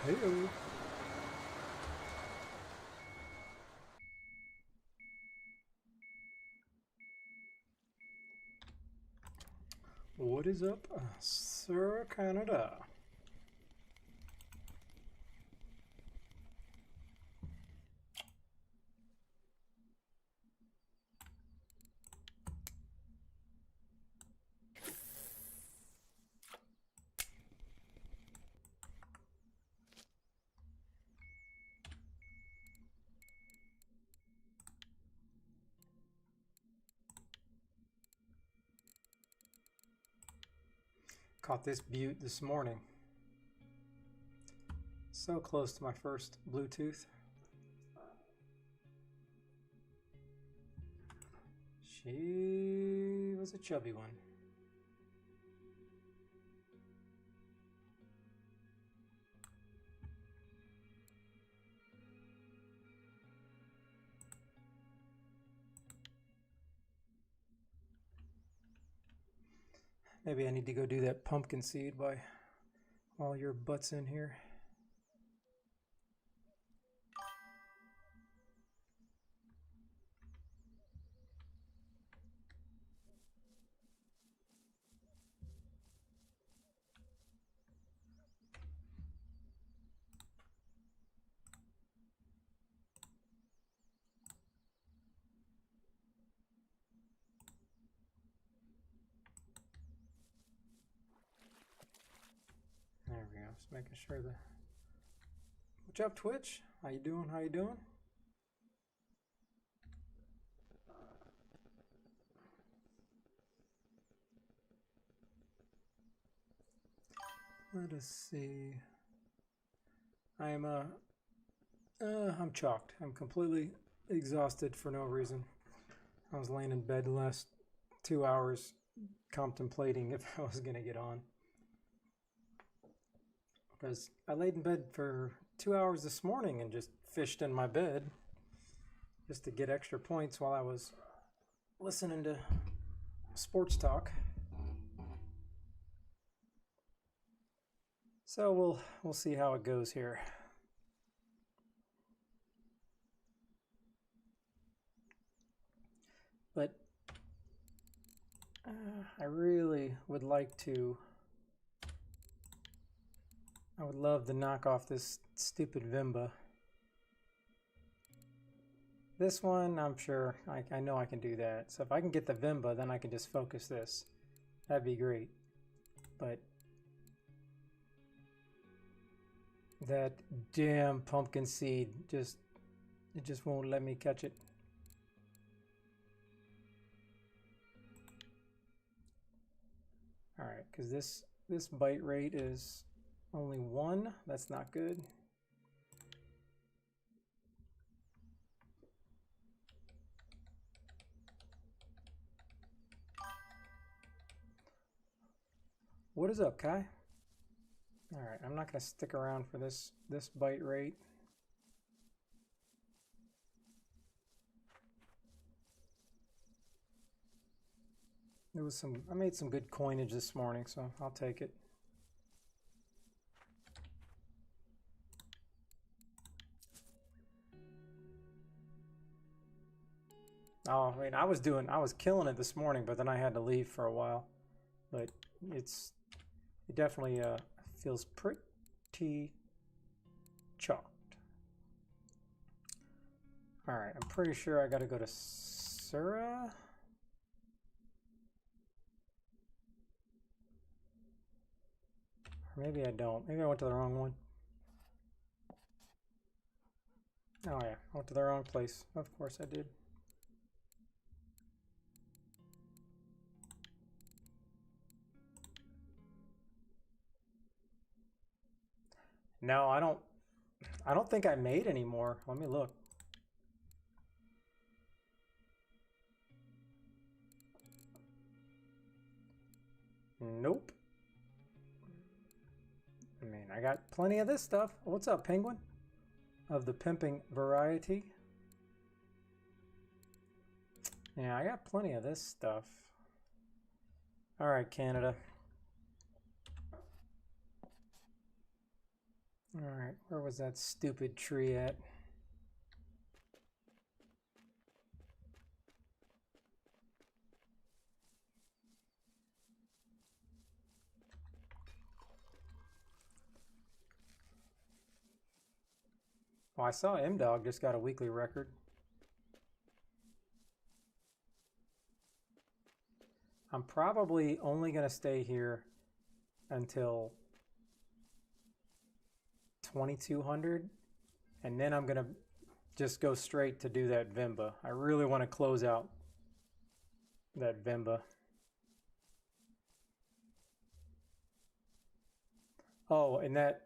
Hey-o. What is up, Sir Canada? Caught this beaut this morning. So close to my first Bluetooth. She was a chubby one. Maybe I need to go do that pumpkin seed while your butt's in here. There we go. Just making sure the. What's up, Twitch? How you doing? How you doing? Let us see. I'm chalked. I'm completely exhausted for no reason. I was laying in bed the last 2 hours contemplating if I was going to get on. Because I laid in bed for 2 hours this morning and just fished in my bed just to get extra points while I was listening to sports talk. So we'll see how it goes here. But I really would like to. I would love to knock off this stupid Vimba. This one, I'm sure, I know I can do that. So if I can get the Vimba, then I can just focus this. That'd be great. But that damn pumpkin seed it just won't let me catch it. All right, because this bite rate is only 1. That's not good. What is up, Kai? All right, I'm not going to stick around for this bite rate. I made some good coinage this morning, so I'll take it. Oh, I mean, I was killing it this morning, but then I had to leave for a while. But it definitely feels pretty chalked. All right, I'm pretty sure I got to go to Sura. Or maybe I don't. Maybe I went to the wrong one. Oh yeah, I went to the wrong place. Of course I did. No, I don't think I made any more. Let me look. Nope. I mean, I got plenty of this stuff. What's up, Penguin? Of the pimping variety. Yeah, I got plenty of this stuff. All right, Canada. Alright, where was that stupid tree at? Well, I saw M-Dog just got a weekly record. I'm probably only going to stay here until 2200, and then I'm going to just go straight to do that Vimba. I really want to close out that Vimba. Oh, and that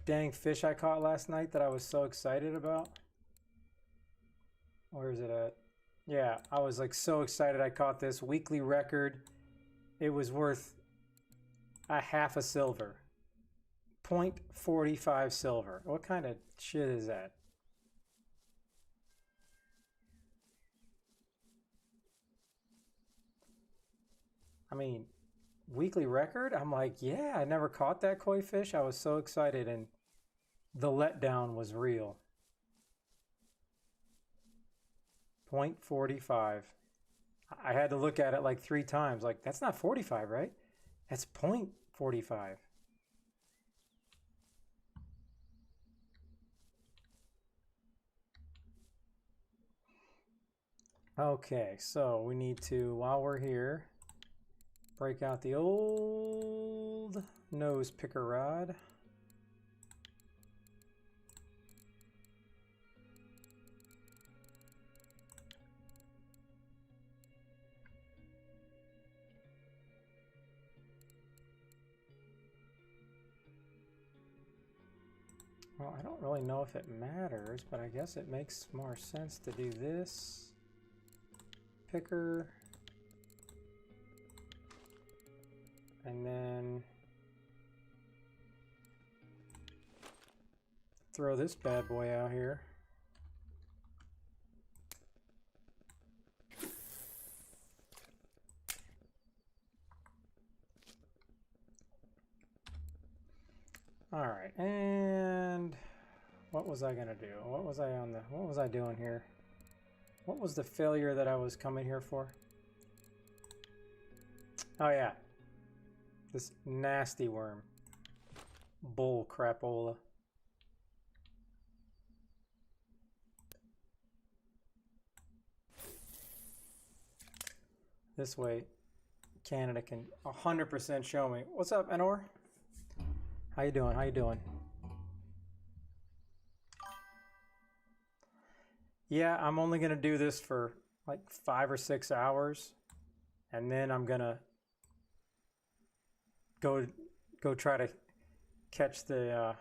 dang fish I caught last night that I was so excited about. Where is it at? Yeah, I was like so excited I caught this weekly record. It was worth a half a silver. 0.45 silver. What kind of shit is that? I mean, weekly record? I'm like, yeah, I never caught that koi fish. I was so excited, and the letdown was real. 0.45. I had to look at it like 3 times. Like, that's not 45, right? That's 0.45. Okay, so we need to, while we're here, break out the old nose picker rod. Well, I don't really know if it matters, but I guess it makes more sense to do this. Picker. And then throw this bad boy out here. All right, and what was I gonna do? What was I doing here? What was the failure that I was coming here for? Oh yeah, this nasty worm. Bull crapola. This way, Canada can 100% show me. What's up, Enor? How you doing? How you doing? Yeah, I'm only gonna do this for like 5 or 6 hours, and then I'm gonna go try to catch the.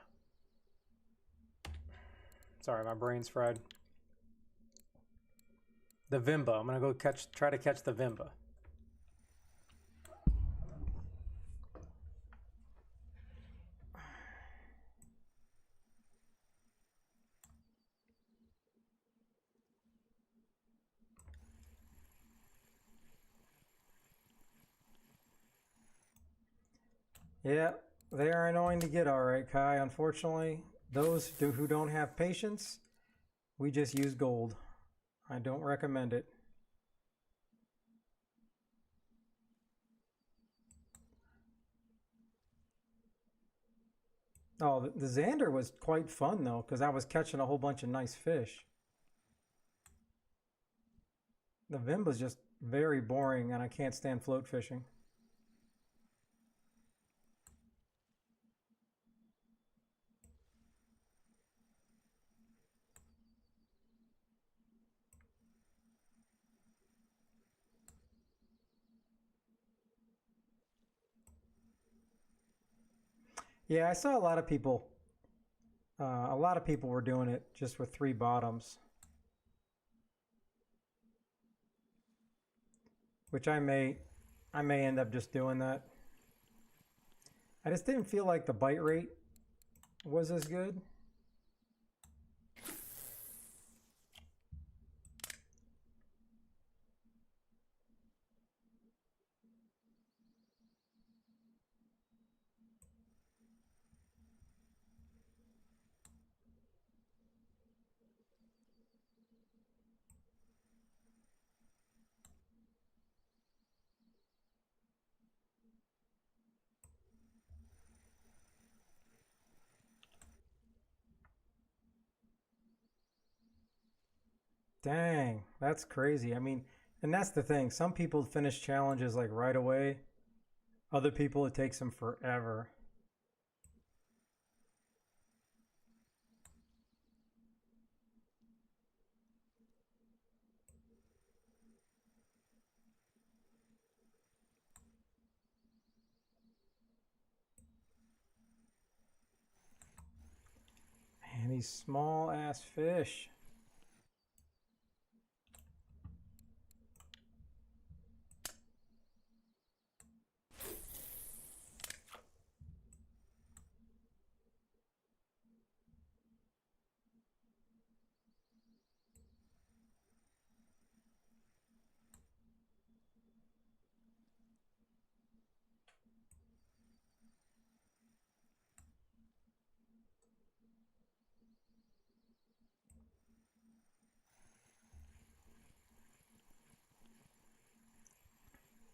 Sorry, my brain's fried. The Vimba. I'm gonna go try to catch the Vimba. Yeah, they are annoying to get, all right, Kai. Unfortunately, those who don't have patience, we just use gold. I don't recommend it. Oh, the Xander was quite fun, though, because I was catching a whole bunch of nice fish. The Vimba's just very boring, and I can't stand float fishing. Yeah, I saw a lot of people. A lot of people were doing it just with 3 bottoms, which I may end up just doing that. I just didn't feel like the bite rate was as good. Dang, that's crazy. I mean, and that's the thing. Some people finish challenges like right away. Other people, it takes them forever. Man, these small ass fish.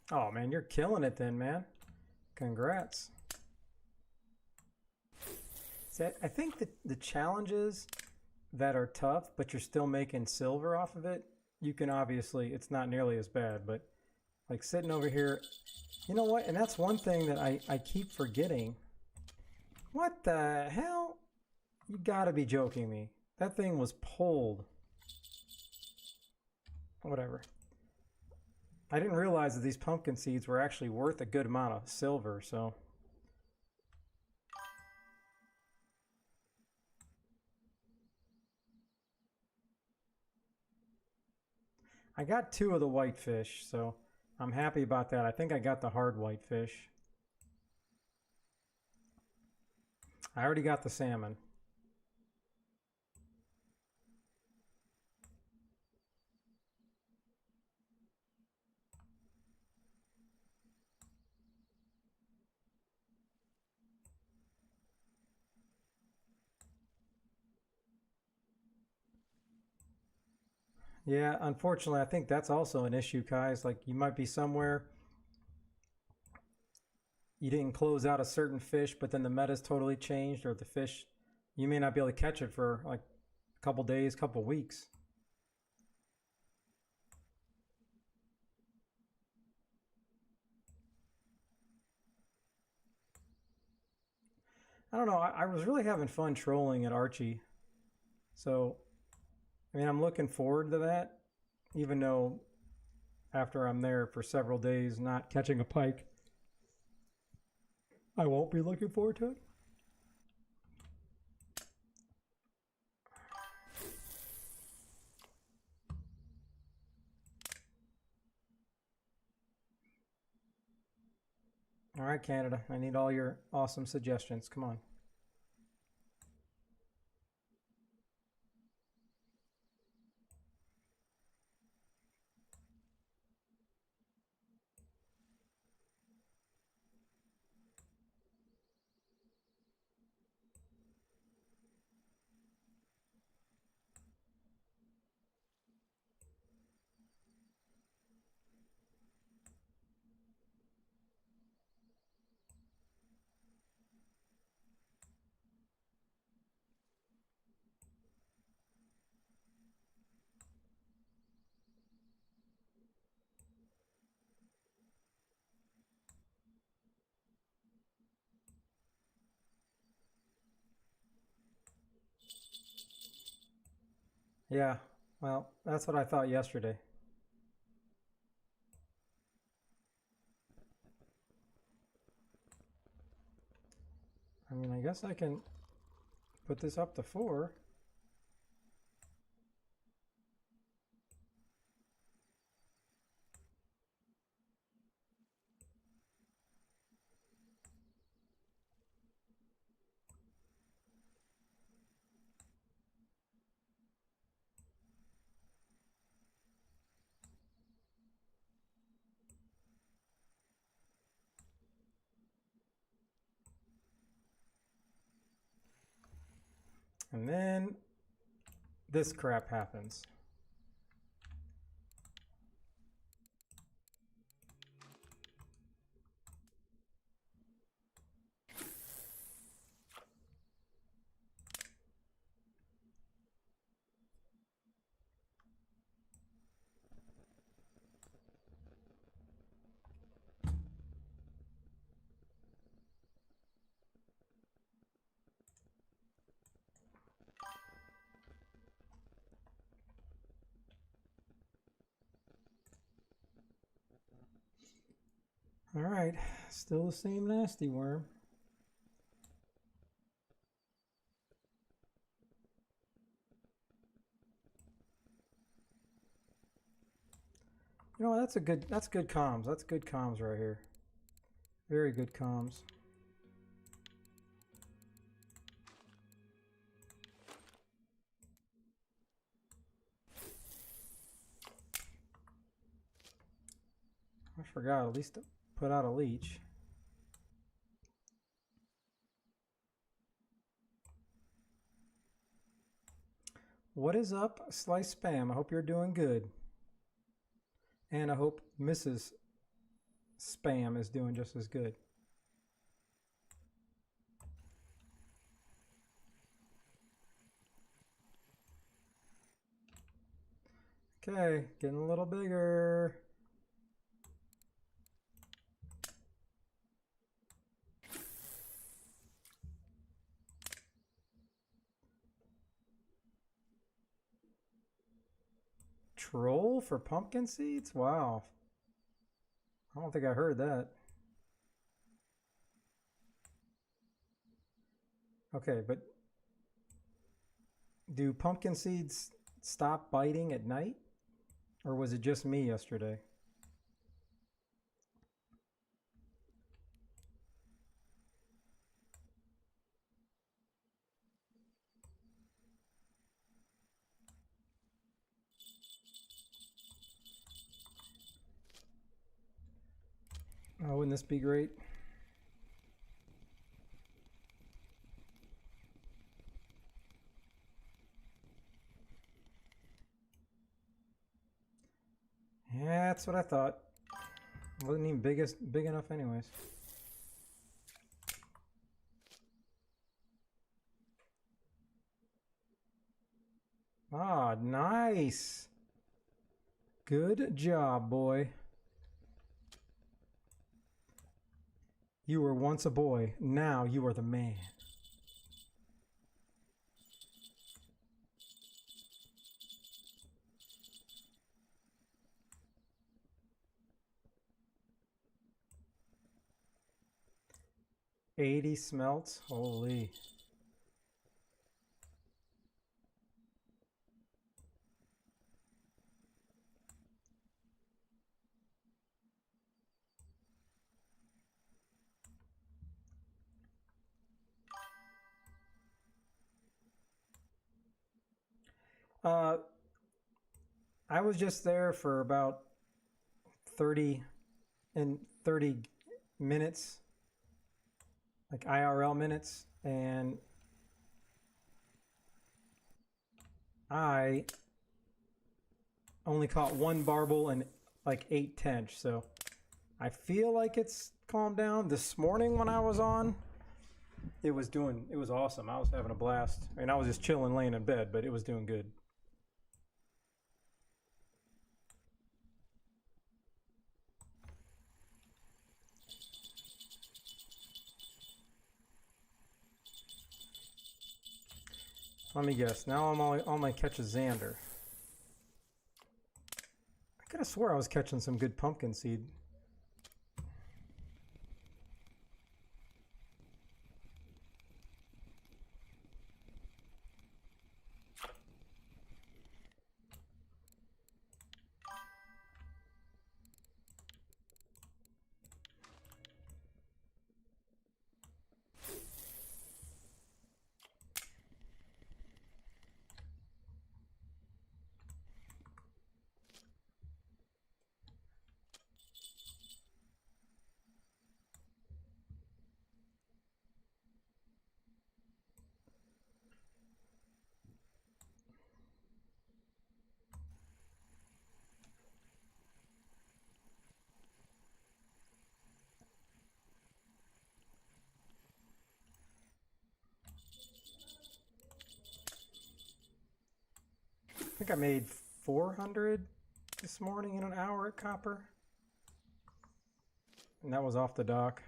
Oh man, you're killing it then, man. Congrats. I think that the challenges that are tough, but you're still making silver off of it, you can obviously, it's not nearly as bad, but like sitting over here, you know what? And that's one thing that I keep forgetting. What the hell? You gotta be joking me. That thing was pulled. Whatever. I didn't realize that these pumpkin seeds were actually worth a good amount of silver, so. I got 2 of the whitefish, so I'm happy about that. I think I got the hard whitefish. I already got the salmon. Yeah, unfortunately, I think that's also an issue, Kai. It's like you might be somewhere, you didn't close out a certain fish, but then the meta's totally changed, or the fish, you may not be able to catch it for like a couple days, couple weeks. I don't know. I was really having fun trolling at Archie. So, I mean, I'm looking forward to that, even though after I'm there for several days not catching a pike, I won't be looking forward to it. All right, Canada, I need all your awesome suggestions. Come on. Yeah, well, that's what I thought yesterday. I mean, I guess I can put this up to 4. And then this crap happens. All right, still the same nasty worm. You know, that's good comms. That's good comms right here. Very good comms. I forgot at least to put out a leech. What is up, Slice Spam? I hope you're doing good. And I hope Mrs. Spam is doing just as good. Okay, getting a little bigger. Troll for pumpkin seeds? Wow. I don't think I heard that. Okay, but do pumpkin seeds stop biting at night? Or was it just me yesterday? Oh, wouldn't this be great? Yeah, that's what I thought. Wasn't even big enough anyways. Ah, nice. Good job, boy. You were once a boy. Now you are the man. $80 smelts? Holy. I was just there for about 30 minutes, like IRL minutes, and I only caught one barbel and like 8 tench, so I feel like it's calmed down. This morning when I was on, it was awesome. I was having a blast. I mean, I was just chilling, laying in bed, but it was doing good. Let me guess. Now I'm on my catch a Xander. I could have swore I was catching some good pumpkin seed. I think I made 400 this morning in an hour at copper. And that was off the dock.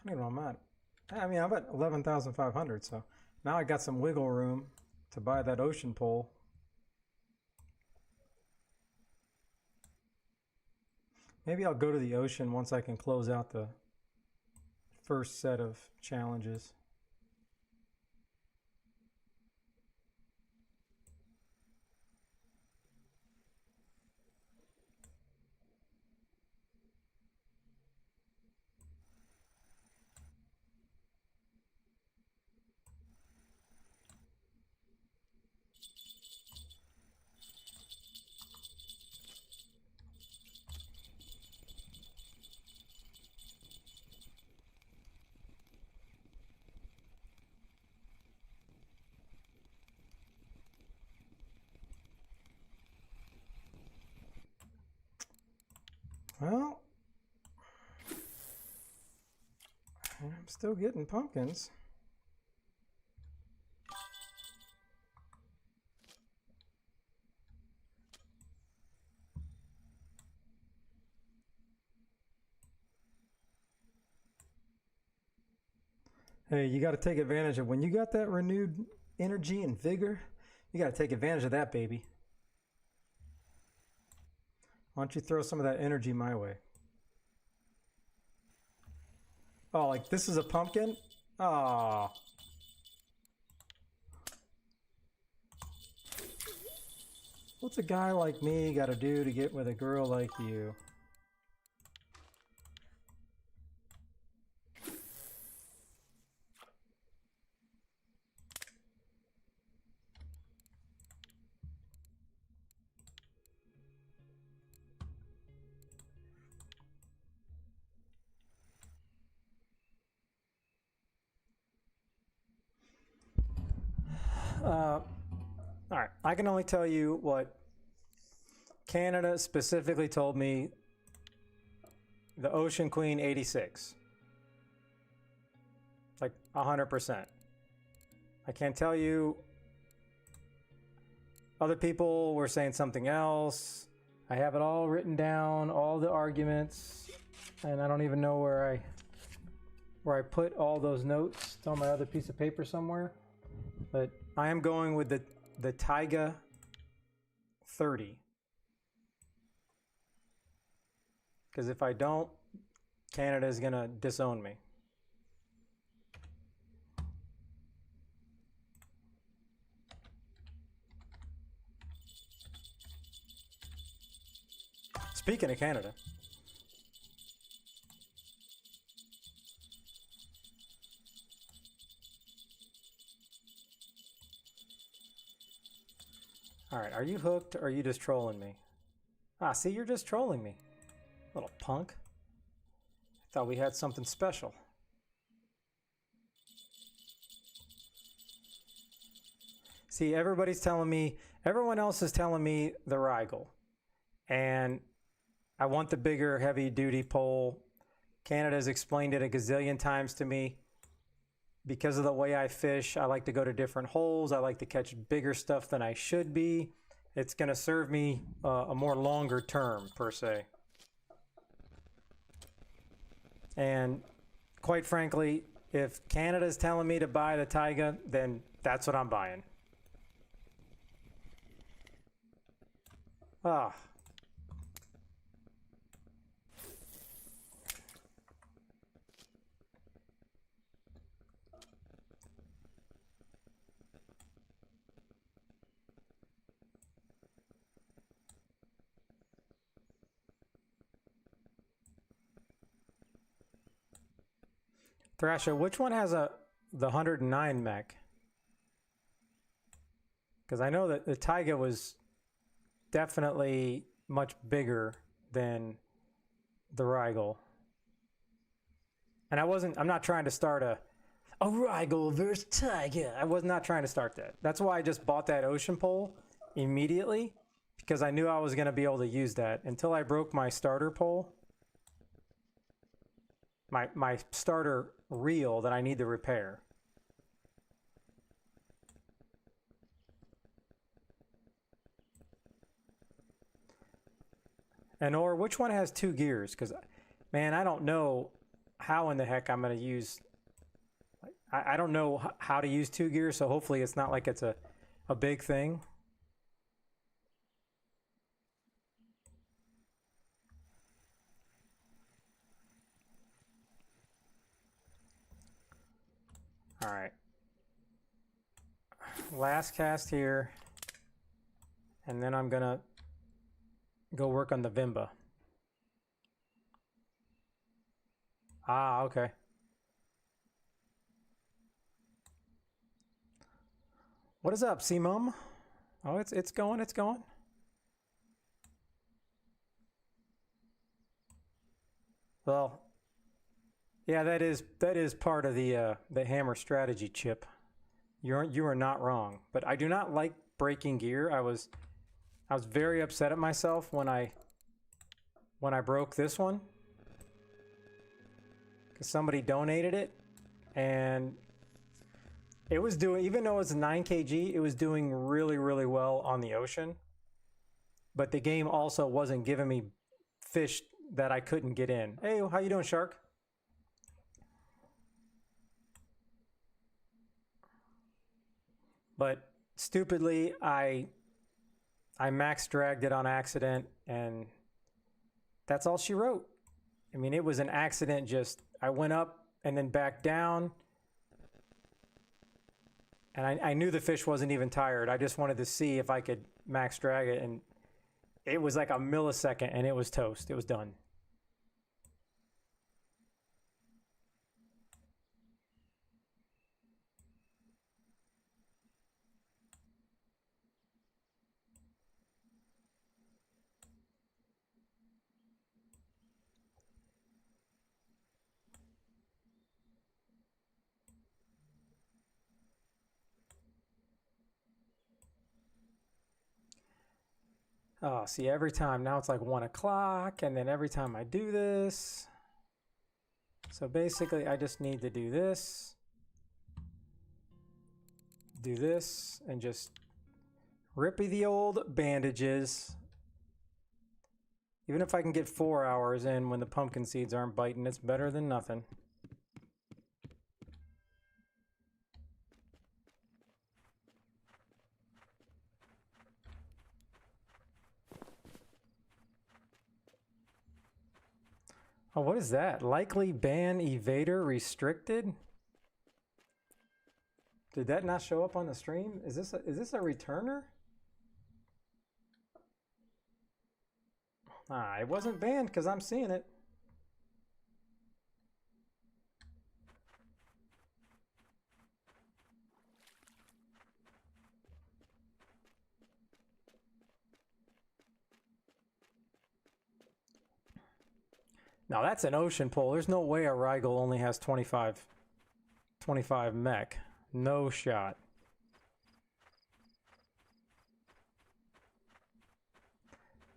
I don't even know I'm at. I mean, I'm at 11,500, so now I got some wiggle room to buy that ocean pole. Maybe I'll go to the ocean once I can close out the first set of challenges. Well, I'm still getting pumpkins. Hey, you got to take advantage of when you got that renewed energy and vigor. You got to take advantage of that, baby. Why don't you throw some of that energy my way? Oh, like this is a pumpkin? Ah. What's a guy like me got to do to get with a girl like you? All right, I can only tell you what Canada specifically told me. The Ocean Queen 86. Like 100%. I can't tell you. Other people were saying something else. I have it all written down, all the arguments, and I don't even know where I put all those notes. It's on my other piece of paper somewhere. But I am going with the Taiga 30. Because if I don't, Canada is going to disown me. Speaking of Canada. All right, are you hooked or are you just trolling me? Ah, see, you're just trolling me. Little punk. I thought we had something special. See, everybody's telling me, everyone else is telling me the Rigel. And I want the bigger heavy duty pole. Canada's explained it a gazillion times to me. Because of the way I fish, I like to go to different holes. I like to catch bigger stuff than I should be. It's going to serve me a more longer term, per se. And quite frankly, if Canada's telling me to buy the Taiga, then that's what I'm buying. Ah. Thrasher, which one has the 109 mech? Because I know that the Taiga was definitely much bigger than the Rigel. And I'm not trying to start a Rigel versus Taiga. I was not trying to start that. That's why I just bought that ocean pole immediately, because I knew I was going to be able to use that until I broke my starter pole. My starter reel that I need to repair. And or which one has 2 gears? Because, man, I don't know how in the heck I'm going to use. I don't know how to use 2 gears, so hopefully it's not like it's a big thing. All right. Last cast here. And then I'm going to go work on the Vimba. Ah, okay. What is up, C-Mum? Oh, it's going, it's going. Well, yeah, that is part of the hammer strategy, Chip. You are not wrong, but I do not like breaking gear. I was very upset at myself when I broke this one because somebody donated it, and it was doing, even though it's 9 kg, it was doing really, really well on the ocean. But the game also wasn't giving me fish that I couldn't get in. Hey, how you doing, Shark? But stupidly, I max dragged it on accident, and that's all she wrote. I mean, it was an accident. Just I went up and then back down, and I knew the fish wasn't even tired. I just wanted to see if I could max drag it, and it was like a millisecond, and it was toast. It was done. Oh, see, every time now it's like 1 o'clock, and then every time I do this. So basically, I just need to do this, and just rippy the old bandages. Even if I can get 4 hours in when the pumpkin seeds aren't biting, it's better than nothing. Oh, what is that? Likely ban evader restricted? Did that not show up on the stream? Is this a returner? Ah, it wasn't banned because I'm seeing it. Now that's an ocean pole. There's no way a Rigel only has 25 mech. No shot.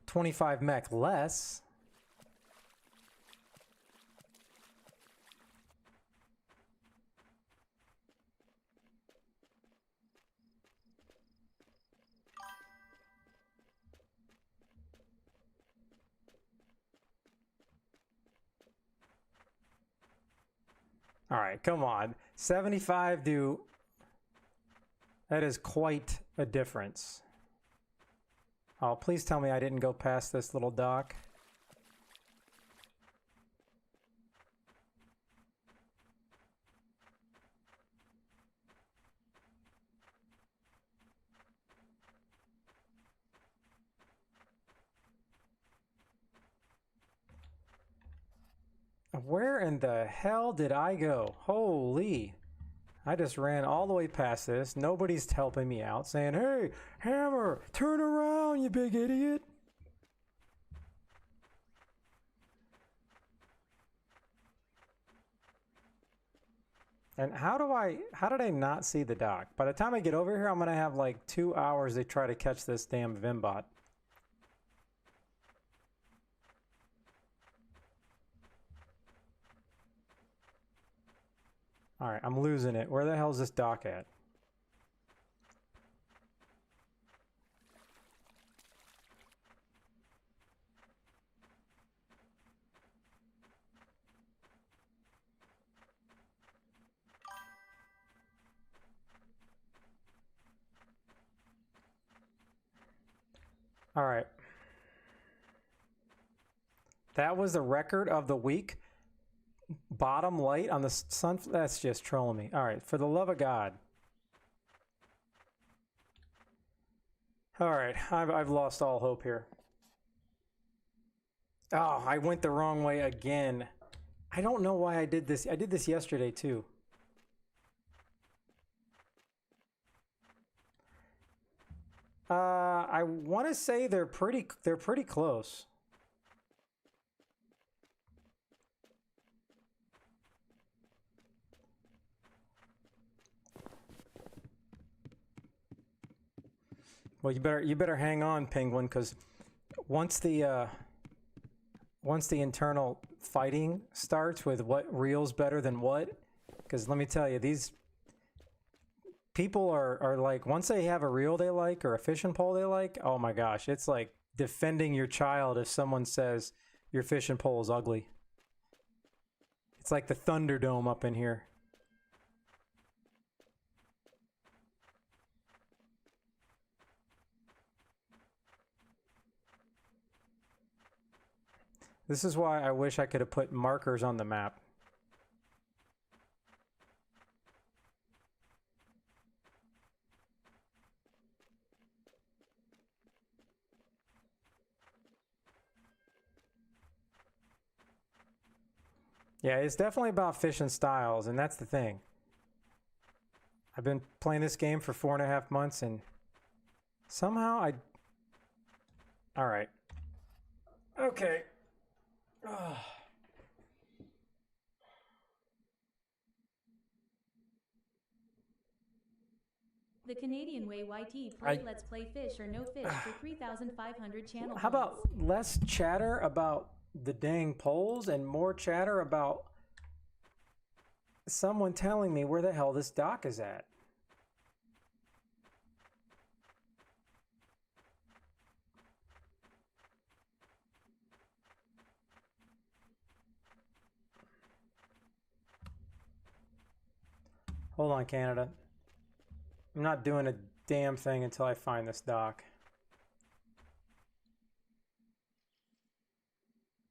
$25 mech less. All right, come on. 75 do. That is quite a difference. Oh, please tell me I didn't go past this little dock. Where in the hell did I go? Holy. I just ran all the way past this. Nobody's helping me out, saying, hey, Hammer, turn around, you big idiot. And how did I not see the dock? By the time I get over here, I'm going to have like 2 hours to try to catch this damn Vimbot. All right, I'm losing it. Where the hell is this dock at? All right. That was the record of the week. Bottom light on the sun. That's just trolling me. All right. For the love of God. All right. I've lost all hope here. Oh, I went the wrong way again. I don't know why I did this. I did this yesterday too. I want to say they're pretty close. Well, you better hang on, Penguin, because once the internal fighting starts with what reel's better than what, because let me tell you, these people are like, once they have a reel they like or a fishing pole they like, oh my gosh, it's like defending your child if someone says your fishing pole is ugly. It's like the Thunderdome up in here. This is why I wish I could have put markers on the map. Yeah, it's definitely about fishing styles, and that's the thing. I've been playing this game for 4.5 months, and somehow all right. Okay. Ugh. The Canadian Way YT play Let's Play Fish or No Fish for 3,500 channel How about less chatter about the dang poles and more chatter about someone telling me where the hell this dock is at? Hold on, Canada. I'm not doing a damn thing until I find this dock.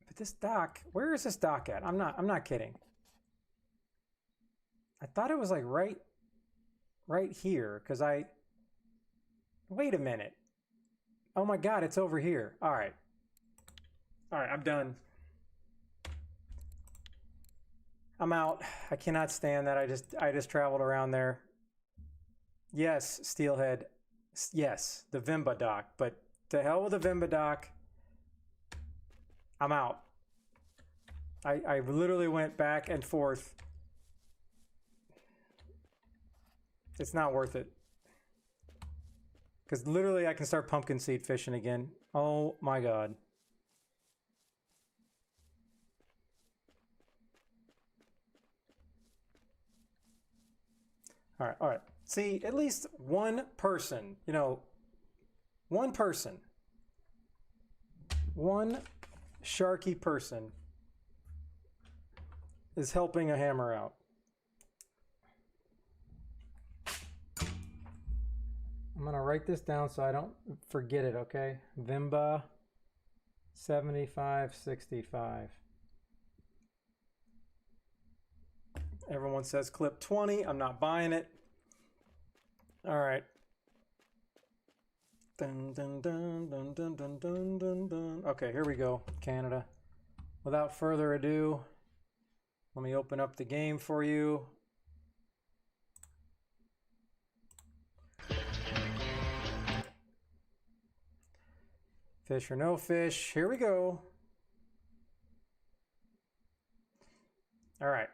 But this dock, where is this dock at? I'm not kidding. I thought it was like right here, because wait a minute. Oh my God, it's over here. All right, I'm done. I'm out. I cannot stand that. I just traveled around there. Yes, Steelhead. Yes, the Vimba dock. But to hell with the Vimba dock. I'm out. I literally went back and forth. It's not worth it. Because literally I can start pumpkin seed fishing again. Oh my God. All right. See, at least one person, one person, one sharky person is helping a hammer out. I'm going to write this down so I don't forget it, okay? Vimba 7565. Everyone says clip 20. I'm not buying it. All right. Dun, dun, dun, dun, dun, dun, dun, dun, dun. Okay, here we go, Canada. Without further ado, let me open up the game for you. Fish or no fish. Here we go. All right.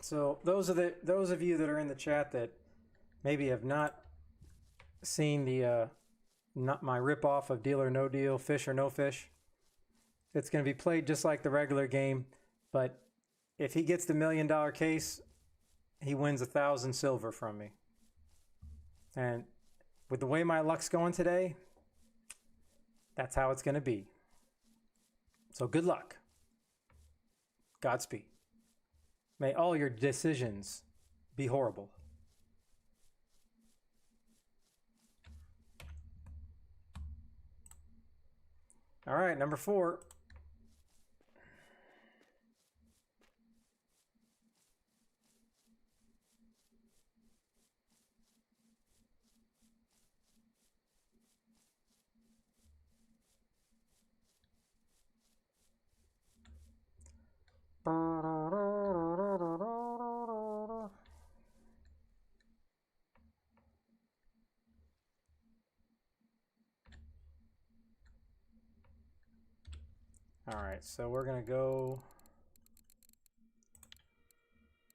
So those of you that are in the chat that maybe have not seen the not my ripoff of Deal or No Deal, Fish or No Fish, it's going to be played just like the regular game, but if he gets the $1 million case, he wins 1,000 silver from me. And with the way my luck's going today, that's how it's going to be. So good luck. Godspeed. May all your decisions be horrible. All right, number 4. All right, so we're gonna go,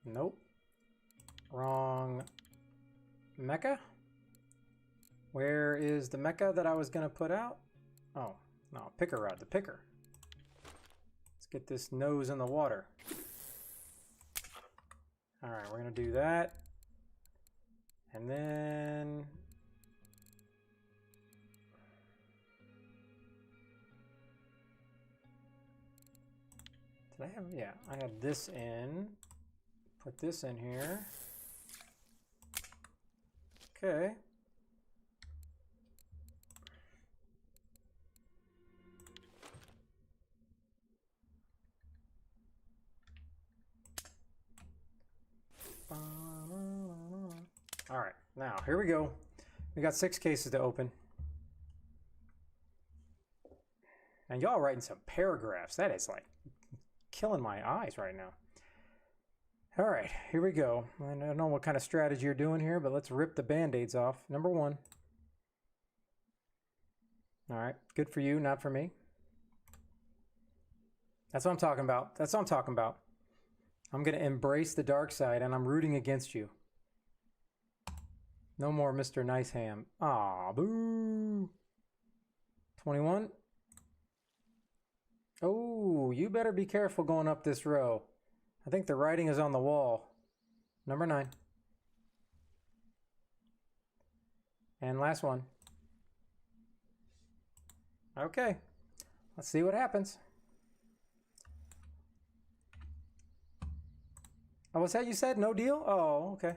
nope, wrong mecha. Where is the mecha that I was gonna put out? Oh, no, picker rod, the picker. Let's get this nose in the water. All right, we're gonna do that. And then, did I have, yeah, I had this in, put this in here. Okay. All right, now here we go. We got 6 cases to open. And y'all writing some paragraphs. That is like killing my eyes right now. All right, here we go. I don't know what kind of strategy you're doing here, but let's rip the band-aids off. Number 1. All right, good for you, not for me. That's what I'm talking about. That's what I'm talking about. I'm going to embrace the dark side, and I'm rooting against you. No more Mr. Nice Ham. Aw, boo. 21. Oh, you better be careful going up this row. I think the writing is on the wall. Number 9. And last one. Okay, let's see what happens. Oh, what's that you said? No deal? Oh, okay.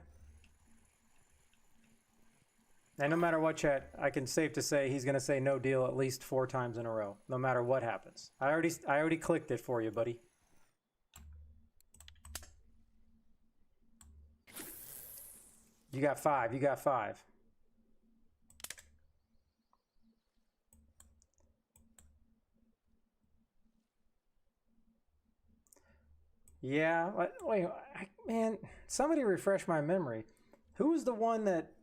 And no matter what, chat, I can safe to say he's going to say no deal at least 4 times in a row, no matter what happens. I already clicked it for you, buddy. You got 5. You got 5. Yeah, wait, man, somebody refresh my memory. Who's the one that...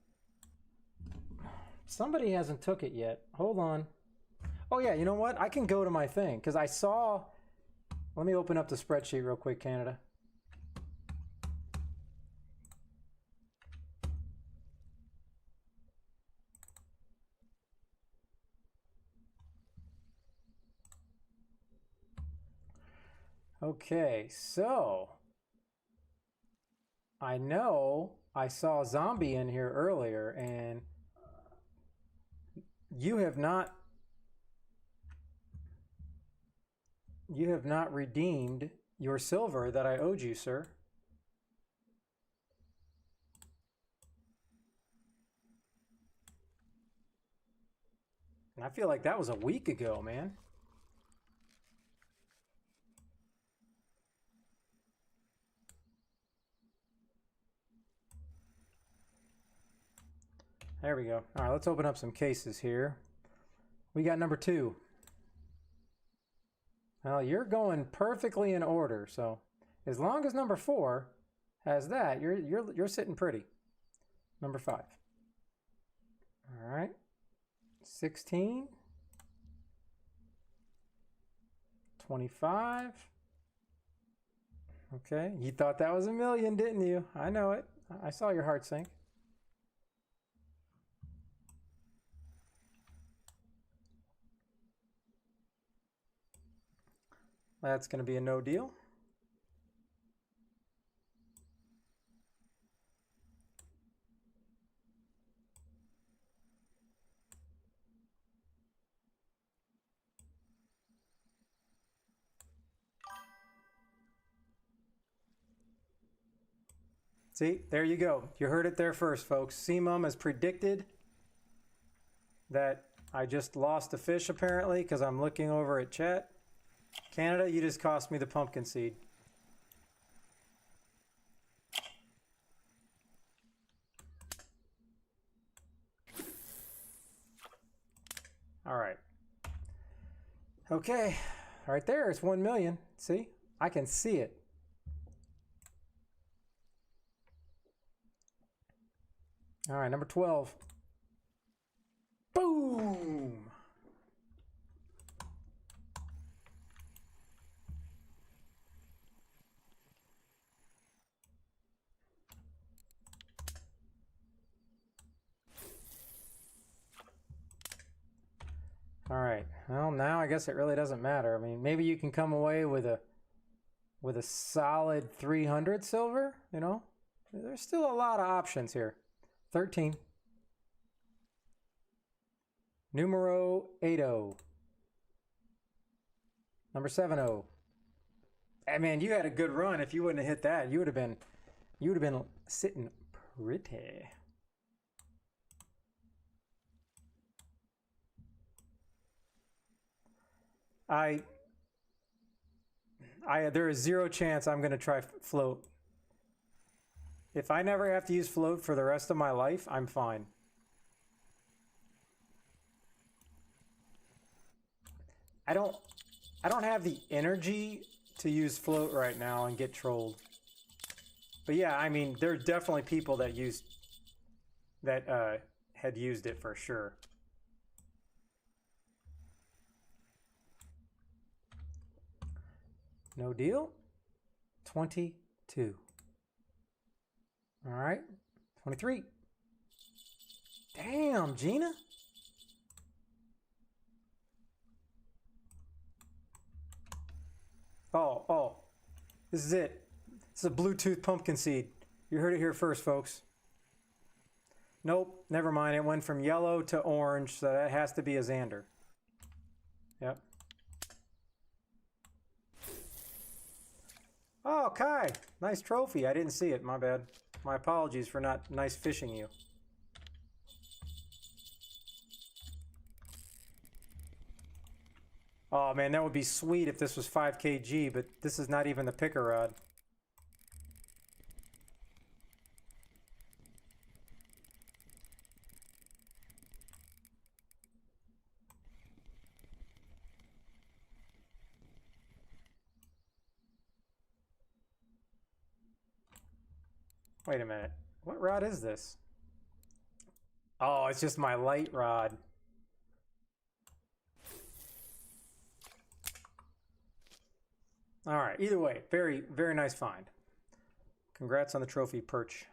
Somebody hasn't took it yet. Hold on. Oh yeah, you know what? I can go to my thing, because I saw... Let me open up the spreadsheet real quick, Canada. Okay, so... I know I saw a zombie in here earlier, and... You have not redeemed your silver that I owed you, sir. And I feel like that was a week ago, man. There we go. All right, let's open up some cases here. We got number 2. Well, you're going perfectly in order, so as long as number 4 has that, you're sitting pretty. Number 5. All right. 16. 25. Okay, you thought that was a million, didn't you? I know it. I saw your heart sink. That's going to be a no deal. See, there you go. You heard it there first, folks. CMUM has predicted that I just lost a fish apparently because I'm looking over at chat. Canada, you just cost me the pumpkin seed. All right. Okay. Right there, it's 1 million. See? I can see it. All right, number 12. Boom! All right. Well, now I guess it really doesn't matter. I mean, maybe you can come away with a solid 300 silver, you know? There's still a lot of options here. 13. Numero 80. Number 70. Hey man, you had a good run. If you wouldn't have hit that, you would have been sitting pretty. There is zero chance I'm going to try float. If I never have to use float for the rest of my life, I'm fine. I don't have the energy to use float right now and get trolled. But yeah, I mean, there are definitely people that had used it for sure. No deal. 22. All right. 23. Damn, Gina. Oh. This is it. This is a Bluetooth pumpkin seed. You heard it here first, folks. Nope, never mind. It went from yellow to orange, so that has to be a Xander. Yep. Oh, Kai. Nice trophy. I didn't see it. My bad. My apologies for not nice fishing you. Oh man, that would be sweet if this was 5 kg, but this is not even the picker rod. Wait a minute. What rod is this? Oh, it's just my light rod. All right, either way, very, very nice find. Congrats on the trophy perch.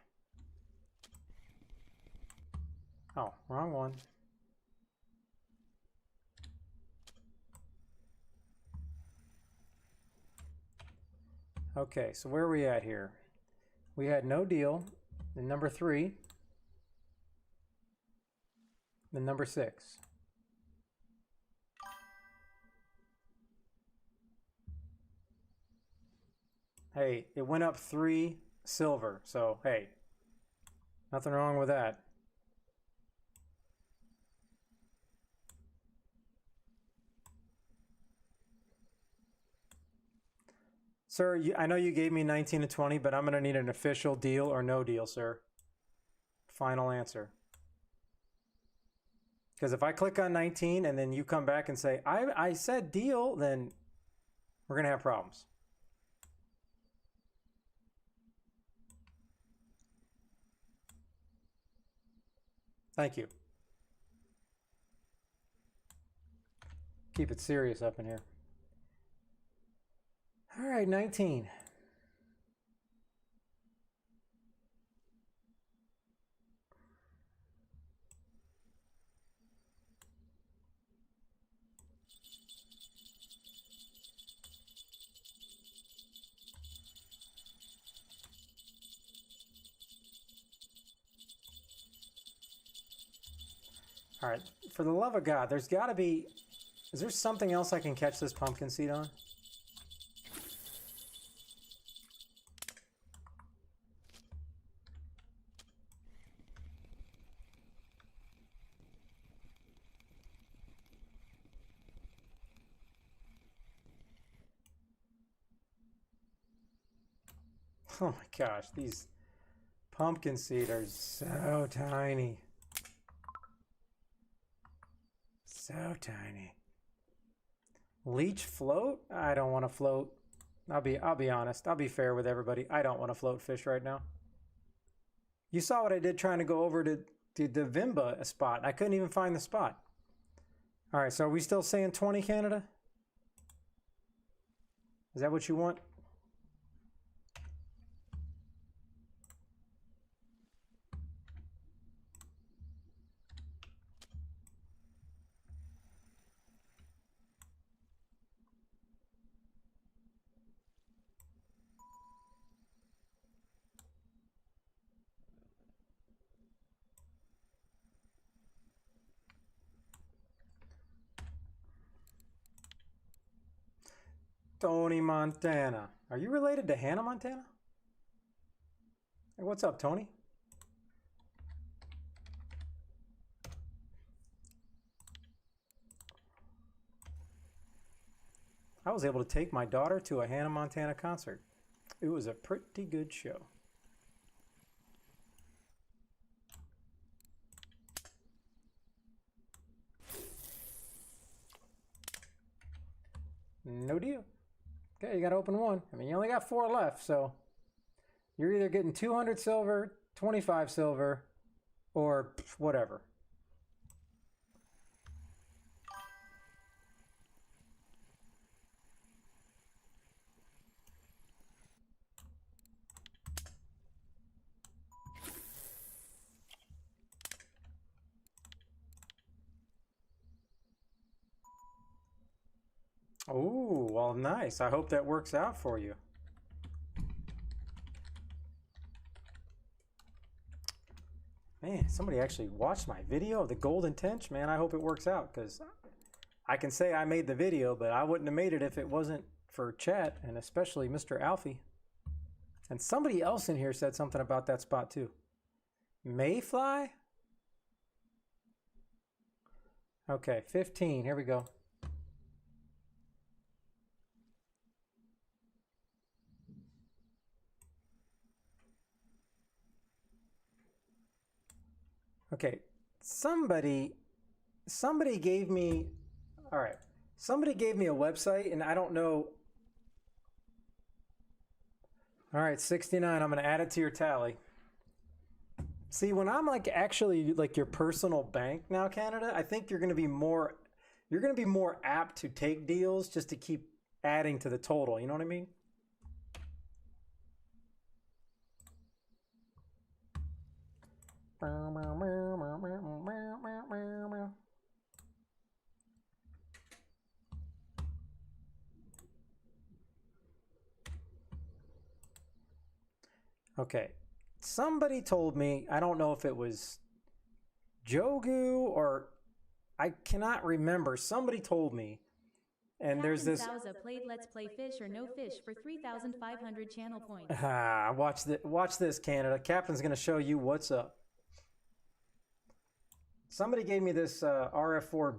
Oh, wrong one. Okay, so where are we at here? We had no deal, then number 3, then number 6. Hey, it went up 3 silver, so hey, nothing wrong with that. Sir, I know you gave me 19 to 20, but I'm going to need an official deal or no deal, sir. Final answer. Because if I click on 19 and then you come back and say, I said deal, then we're going to have problems. Thank you. Keep it serious up in here. All right, 19. All right, for the love of God, there's got to be, is there something else I can catch this pumpkin seed on? Oh my gosh, these pumpkin seed are so tiny. So tiny. Leech float? I don't want to float. I'll be honest. I'll be fair with everybody. I don't want to float fish right now. You saw what I did trying to go over to the Vimba spot. I couldn't even find the spot. All right, so are we still saying 20, Canada? Is that what you want? Tony Montana. Are you related to Hannah Montana? Hey, what's up, Tony? I was able to take my daughter to a Hannah Montana concert. It was a pretty good show. No deal. Okay, you got to open one. I mean, you only got 4 left, so you're either getting 200 silver, 25 silver, or whatever. Oh, well, nice. I hope that works out for you. Man, somebody actually watched my video of the golden tench. Man, I hope it works out, because I can say I made the video, but I wouldn't have made it if it wasn't for chat, and especially Mr. Alfie. And somebody else in here said something about that spot too. Mayfly? Okay, 15. Here we go. Okay, somebody gave me, all right, somebody gave me a website, and I don't know. All right, 69, I'm gonna add it to your tally. See, when I'm like actually like your personal bank now, Canada, I think you're gonna be more apt to take deals just to keep adding to the total, you know what I mean? Okay, somebody told me, I don't know if it was Jogu or I cannot remember. Somebody told me, and Captain there's this. Souza played Let's Play Fish or No Fish for 3,500 channel points. Watch this, Canada. Captain's gonna show you what's up. Somebody gave me this RF4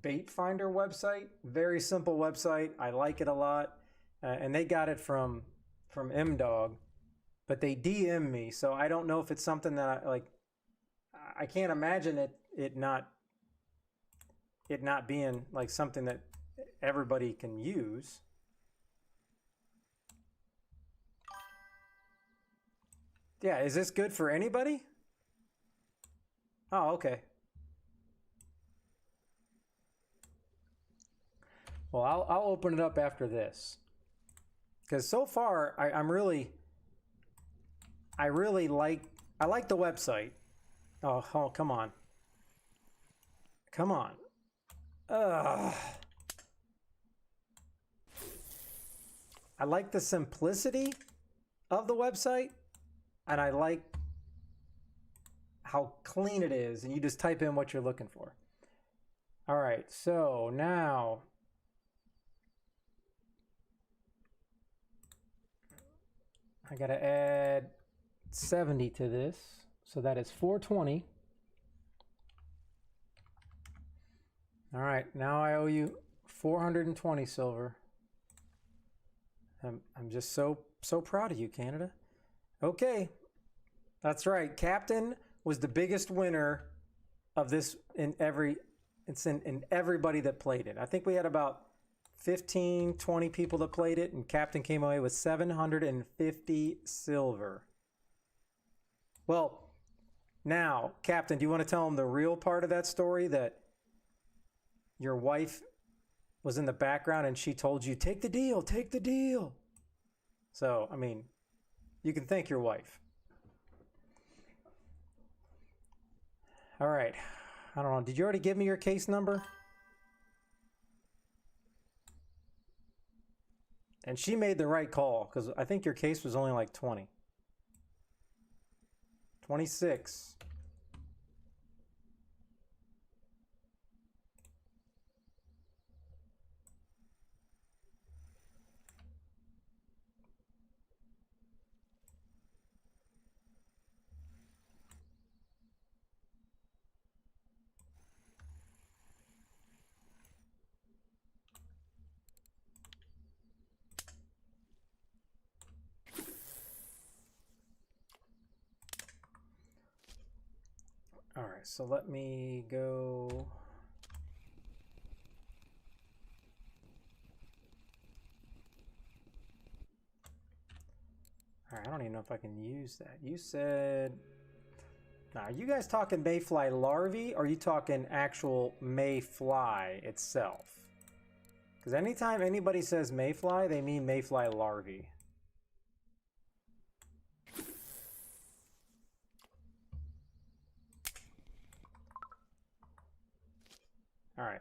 bait finder website. Very simple website. I like it a lot, and they got it from MDog, but they DM me, so I don't know if it's something that I can't imagine it not being like something that everybody can use. Yeah, is this good for anybody? Oh, okay. Well, I'll open it up after this, because so far I really like the website. Oh, come on. Come on. Ugh. I like the simplicity of the website, and I like how clean it is, and you just type in what you're looking for. All right, so now I gotta add 70 to this, so that is 420. All right, now I owe you 420 silver. I'm just so proud of you, Canada. Okay, that's right. Captain was the biggest winner of this in everybody that played it. I think we had about 15, 20 people that played it, and Captain came away with 750 silver. Well, now, Captain, do you want to tell them the real part of that story, that your wife was in the background and she told you, take the deal, take the deal? So, I mean, you can thank your wife. All right. I don't know. Did you already give me your case number? And she made the right call, because I think your case was only like 20. 26. All right, so let me go. All right, I don't even know if I can use that. You said, now, are you guys talking mayfly larvae, or are you talking actual mayfly itself? Because anytime anybody says mayfly, they mean mayfly larvae. All right.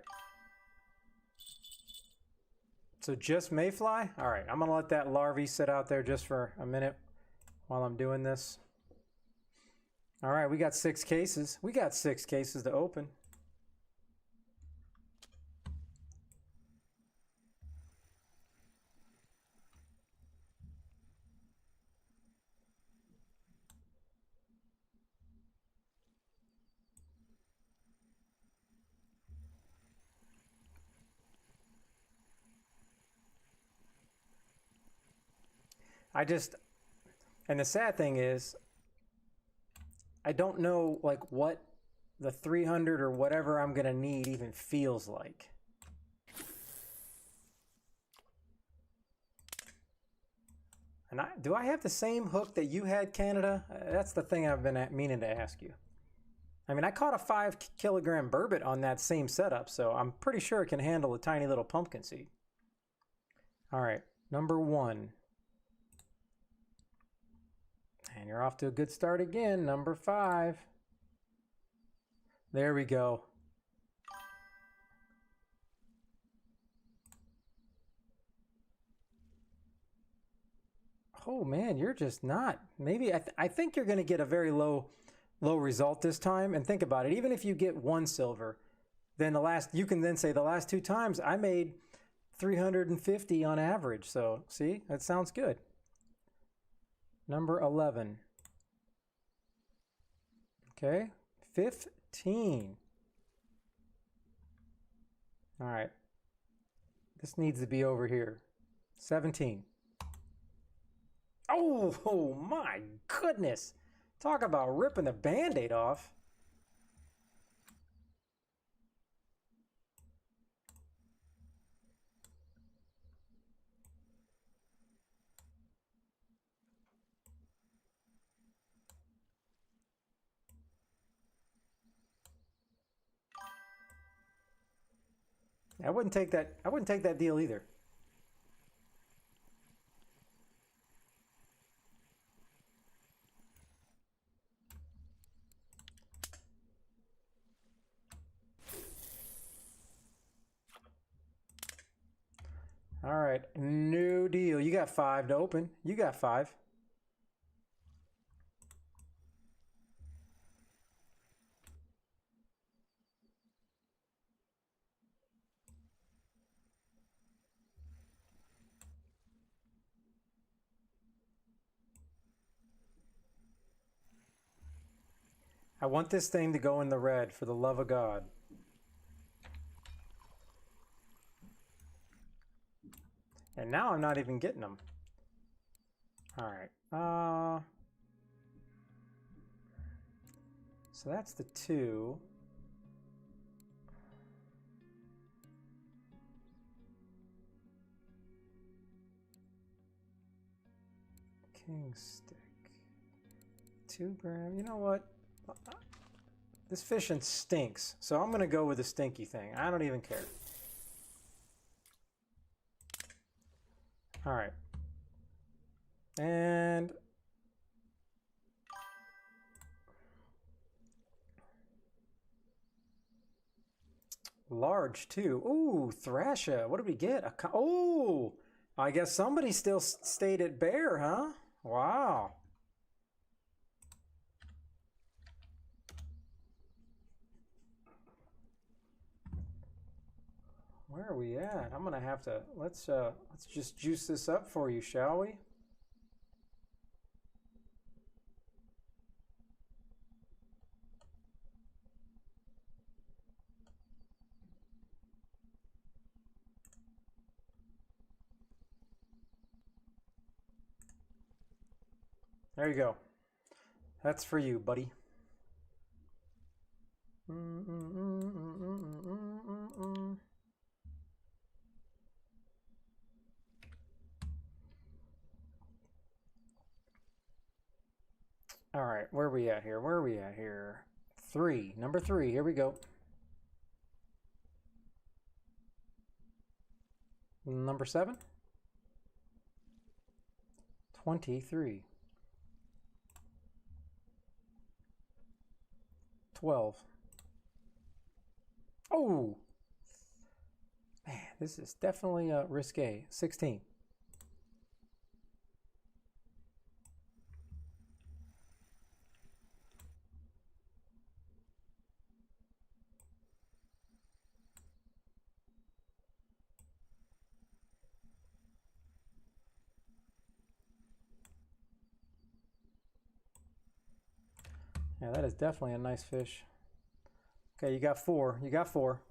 So just mayfly? All right, I'm gonna let that larvae sit out there just for a minute while I'm doing this. All right, we got 6 cases. We got 6 cases to open. And the sad thing is, I don't know like what the 300 or whatever I'm gonna need even feels like. And do I have the same hook that you had, Canada? That's the thing I've been meaning to ask you. I mean, I caught a 5 kilogram burbot on that same setup, so I'm pretty sure it can handle a tiny little pumpkin seed. All right, number 1. And you're off to a good start again, number 5. There we go. Oh man, you're just not. Maybe I think you're going to get a very low result this time. And think about it. Even if you get 1 silver, then you can then say the last 2 times I made 350 on average. So see, that sounds good. Number 11. Okay, 15. All right. This needs to be over here. 17. Oh my goodness. Talk about ripping the Band-Aid off. I wouldn't take that deal either. All right, no deal. You got 5 to open. You got 5. I want this thing to go in the red, for the love of God. And now I'm not even getting them. All right. So that's the 2. King stick. 2 gram. You know what? This fishing stinks. So I'm going to go with the stinky thing. I don't even care. All right. And large too. Ooh, Thrasher. What did we get? Oh, I guess somebody still stayed at bear, huh? Wow. Where are we at? I'm gonna have to let's just juice this up for you, shall we? There you go. That's for you, buddy. All right, where are we at here? Where are we at here? 3, number 3, here we go. Number 7. 23. 12. Oh! Man, this is definitely risque. 16. Yeah, that is definitely a nice fish. Okay, you got 4. You got 4.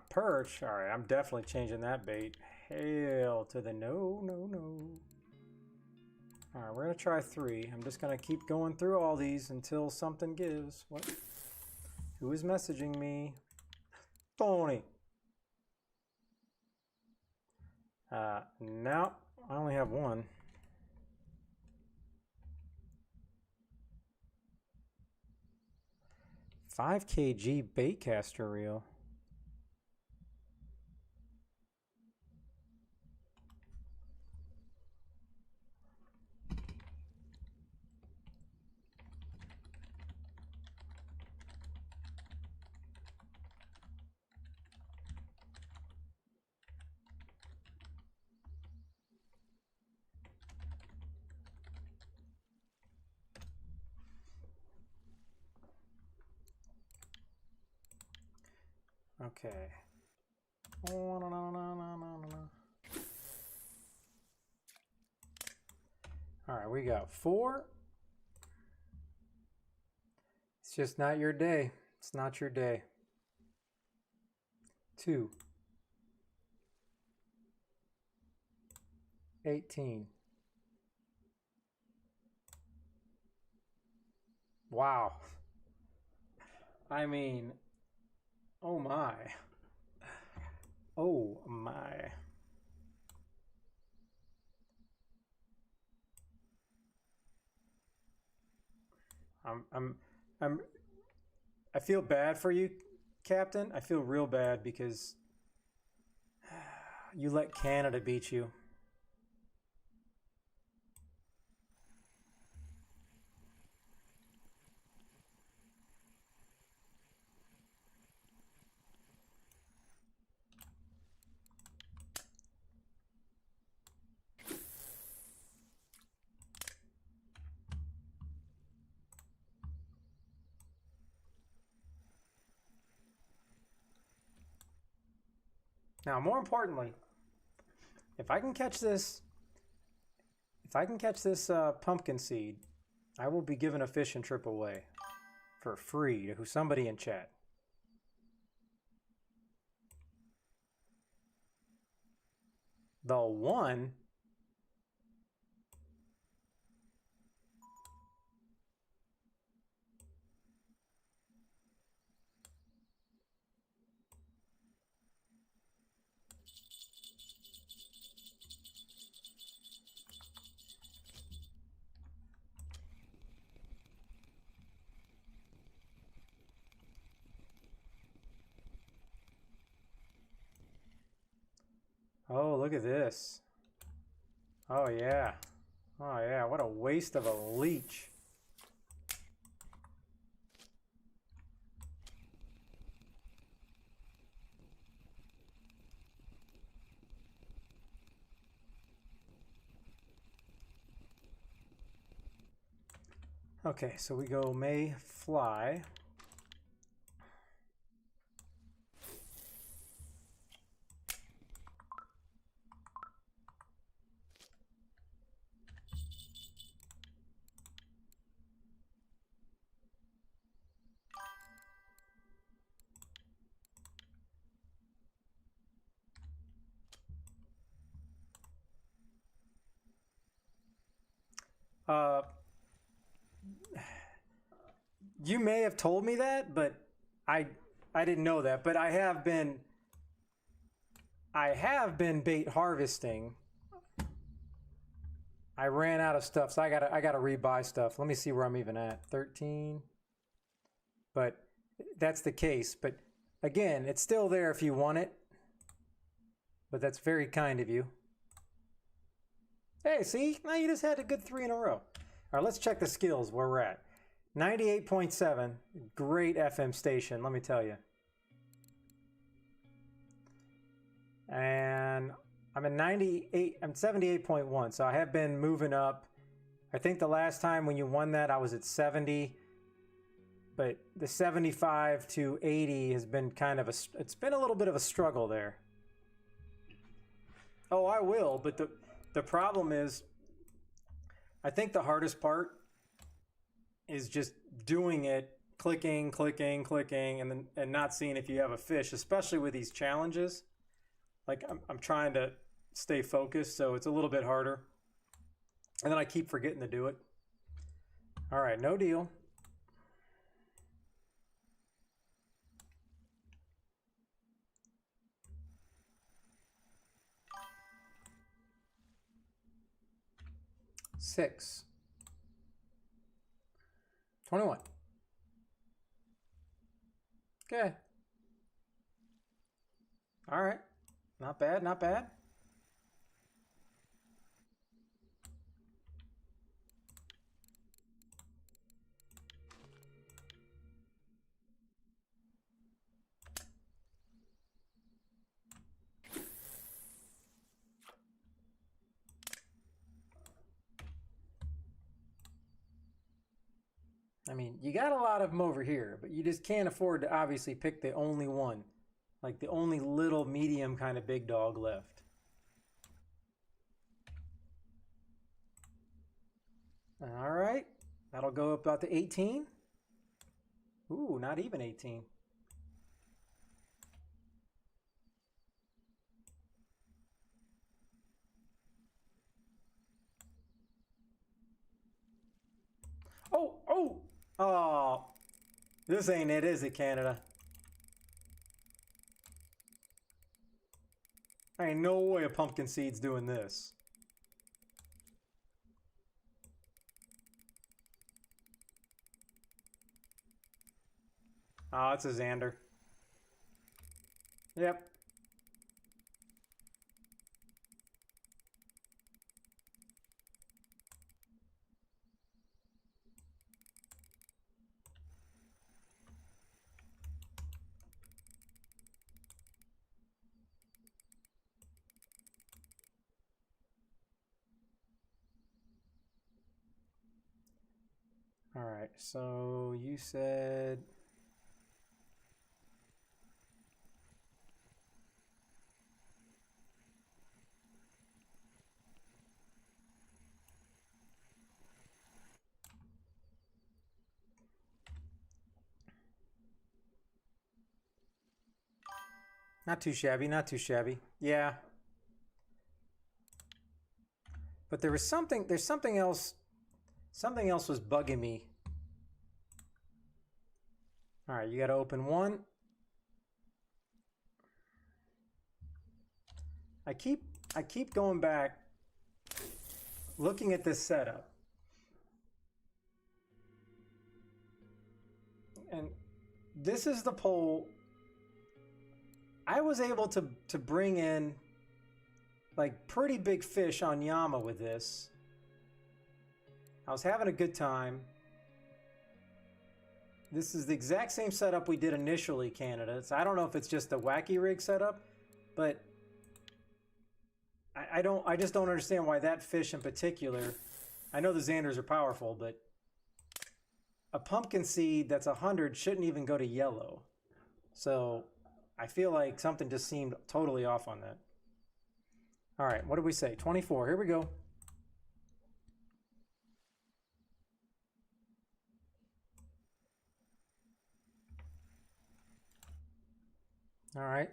Perch. All right, I'm definitely changing that bait. Hail to the no, no, no. All right, we're going to try 3. I'm just going to keep going through all these until something gives. What? Who is messaging me? Tony. No, I only have 1. $5 kg bait caster reel. Okay. Oh, no. All right, we got 4. It's just not your day. It's not your day. 2. 18. Wow. I mean, oh my. Oh my. I feel bad for you, Captain. I feel real bad because you let Canada beat you. Now, more importantly, if I can catch this pumpkin seed, I will be giving a fish and trip away for free to somebody in chat. The one. Oh, look at this. Oh, yeah. Oh, yeah. What a waste of a leech. Okay, so we go may fly. You may have told me that, but I didn't know that. But I have been bait harvesting. I ran out of stuff, so I gotta rebuy stuff. Let me see where I'm even at. 13. But that's the case. But again, it's still there if you want it. But that's very kind of you. Hey, see? Now you just had a good 3 in a row. All right, let's check the skills where we're at. 98.7, great FM station, let me tell you. And I'm at 98, I'm 78.1, so I have been moving up. I think the last time when you won that, I was at 70. But the 75 to 80 has been kind of it's been a little bit of a struggle there. Oh, I will, but the problem is, I think the hardest part is just doing it, clicking, and not seeing if you have a fish, especially with these challenges. Like I'm trying to stay focused, so it's a little bit harder. And then I keep forgetting to do it. All right, no deal. Six. 21. Okay. All right. Not bad, not bad. I mean, you got a lot of them over here, but you just can't afford to obviously pick the only one. Like the only little medium kind of big dog left. All right. That'll go up about to 18. Ooh, not even 18. Oh, this ain't it, is it, Canada? Ain't no way a pumpkin seed's doing this. Oh, it's a Xander. Yep. All right, so you said... Not too shabby, not too shabby. Yeah. But there was something, there's something else was bugging me. All right, you got to open one. I keep going back, looking at this setup. And this is the pole. I was able to bring in like pretty big fish on Yama with this. I was having a good time. This is the exact same setup we did initially, Canada. So I don't know if it's just a wacky rig setup, but I just don't understand why that fish in particular. I know the Xanders are powerful, but a pumpkin seed that's 100 shouldn't even go to yellow. So I feel like something just seemed totally off on that. All right, what did we say? 24, here we go. All right.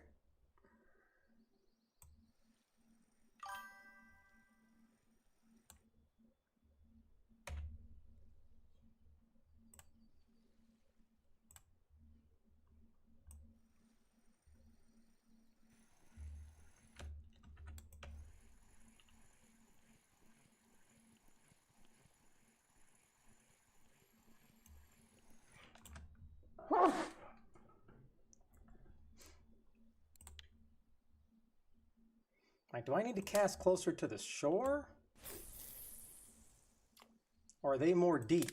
Like, do I need to cast closer to the shore? Or are they more deep?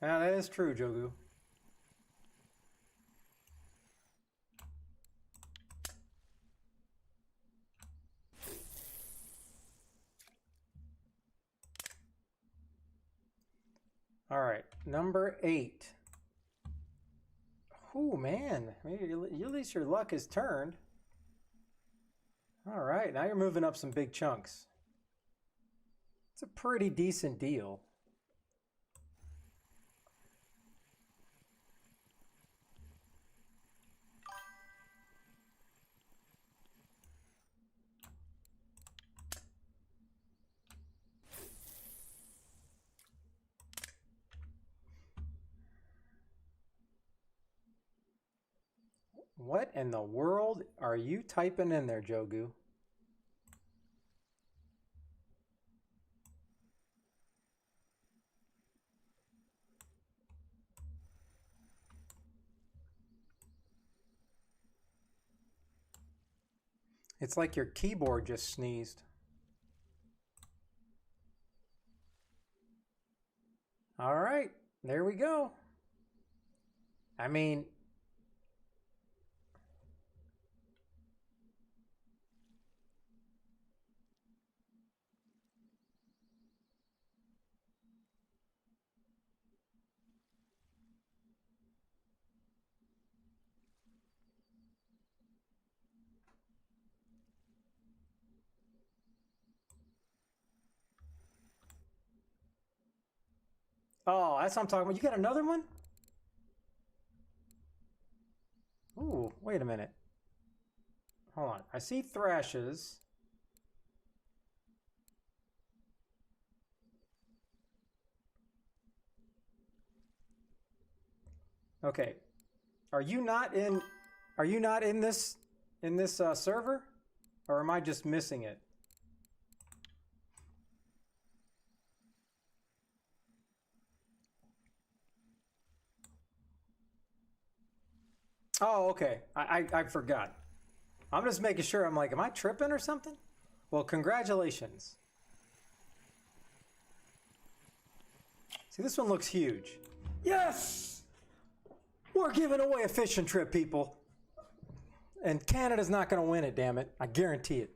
Yeah, that is true, Jogu. All right, number 8. Oh man, maybe at least your luck has turned. All right, now you're moving up some big chunks. It's a pretty decent deal. What in the world are you typing in there, Jogu? It's like your keyboard just sneezed. All right, there we go. I mean, oh, that's what I'm talking about. You got another one? Ooh, wait a minute. Hold on. I see thrashes. Okay. Are you not in this server? Or am I just missing it? Oh, okay. I forgot. I'm just making sure. I'm like, am I tripping or something? Well, congratulations. See, this one looks huge. Yes! We're giving away a fishing trip, people. And Canada's not going to win it, damn it. I guarantee it.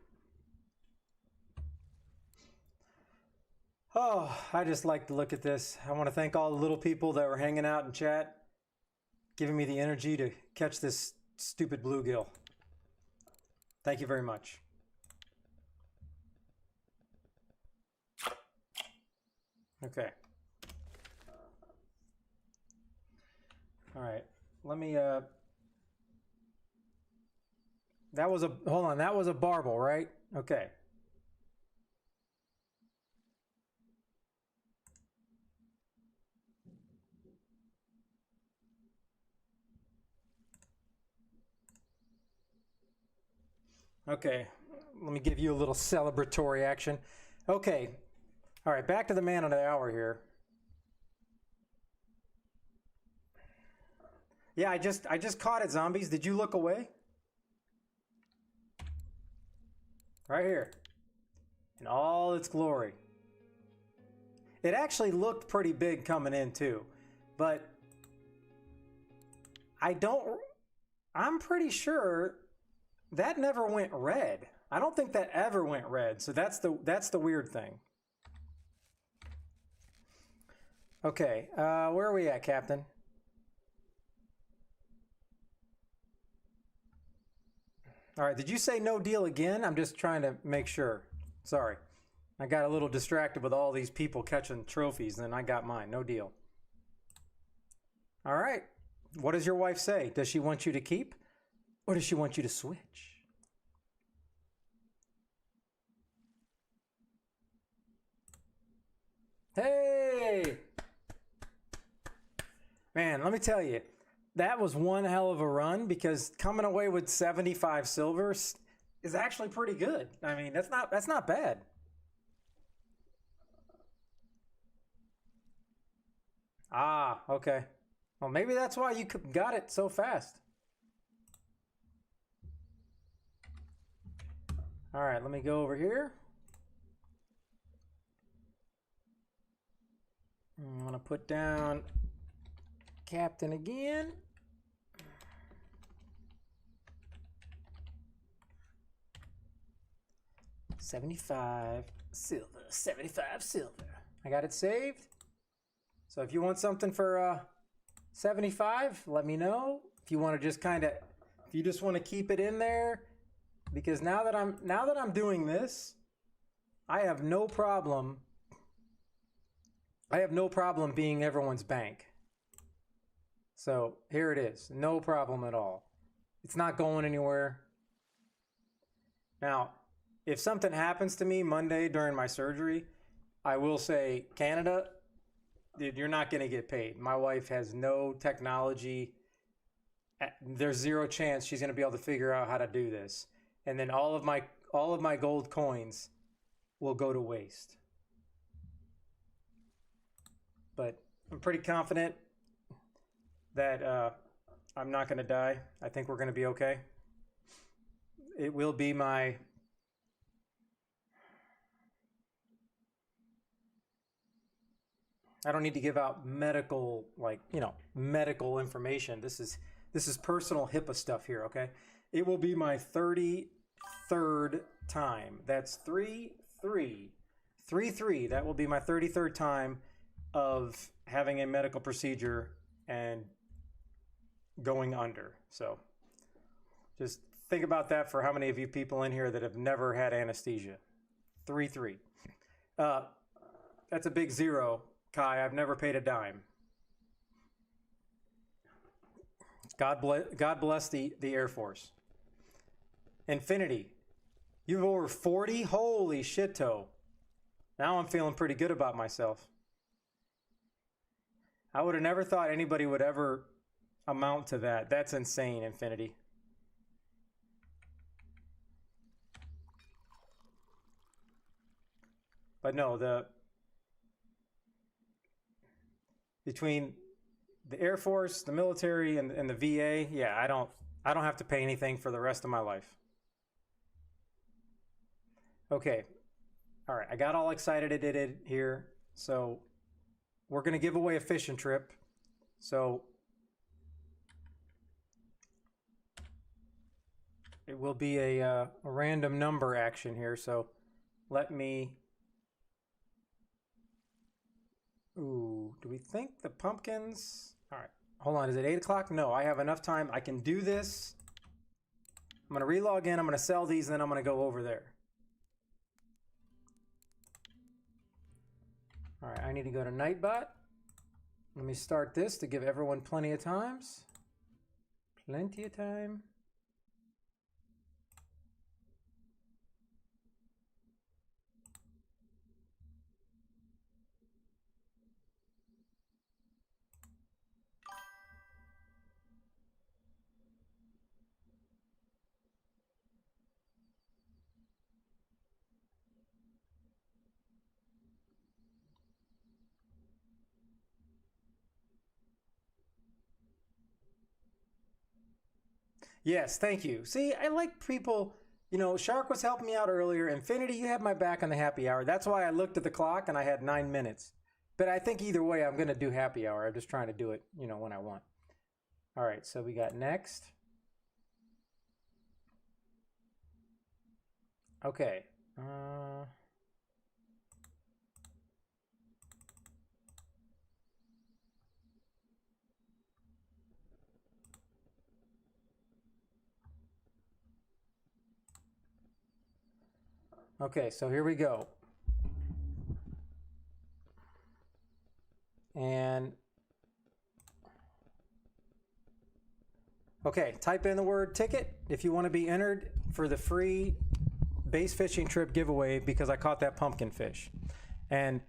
Oh, I just like to look at this. I want to thank all the little people that were hanging out in chat, giving me the energy to catch this stupid bluegill. Thank you very much. Okay. All right. Let me, that was a, hold on, that was a barbel, right? Okay. Okay, let me give you a little celebratory action. Okay, all right, back to the man of the hour here. Yeah, I just caught it, zombies. Did you look away? Right here, in all its glory. It actually looked pretty big coming in too, but I'm pretty sure that never went red. I don't think that ever went red. So that's the weird thing. Okay, where are we at, Captain? All right, did you say no deal again? I'm just trying to make sure. Sorry. I got a little distracted with all these people catching trophies, and then I got mine. No deal. All right. What does your wife say? Does she want you to keep, or does she want you to switch? Hey! Man, let me tell you, that was one hell of a run, because coming away with 75 silvers is actually pretty good. I mean, that's not bad. Ah, okay. Well, maybe that's why you got it so fast. All right, let me go over here. I'm going to put down Captain again. $75 silver, 75 silver. I got it saved. So if you want something for 75, let me know. If you want to just if you just want to keep it in there, because now that I'm doing this, I have no problem being everyone's bank. So here it is, no problem at all. It's not going anywhere. Now, if something happens to me Monday during my surgery, I will say, Canada, dude, you're not going to get paid. My wife has no technology. There's zero chance she's going to be able to figure out how to do this. And then all of my gold coins will go to waste. But I'm pretty confident that I'm not going to die. I think we're going to be okay. It will be my... I don't need to give out medical, medical information. This is personal HIPAA stuff here, okay? It will be my 33rd time. That's 3-3. That will be my 33rd time of having a medical procedure and going under. So just think about that for how many of you people in here that have never had anesthesia. 3-3. That's a big zero. Kai, I've never paid a dime. God bless the Air Force. Infinity, you have over 40? Holy shit-toe. Now I'm feeling pretty good about myself. I would have never thought anybody would ever amount to that. That's insane, Infinity. But no, between the Air Force, the military, and the VA, yeah, I don't have to pay anything for the rest of my life. Okay, all right, I got all excited I did it here, so we're gonna give away a fishing trip. So it will be a random number action here, so let me... Ooh, do we think the pumpkins... All right, hold on, is it 8 o'clock? No, I have enough time. I can do this. I'm gonna relog in, I'm gonna sell these, and then I'm gonna go over there. All right, I need to go to Nightbot. Let me start this to give everyone plenty of times. Plenty of time. Yes, thank you. See, I like people, you know, Shark was helping me out earlier. Infinity, you had my back on the happy hour. That's why I looked at the clock and I had 9 minutes. But I think either way, I'm going to do happy hour. I'm just trying to do it, you know, when I want. All right, so we got next. Okay. Okay, so here we go. And okay, type in the word ticket if you want to be entered for the free bass fishing trip giveaway because I caught that pumpkin fish. And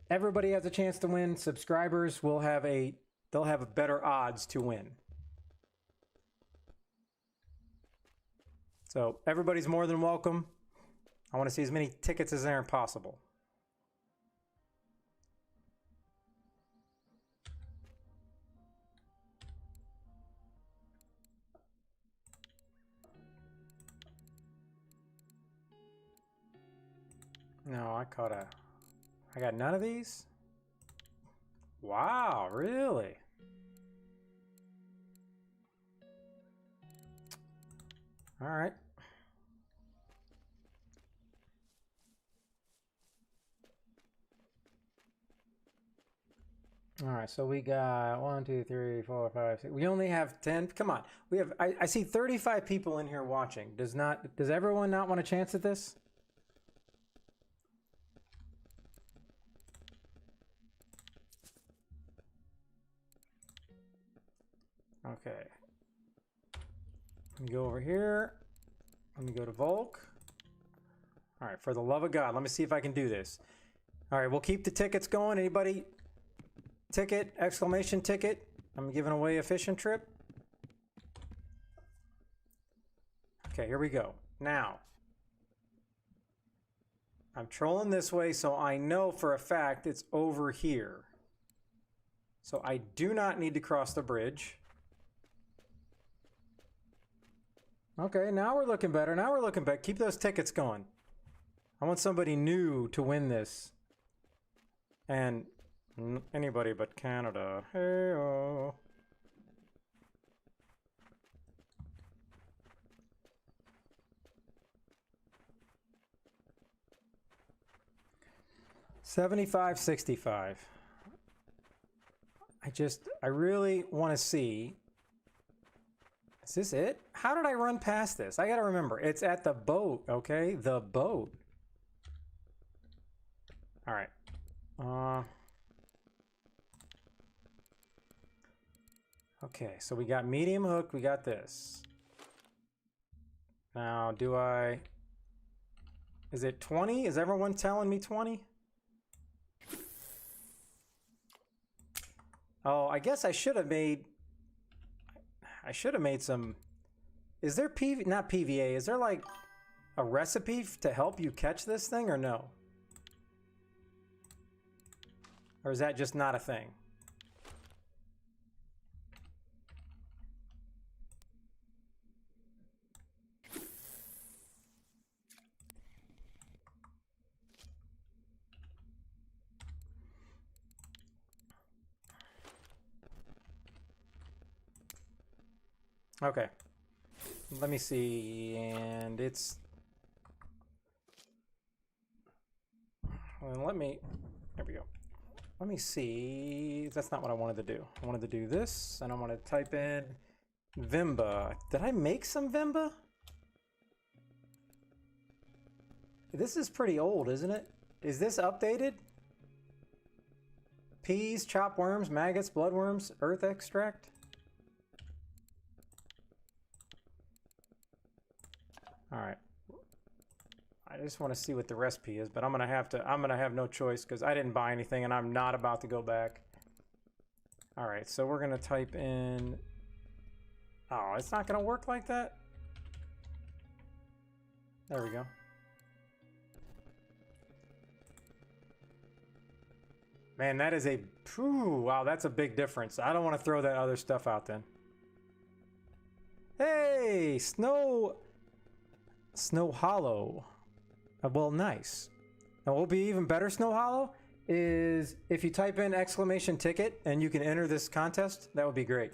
everybody has a chance to win. Subscribers will have they'll have better odds to win. So everybody's more than welcome. I want to see as many tickets as there are possible. No, I got none of these? Wow, really? All right. All right, so we got 1, 2, 3, 4, 5, 6. We only have 10. Come on, we have. I see 35 people in here watching. Does everyone not want a chance at this? Okay. Let me go over here. Let me go to Volk. All right, for the love of God, let me see if I can do this. All right, we'll keep the tickets going. Anybody? Ticket, exclamation ticket. I'm giving away a fishing trip. Okay, here we go. Now, I'm trolling this way, so I know for a fact it's over here. So I do not need to cross the bridge. Okay, now we're looking better. Now we're looking better. Keep those tickets going. I want somebody new to win this. And anybody but Canada. Hey-oh. $75.65. I really want to see. Is this it? How did I run past this? I gotta remember, it's at the boat, okay? The boat. All right. Okay, so we got medium hook, we got this. Now, is it 20? Is everyone telling me 20? Oh, I guess I should have made some. Is there not PVA? Is there like a recipe to help you catch this thing or no? Or is that just not a thing? Okay, let me see, and it's, well, there we go. Let me see, that's not what I wanted to do. I wanted to do this, and I want to type in Vimba. Did I make some Vimba? This is pretty old, isn't it? Is this updated? peas, chopped worms, maggots, bloodworms, earth extract. All right. I just want to see what the recipe is, but I'm gonna have no choice because I didn't buy anything and I'm not about to go back. All right, so we're gonna type in. Oh, it's not gonna work like that. There we go. Man, that is a, whew, wow, that's a big difference. I don't want to throw that other stuff out then. Hey, Snow Hollow. Well, nice. Now, what will be even better, Snow Hollow, is if you type in exclamation ticket and you can enter this contest, that would be great.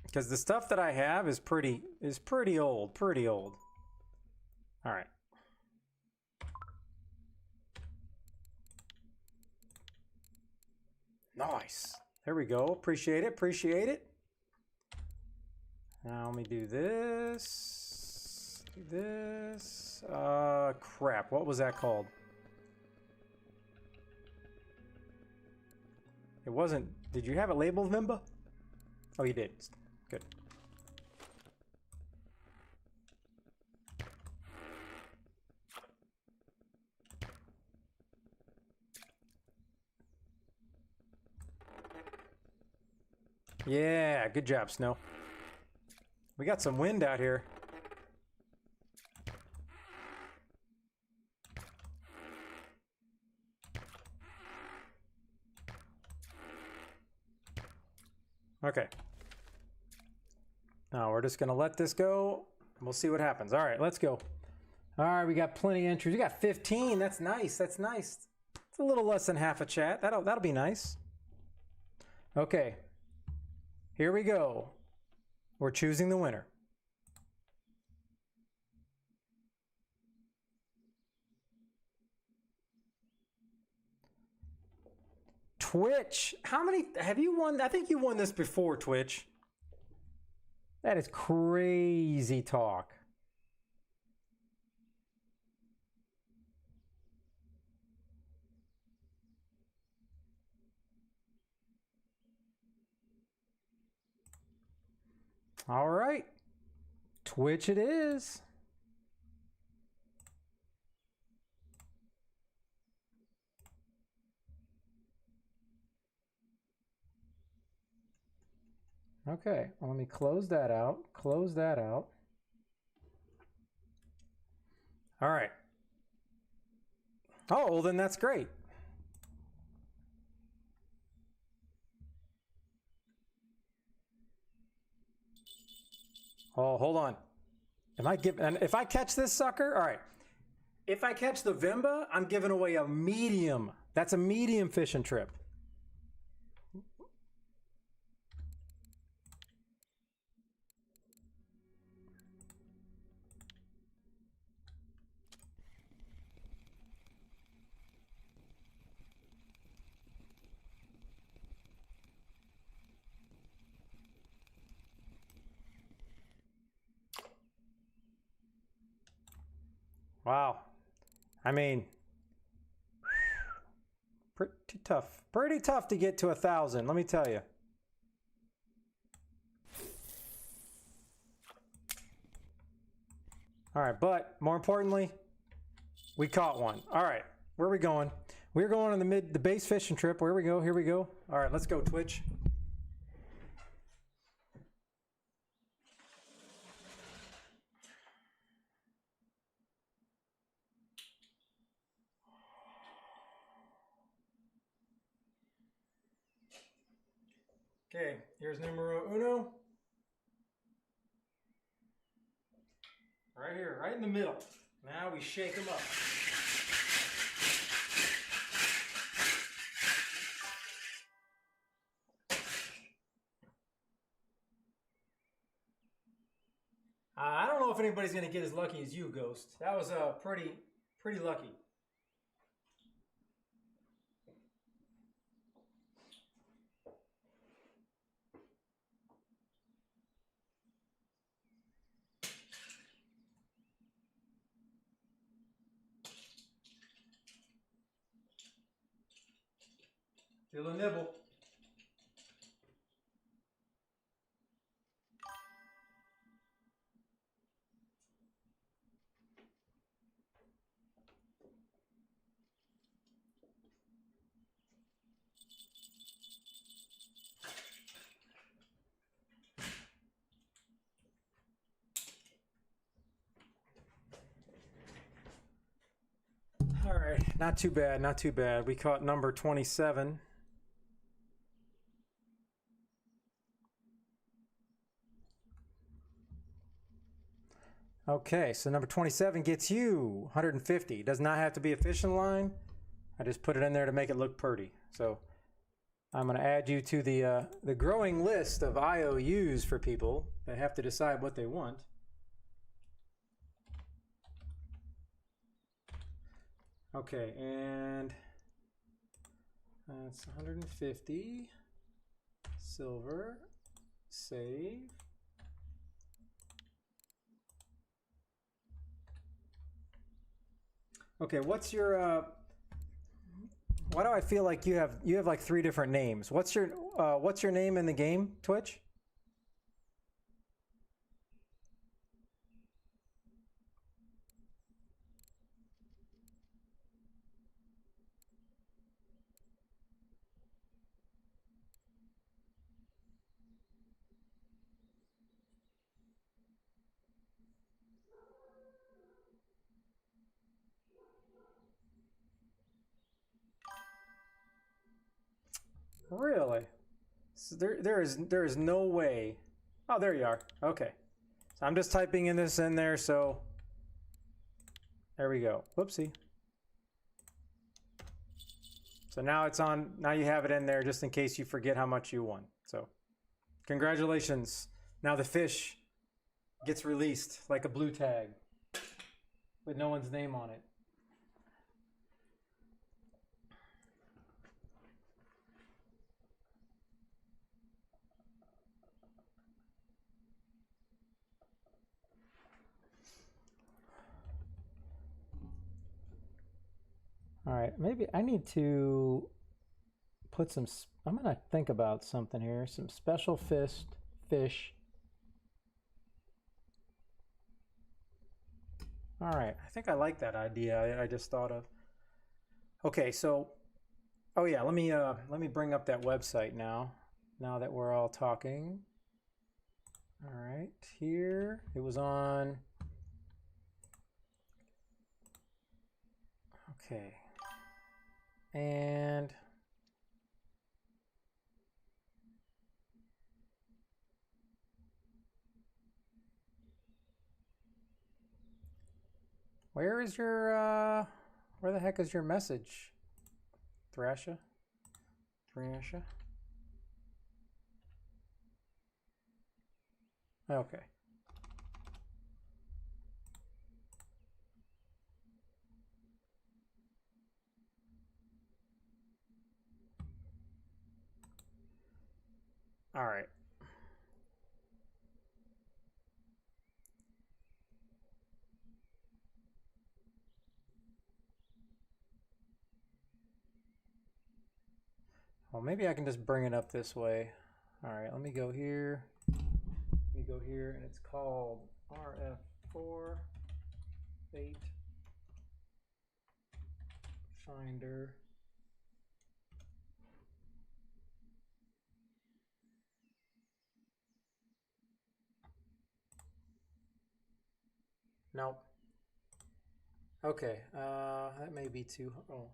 Because the stuff that I have is pretty old, All right. Nice. There we go. Appreciate it. Appreciate it. Now let me do this. Do this. Crap. What was that called? It wasn't. Did you have it labeled, Vimba? Oh, you did. Good. Yeah, good job, Snow. We got some wind out here. Okay. Now we're just gonna let this go and we'll see what happens. All right, let's go. All right, we got plenty of entries. We got 15. That's nice. That's nice. It's a little less than half a chat. That'll be nice. Okay. Here we go. We're choosing the winner. Twitch. How many have you won? I think you won this before, Twitch. That is crazy talk. All right. Twitch it is. Okay, well, let me close that out. Close that out. All right. Oh, well, then that's great. Oh, hold on. And if I catch this sucker, all right. If I catch the Vimba, I'm giving away a medium. That's a medium fishing trip. Wow. I mean, pretty tough. Pretty tough to get to 1,000, let me tell you. All right, but more importantly, we caught one. All right, where are we going? We're going on the base fishing trip. Where we go? Here we go. All right, let's go, Twitch. Okay, here's numero uno. Right here, right in the middle. Now we shake them up. I don't know if anybody's gonna get as lucky as you, Ghost. That was pretty lucky. Feel a nibble. All right, not too bad, not too bad. We caught number 27. Okay, so number 27 gets you 150. Does not have to be a fishing line. I just put it in there to make it look pretty. So I'm going to add you to the growing list of IOUs for people that have to decide what they want. Okay, and that's 150 silver. Save. Okay, what's your why do I feel like you have like 3 different names? What's your name in the game, Twitch? Really? So there is no way. Oh, there you are. Okay. So I'm just typing this in there, so there we go. Whoopsie. So now it's on, now you have it in there just in case you forget how much you won. So congratulations. Now the fish gets released like a blue tag with no one's name on it. All right, maybe I need to put some, I'm going to think about something here. Some special fish. All right, I think I like that idea I just thought of. Okay, so, oh yeah, let me bring up that website now that we're all talking. All right, here, it was on, okay. And where is your where the heck is your message? Thrasher? Okay. All right. Well, maybe I can just bring it up this way. All right, let me go here. Let me go here, and it's called RF4 Bait Finder. Nope. Okay, that may be too. Oh,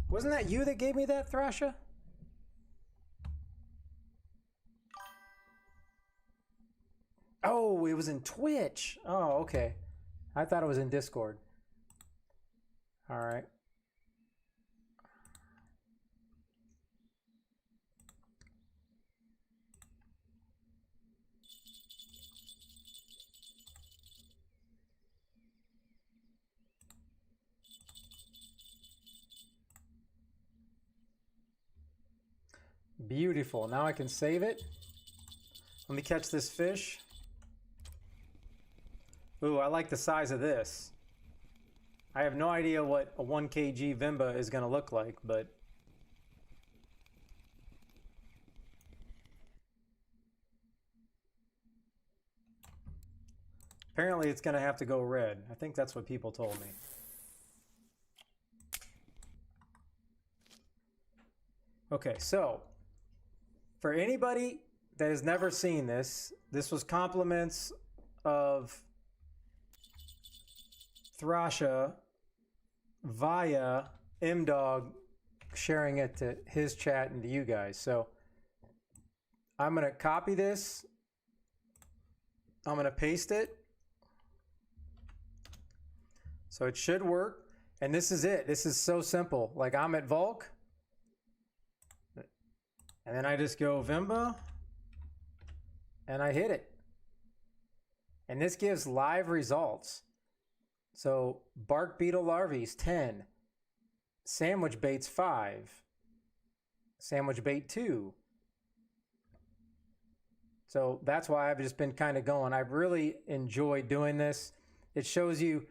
wasn't that you that gave me that, Thrasher? Oh, it was in Twitch. Oh, okay. I thought it was in Discord. All right. Beautiful. Now I can save it. Let me catch this fish. Ooh, I like the size of this. I have no idea what a 1 kg Vimba is going to look like, but Apparently it's going to have to go red. I think that's what people told me. Okay, so for anybody that has never seen this, this was compliments of Thrasha via MDog sharing it to his chat and to you guys. So I'm going to copy this. I'm going to paste it. So it should work. And this is it. This is so simple. Like I'm at Volk. And then I just go Vimba. And I hit it. And this gives live results. So bark beetle larvae 10. Sandwich baits 5. Sandwich bait 2. So that's why I've just been kind of going. I've really enjoyed doing this. It shows you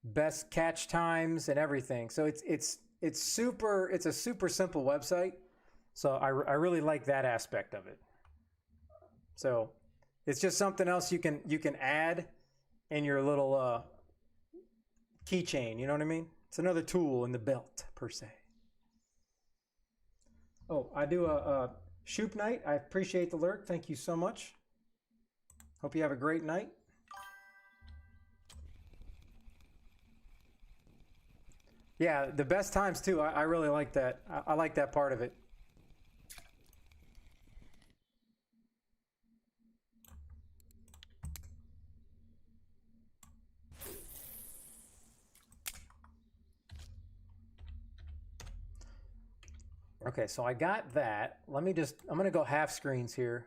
best catch times and everything. So it's a super simple website. So I really like that aspect of it. So it's just something else you can add in your little keychain. You know what I mean? It's another tool in the belt per se. Oh, I do a Shoop night. I appreciate the lurk. Thank you so much. Hope you have a great night. Yeah, the best times too. I really like that. I like that part of it. Okay, so I got that. I'm going to go half screens here.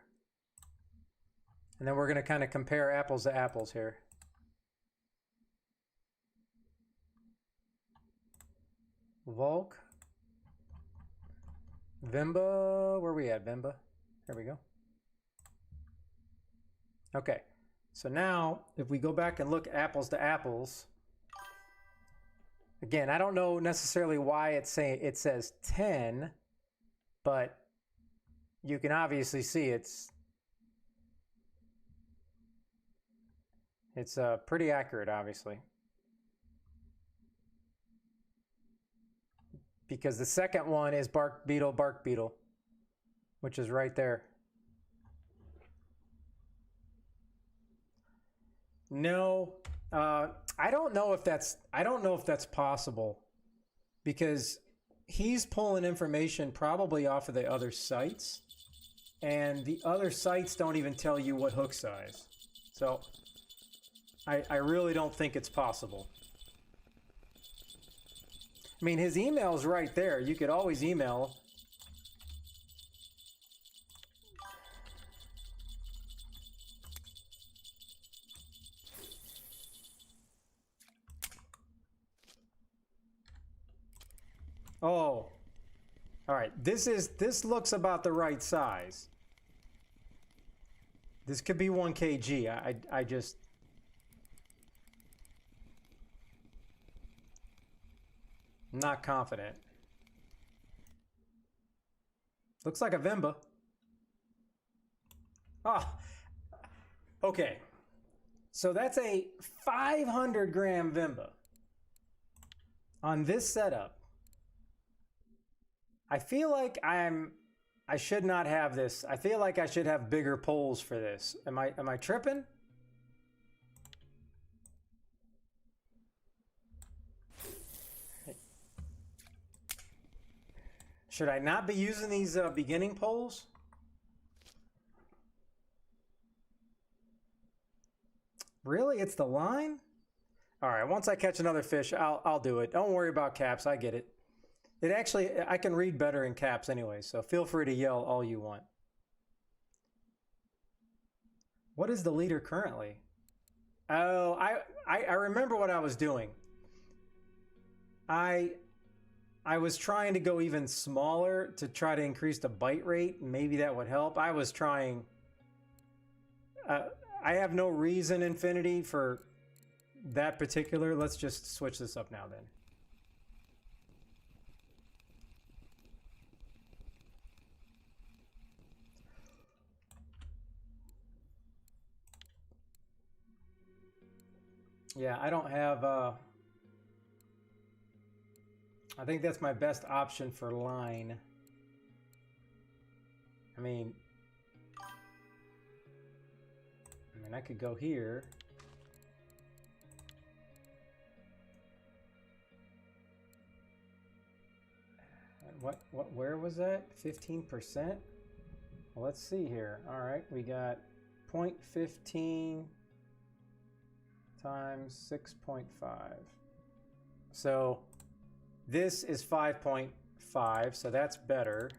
And then we're going to kind of compare apples to apples here. Volk. Vimba. Where are we at, Vimba? There we go. Okay, so now if we go back and look apples to apples, again, I don't know necessarily why it says 10, but you can obviously see it's pretty accurate, obviously. Because the second one is bark beetle, which is right there. No, I don't know if that's possible, because he's pulling information probably off of the other sites, and the other sites don't even tell you what hook size. So I really don't think it's possible. I mean, his email's right there. You could always email. Oh, all right. This looks about the right size. This could be 1 kg. I just. Not confident. Looks like a Vimba. Ah, okay. So that's a 500 gram Vimba. On this setup, I feel like I should not have this. I feel like I should have bigger poles for this. Am I tripping? Should I not be using these beginning poles? Really? It's the line? All right, once I catch another fish, I'll do it. Don't worry about caps. I get it. It actually, I can read better in caps anyway, so feel free to yell all you want. What is the leader currently? Oh, I remember what I was doing. I was trying to go even smaller to try to increase the bite rate. Maybe that would help. I was trying. I have no reason, Infinity, for that particular. Let's just switch this up now then. Yeah, I don't have, I think that's my best option for line. I mean, I could go here. Where was that? 15%? Well, let's see here. All right, we got 0.15 times 6.5. So this is 5.5, so that's better.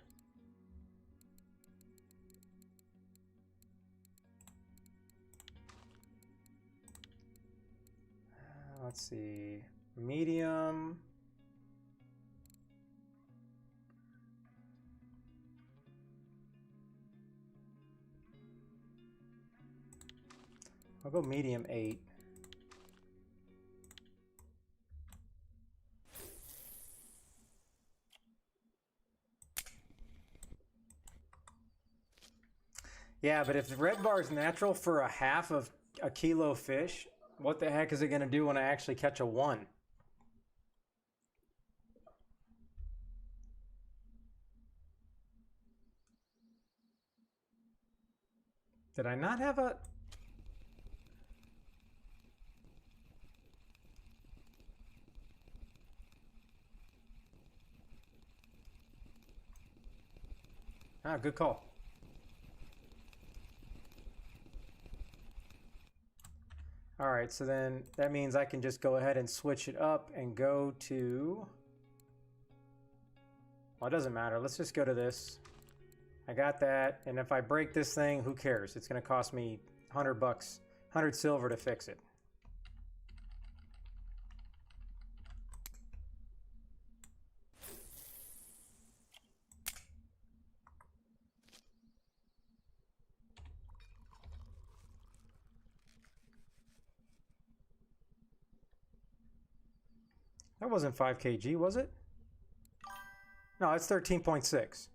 Let's see, medium. I'll go medium 8. Yeah, but if the red bar is natural for a half of a kilo fish, what the heck is it going to do when I actually catch a 1? Did I not have a... Ah, good call. All right, so then that means I can just go ahead and switch it up and go to... Well, it doesn't matter. Let's just go to this. I got that, and if I break this thing, who cares? It's going to cost me 100 bucks, 100 silver to fix it. That wasn't 5 kg, was it? No, it's 13.6.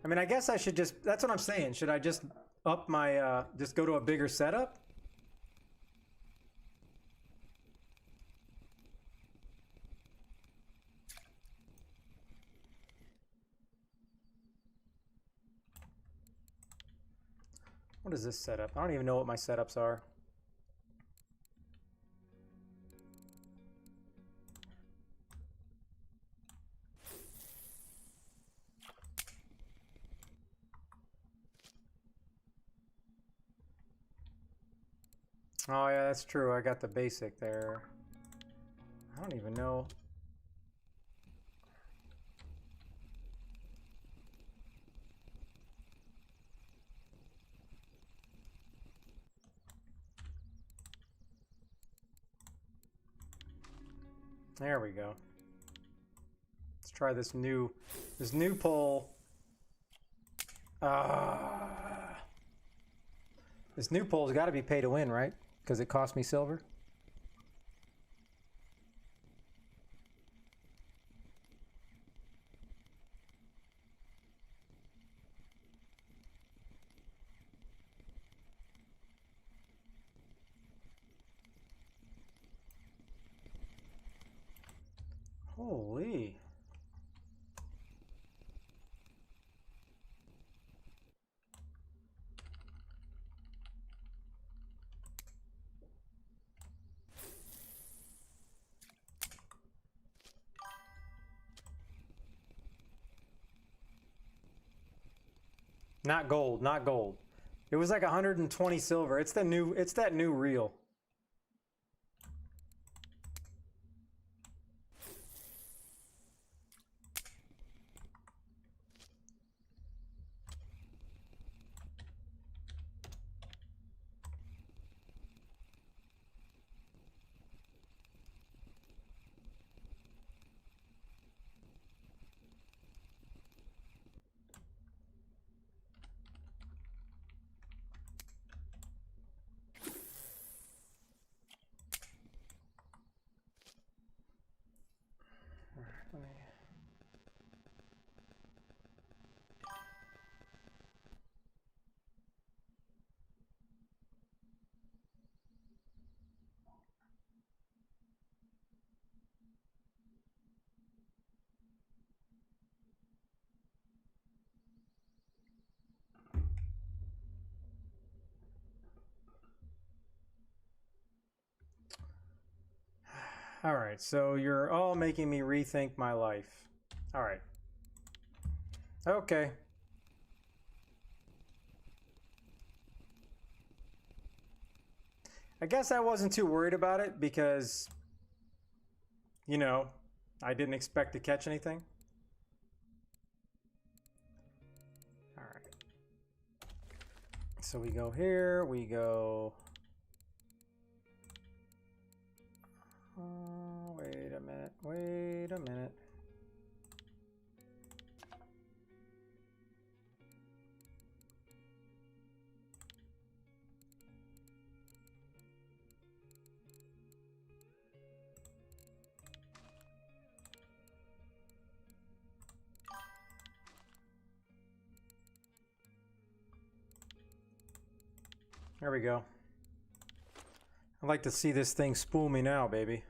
I mean, I guess I should just, that's what I'm saying. Should I just up my, just go to a bigger setup? What is this setup? I don't even know what my setups are. Oh yeah, that's true. I got the basic there. I don't even know. There we go. Let's try this new pole. This new pole's got to be pay to win, right? Because it cost me silver. Holy. Not gold, not gold. It was like 120 silver. It's that new reel. Let me... All right, so you're all making me rethink my life. All right. Okay. I guess I wasn't too worried about it because, you know, I didn't expect to catch anything. All right. So we go here, we go... Oh, wait a minute, wait a minute. There we go. I'd like to see this thing spool me now, baby.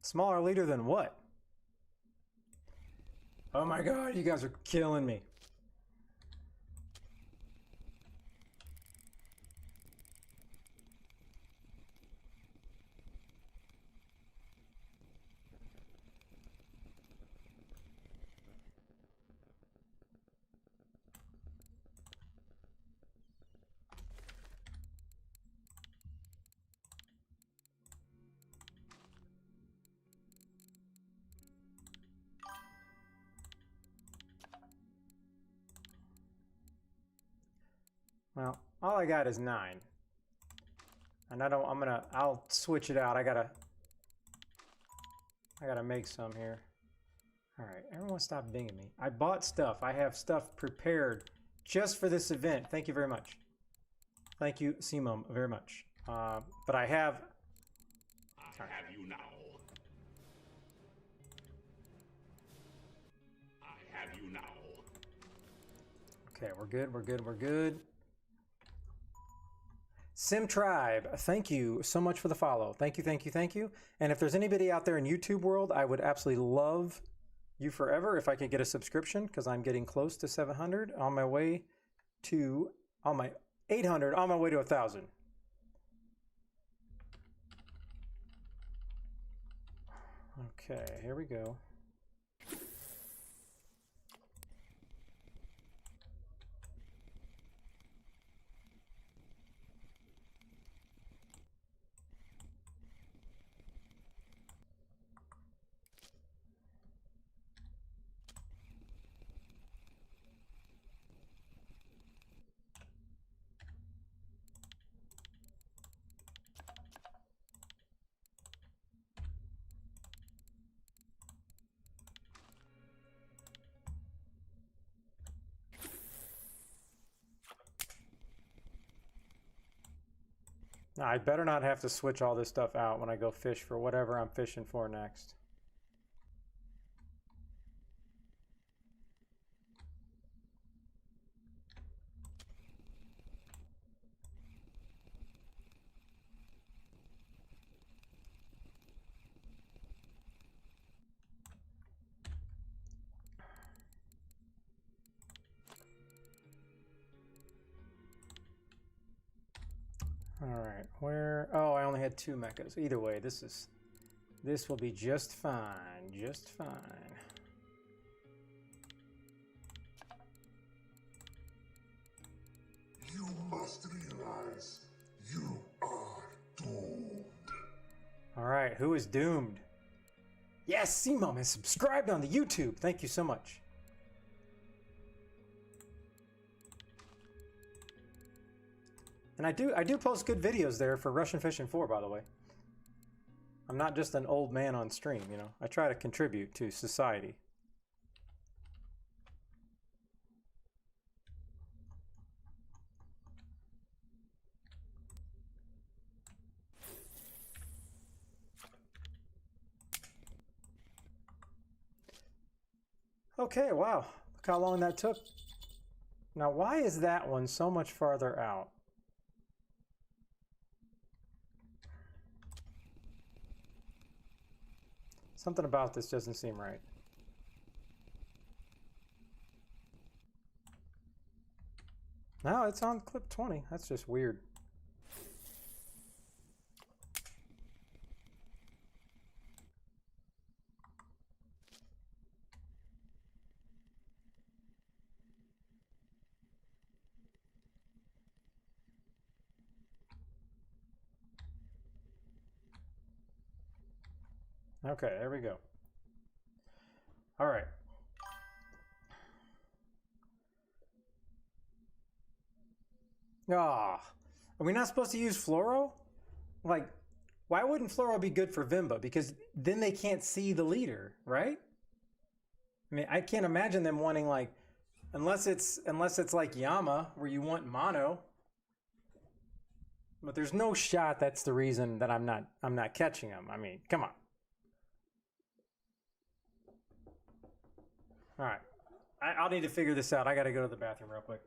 Smaller leader than what? Oh my god, you guys are killing me. Well, all I got is 9. And I'll switch it out. I gotta make some here. All right, everyone stop dinging me. I bought stuff. I have stuff prepared just for this event. Thank you very much. Thank you, Simum, very much. But I have... I have you now. I have you now. Okay, we're good, we're good, we're good. Sim Tribe, thank you so much for the follow. Thank you, thank you, thank you. And if there's anybody out there in YouTube world, I would absolutely love you forever if I could get a subscription, because I'm getting close to 700 on my way to, on my 800, on my way to 1,000. Okay, here we go. I better not have to switch all this stuff out when I go fish for whatever I'm fishing for next. All right, where? Oh, I only had 2 mechas. Either way, this will be just fine, just fine. You must realize you are doomed. All right, who is doomed? Yes, C-Mom is subscribed on the YouTube. Thank you so much. And I do post good videos there for Russian Fishing 4, by the way. I'm not just an old man on stream, you know. I try to contribute to society. Okay, wow. Look how long that took. Now, why is that one so much farther out? Something about this doesn't seem right. No, it's on clip 20. That's just weird. Okay, there we go. All right. Ah, are we not supposed to use fluoro? Like, why wouldn't fluoro be good for Vimba? Because then they can't see the leader, right? I mean, I can't imagine them wanting like, unless it's like Yama where you want mono. But there's no shot that's the reason that I'm not catching them. I mean, come on. All right, I'll need to figure this out. I got to go to the bathroom real quick.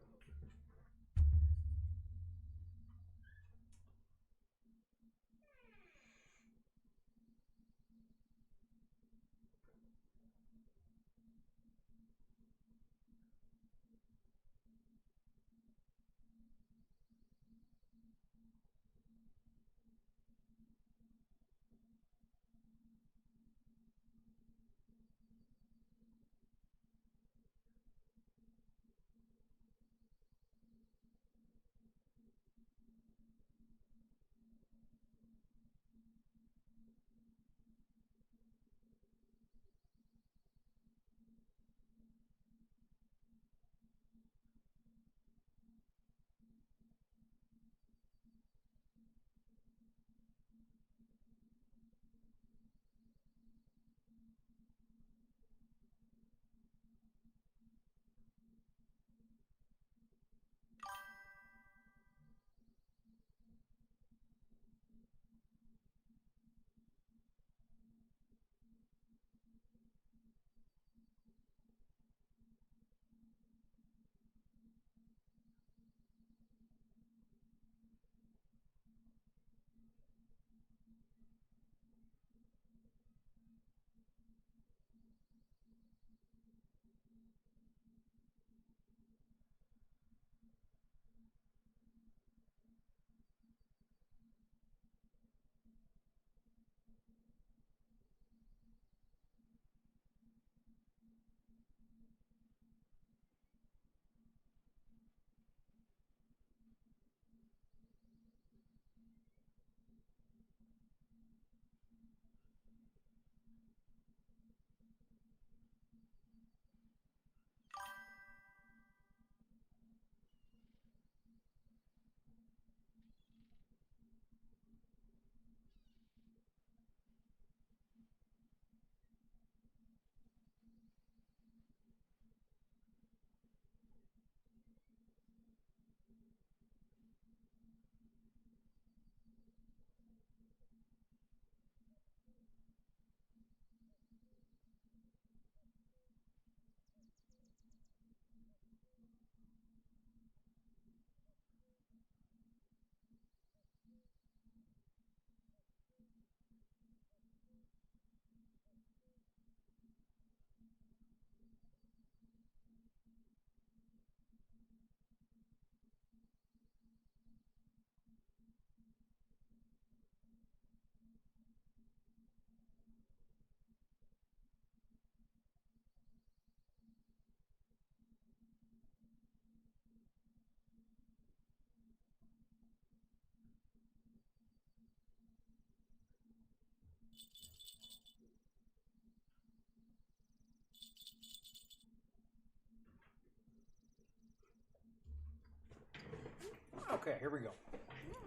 Okay, here we go.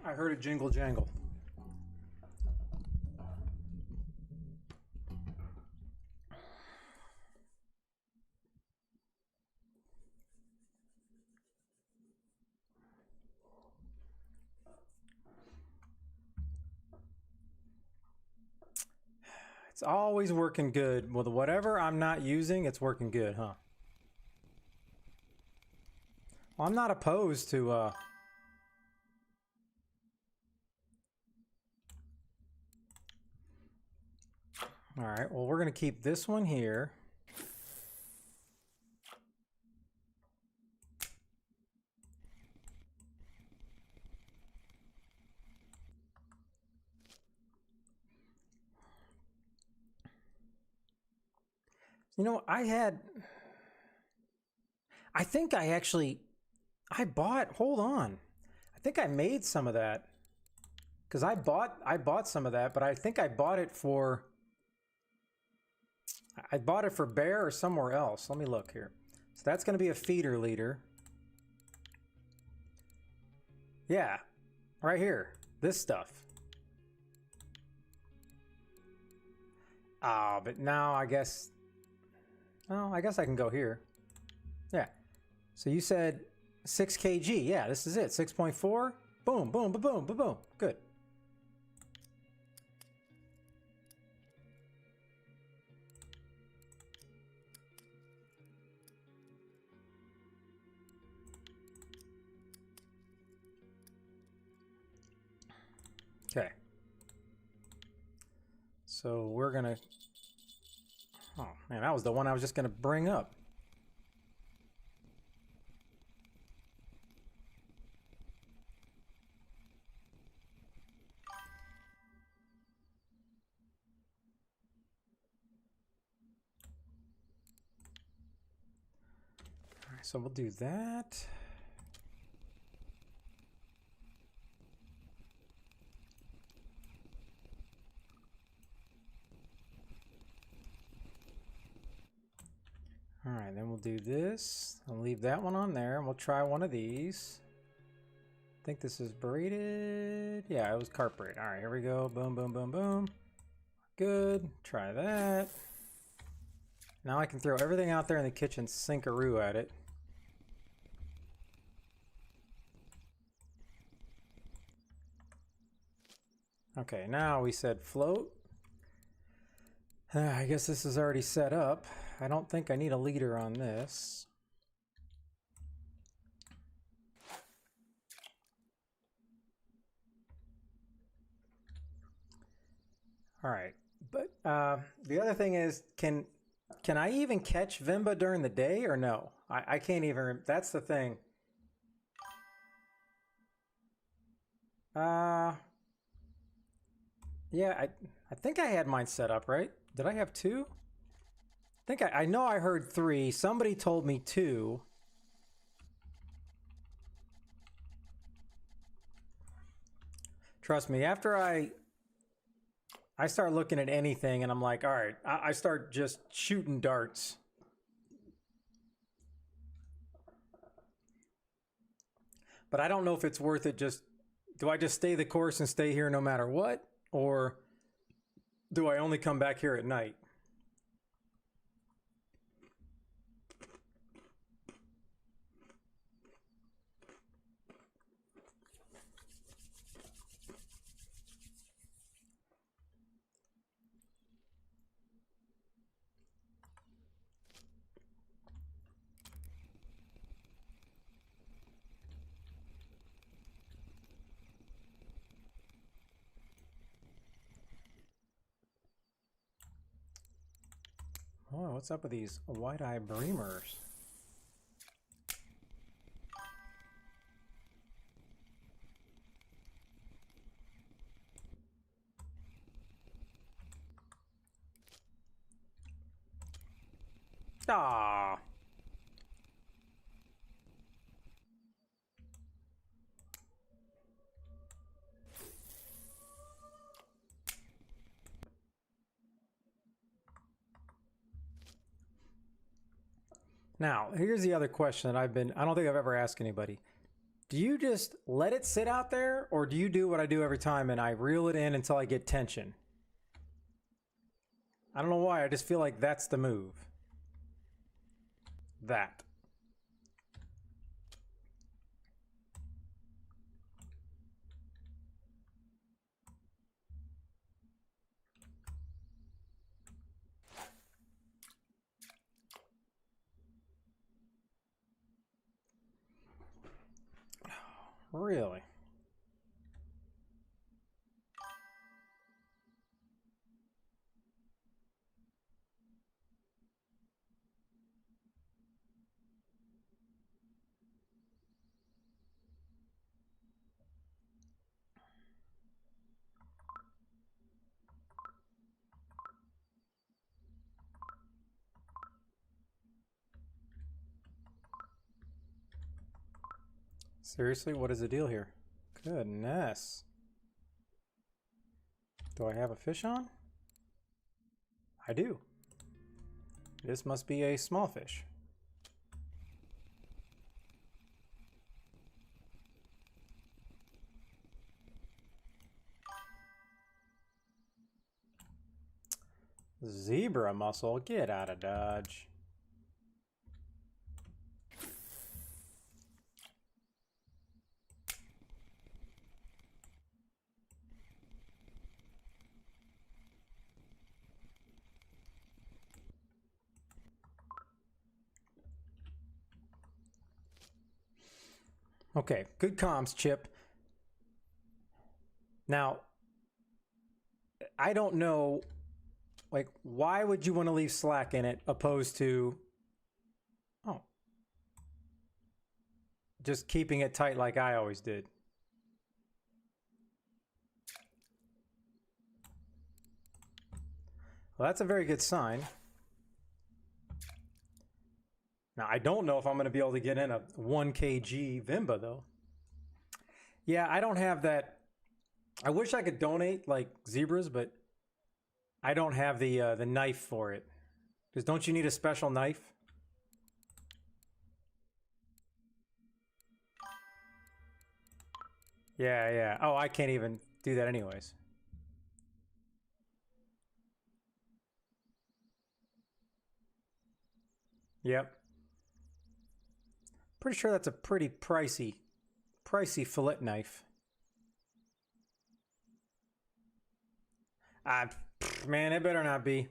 I heard a jingle jangle. It's always working good. With whatever I'm not using, it's working good, huh? Well, I'm not opposed to all right, well, we're going to keep this one here. You know, I think I bought, hold on. I think I made some of that. Because I bought some of that, but I think I bought it for Bear or somewhere else. Let me look here. So that's going to be a feeder leader. Yeah, right here. This stuff. Ah, but now I guess... Oh, I guess I can go here. Yeah. So you said 6 kg. Yeah, this is it. 6.4. Boom, boom, boom, boom, boom, boom. Good. Okay. So we're gonna... Oh, man, that was the one I was just gonna bring up. All right, so we'll do that. All right, then we'll do this. I'll leave that one on there, and we'll try one of these. I think this is braided. Yeah, it was carp braid. All right, here we go. Boom, boom, boom, boom. Good. Try that. Now I can throw everything out there in the kitchen, sink-a-roo at it. Okay, now we said float. I guess this is already set up. I don't think I need a leader on this. All right, but the other thing is, can I even catch Vimba during the day or no? I can't even. That's the thing. Yeah, I think I had mine set up, right? Did I have 2? I think I know I heard 3. Somebody told me 2. Trust me, after I start looking at anything and I'm like, all right, I start just shooting darts. But I don't know if it's worth it. Do I just stay the course and stay here no matter what? Or do I only come back here at night? Oh, what's up with these white-eye breamers? Ah. Now, here's the other question that I don't think I've ever asked anybody. Do you just let it sit out there, or do you do what I do every time and I reel it in until I get tension? I don't know why, I just feel like that's the move. That. Really? Seriously, what is the deal here? Goodness. Do I have a fish on? I do. This must be a small fish. Zebra mussel, get out of Dodge. Okay, good comms, Chip. Now, I don't know, like, why would you want to leave slack in it opposed to, oh, just keeping it tight like I always did? Well, that's a very good sign. Now, I don't know if I'm going to be able to get in a 1 kg Vimba, though. Yeah, I don't have that. I wish I could donate, like, zebras, but I don't have the knife for it. Because don't you need a special knife? Yeah, yeah. Oh, I can't even do that anyways. Yep. Pretty sure that's a pretty pricey fillet knife. Man, it better not be.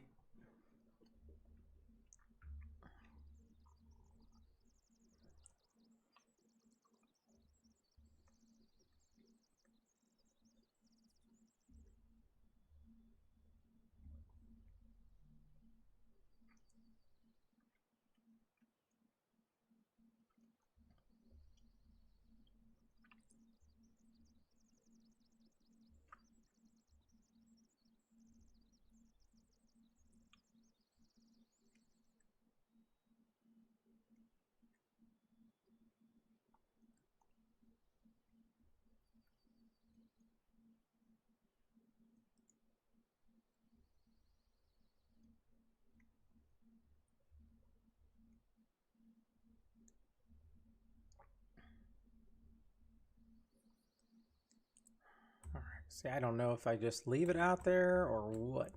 All right. See, I don't know if I just leave it out there or what.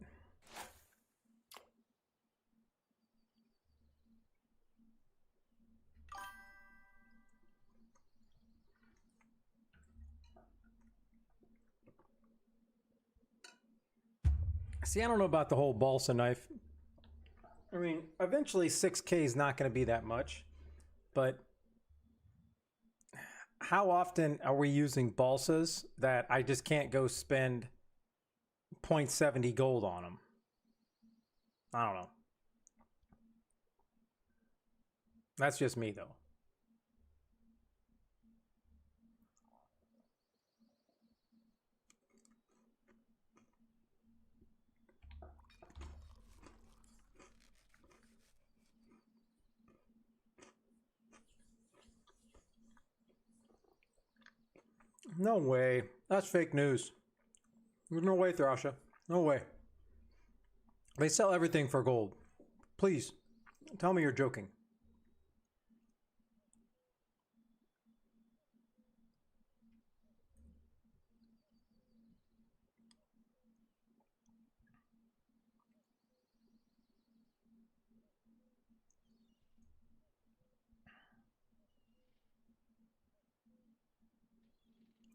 See, I don't know about the whole balsa knife. I mean, eventually 6K is not going to be that much, but how often are we using balsas that I just can't go spend 0.70 gold on them? I don't know. That's just me, though. No way. That's fake news. There's no way, Thrasha. No way. They sell everything for gold. Please, tell me you're joking.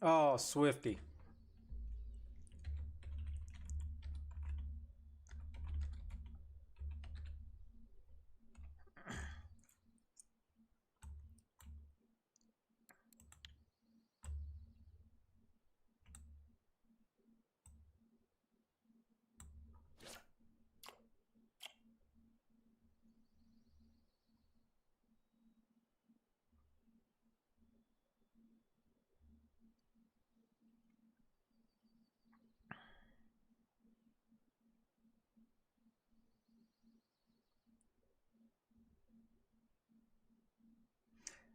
Oh, Swifty.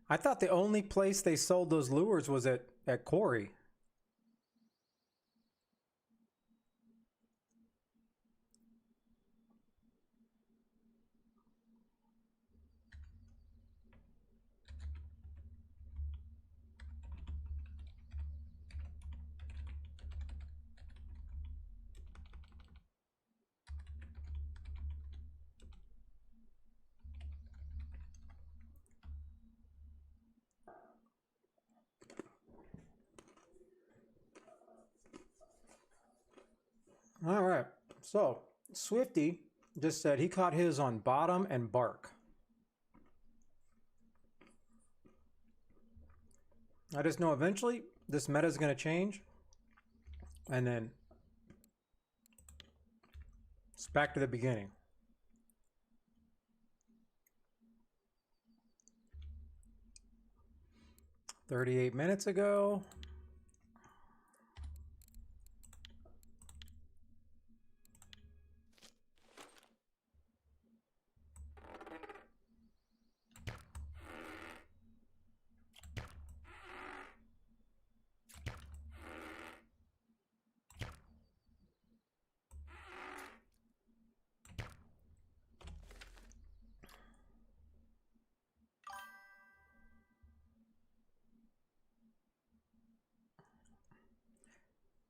I thought the only place they sold those lures was at Quarry. All right, so Swifty just said he caught his on bottom and bark. I just know eventually this meta is going to change, and then it's back to the beginning. "38 minutes ago."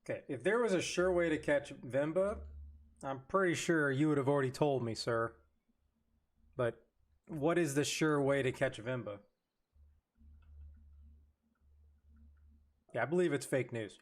Okay, if there was a sure way to catch Vimba, I'm pretty sure you would have already told me, sir. But what is the sure way to catch Vimba? Yeah, I believe it's fake news.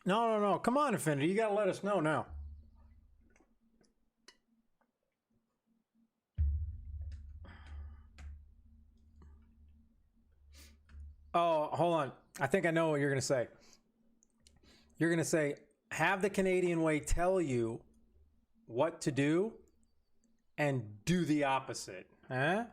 No. Come on, Infinity. You gotta let us know now. Oh, hold on. I think I know what you're gonna say. You're gonna say, have the Canadian way tell you what to do and do the opposite. Huh?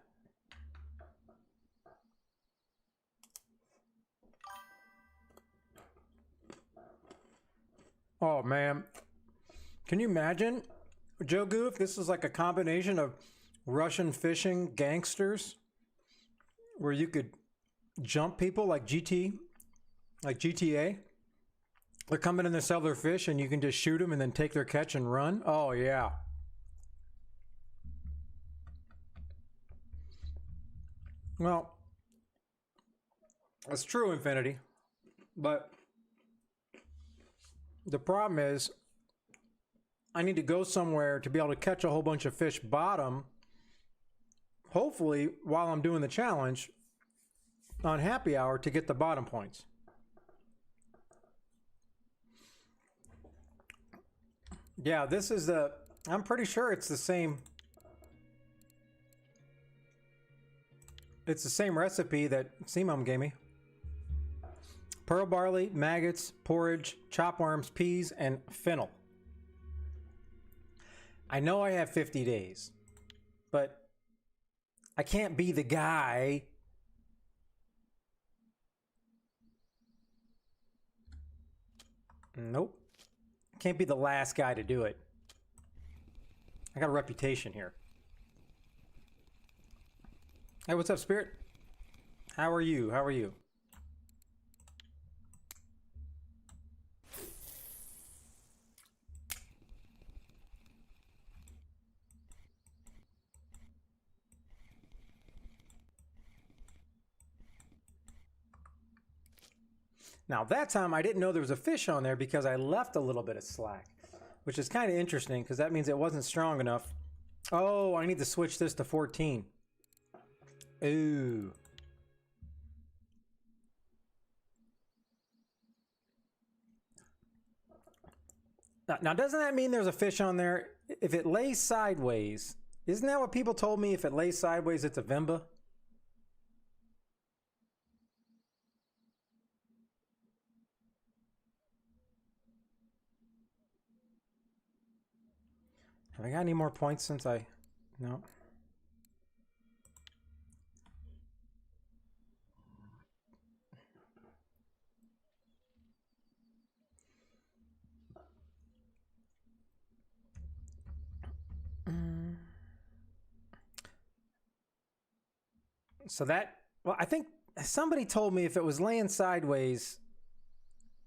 Oh, man. Can you imagine, Joe Goo, if this was like a combination of Russian fishing gangsters where you could jump people like GTA? They're coming in to sell their fish and you can just shoot them and then take their catch and run? Oh, yeah. Well, that's true, Infinity. But the problem is, I need to go somewhere to be able to catch a whole bunch of fish bottom, hopefully while I'm doing the challenge on happy hour to get the bottom points. Yeah, this is the, I'm pretty sure it's the same. It's the same recipe that Simum gave me. Pearl barley, maggots, porridge, chopworms, peas, and fennel. I know I have 50 days, but I can't be the guy. Nope. Can't be the last guy to do it. I got a reputation here. Hey, what's up, Spirit? How are you? How are you? Now that time I didn't know there was a fish on there because I left a little bit of slack, which is kind of interesting because that means it wasn't strong enough. Oh, I need to switch this to 14. Ooh. Now, doesn't that mean there's a fish on there? If it lays sideways, isn't that what people told me? If it lays sideways, it's a Vimba? Have I got any more points since I No. So that, well, I think somebody told me if it was laying sideways,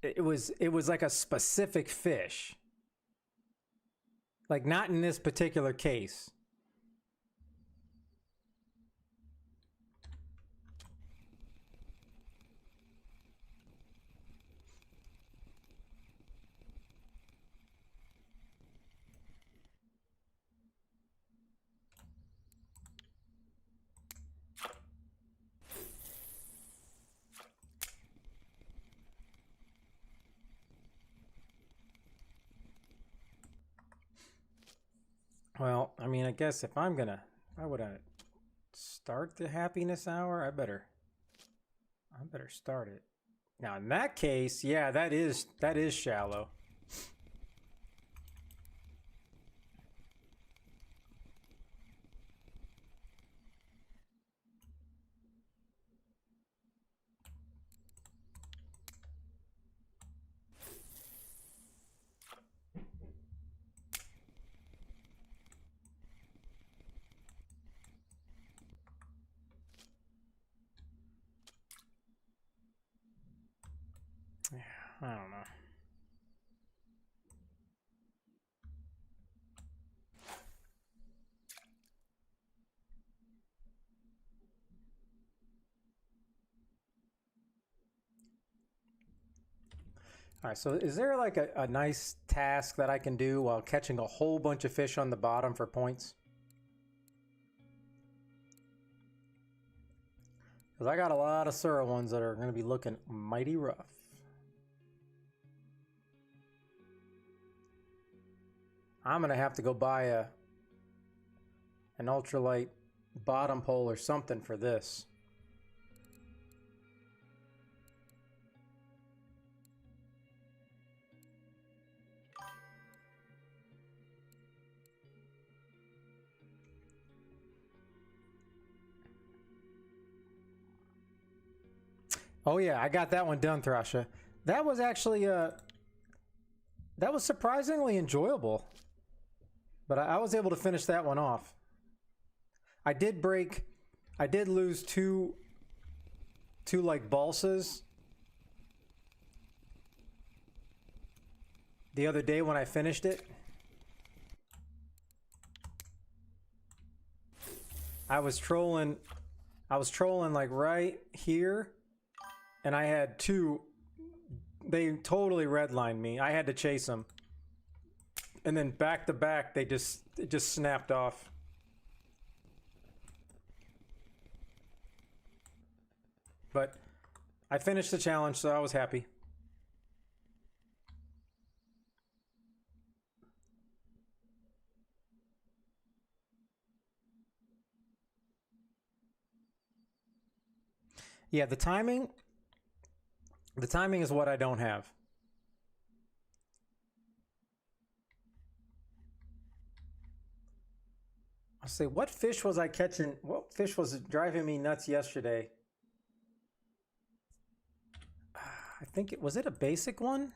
it was like a specific fish. Like not in this particular case. Well, I mean, I guess if I'm gonna, why would I start the happiness hour? I better start it. Now, in that case, yeah, that is shallow. Yeah, I don't know. All right, so is there like a nice task that I can do while catching a whole bunch of fish on the bottom for points? Because I got a lot of Sura ones that are going to be looking mighty rough. I'm going to have to go buy an ultralight bottom pole or something for this. Oh yeah, I got that one done, Thrasha. That was actually that was surprisingly enjoyable. But I was able to finish that one off. I did lose two like balsas the other day when I finished it. I was trolling like right here, and I had two. They totally redlined me. I had to chase them. And then back to back, it just snapped off. But I finished the challenge, so I was happy. Yeah, the timing is what I don't have. I'll say, what fish was I catching? What fish was driving me nuts yesterday? I think was it a basic one?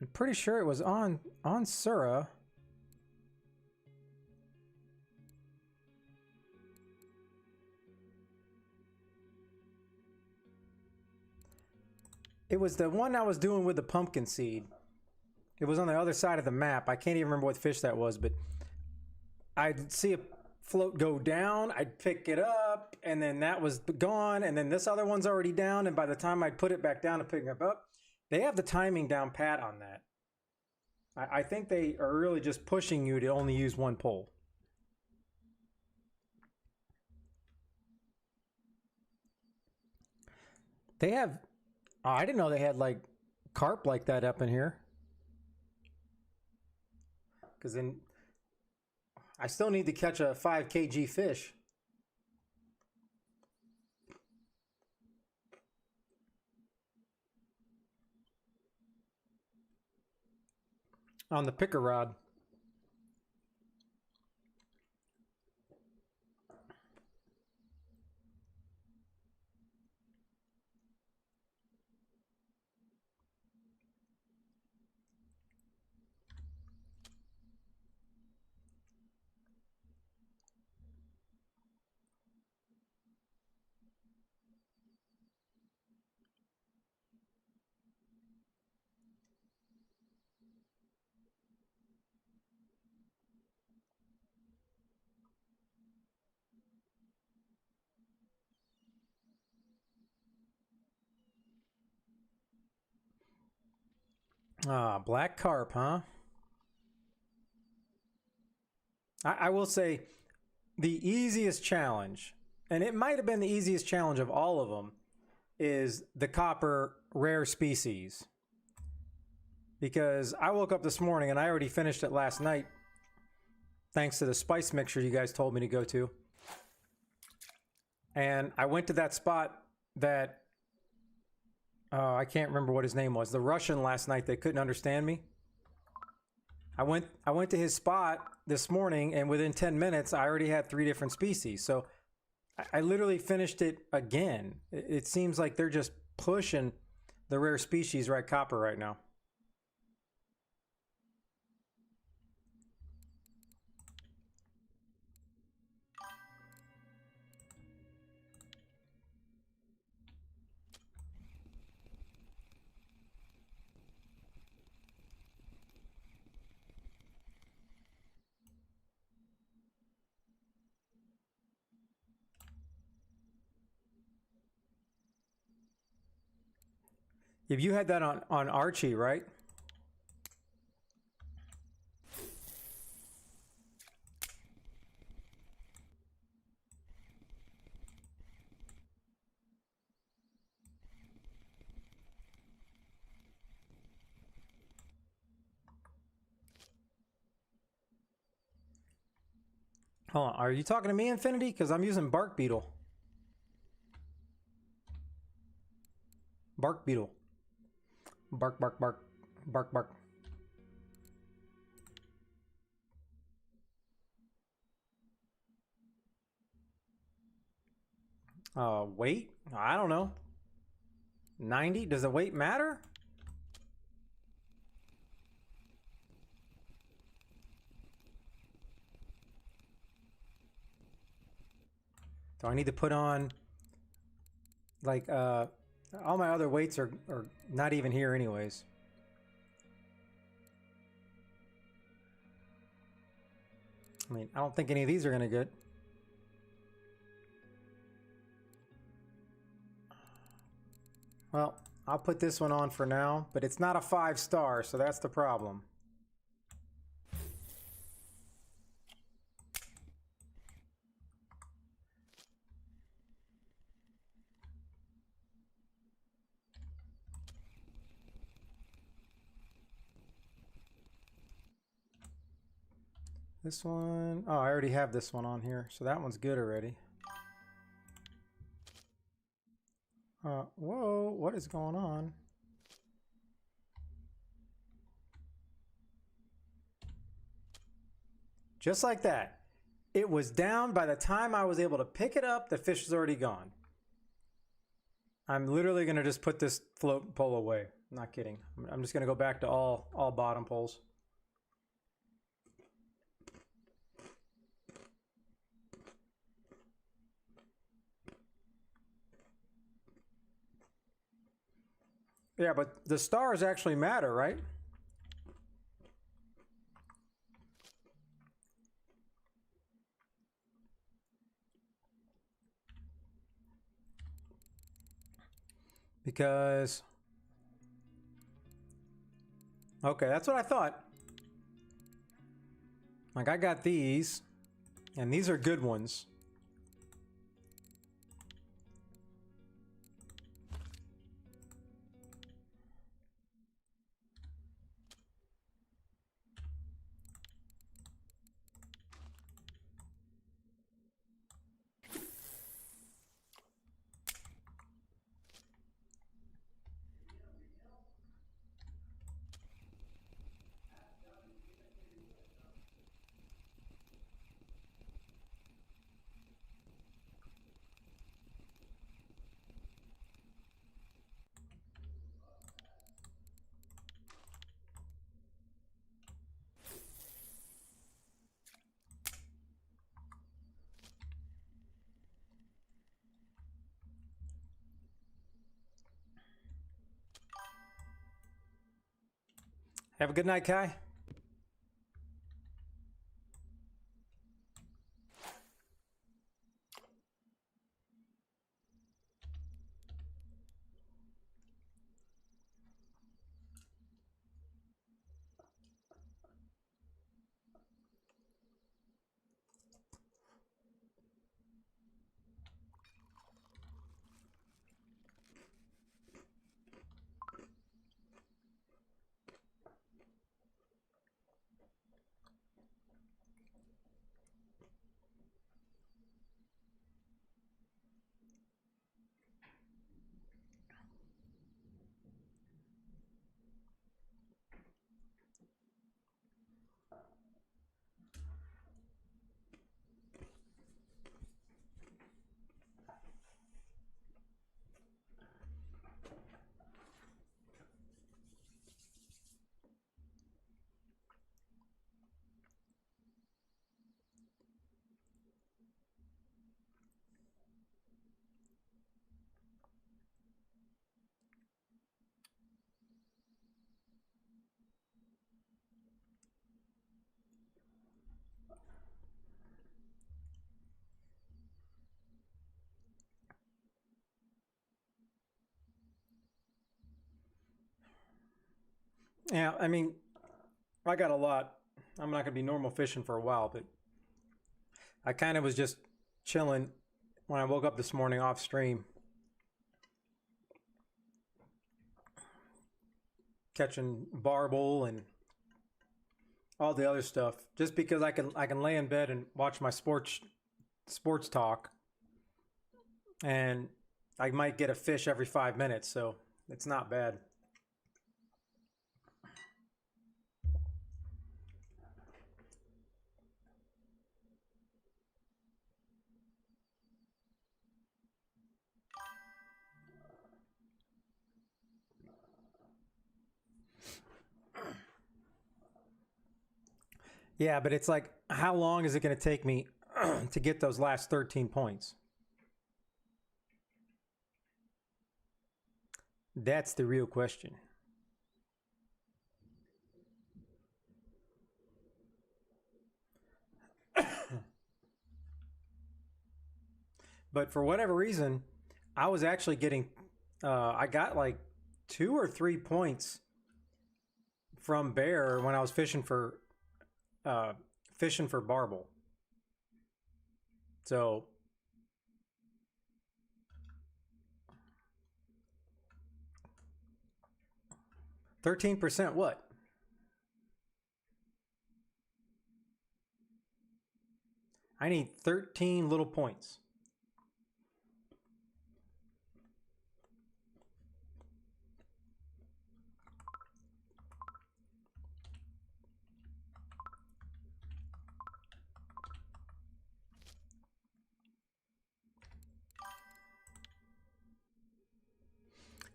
I'm pretty sure it was on Sura. It was the one I was doing with the pumpkin seed. It was on the other side of the map. I can't even remember what fish that was, but I'd see a float go down, I'd pick it up, and then that was gone, and then this other one's already down, and by the time I'd put it back down and pick it up, they have the timing down pat on that. I think they are really just pushing you to only use one pole. They have... Oh, I didn't know they had like carp like that up in here. Because then I still need to catch a 5 kg fish. on the picker rod. Ah, black carp, huh? I will say the easiest challenge, and it might have been the easiest challenge of all of them, is the copper rare species. Because I woke up this morning and I already finished it last night, thanks to the spice mixture you guys told me to go to. And I went to that spot that I can't remember what his name was. The Russian last night that couldn't understand me. I went to his spot this morning, and within 10 minutes, I already had 3 different species. So I literally finished it again. It seems like they're just pushing the rare species right copper right now. If you had that on Archie, right? Hold on, are you talking to me, Infinity? Because I'm using Bark Beetle. Bark Beetle. Bark, bark, bark. Bark, bark. Weight? I don't know. 90? Does the weight matter? Do I need to put on, like, all my other weights are not even here anyways. I mean, I don't think any of these are gonna get. Well, I'll put this one on for now, but it's not a 5-star, so that's the problem. This one, oh, I already have this one on here, so that one's good already. Whoa, what is going on? Just like that. It was down by the time I was able to pick it up, the fish is already gone. I'm literally going to just put this float pole away. I'm not kidding. I'm just going to go back to all bottom poles. Yeah, but the stars actually matter, right? Because, okay, that's what I thought. Like, I got these, and these are good ones. Have a good night, Kai. Yeah, I mean, I got a lot. I'm not going to be normal fishing for a while, but I kind of was just chilling when I woke up this morning off stream, catching barbel and all the other stuff, just because I can lay in bed and watch my sports talk, and I might get a fish every 5 minutes, so it's not bad. Yeah, but it's like, how long is it going to take me to get those last 13 points? That's the real question. But for whatever reason, I was actually getting, I got like 2 or 3 points from bear when I was fishing for barbel. So 13% what? I need 13 little points.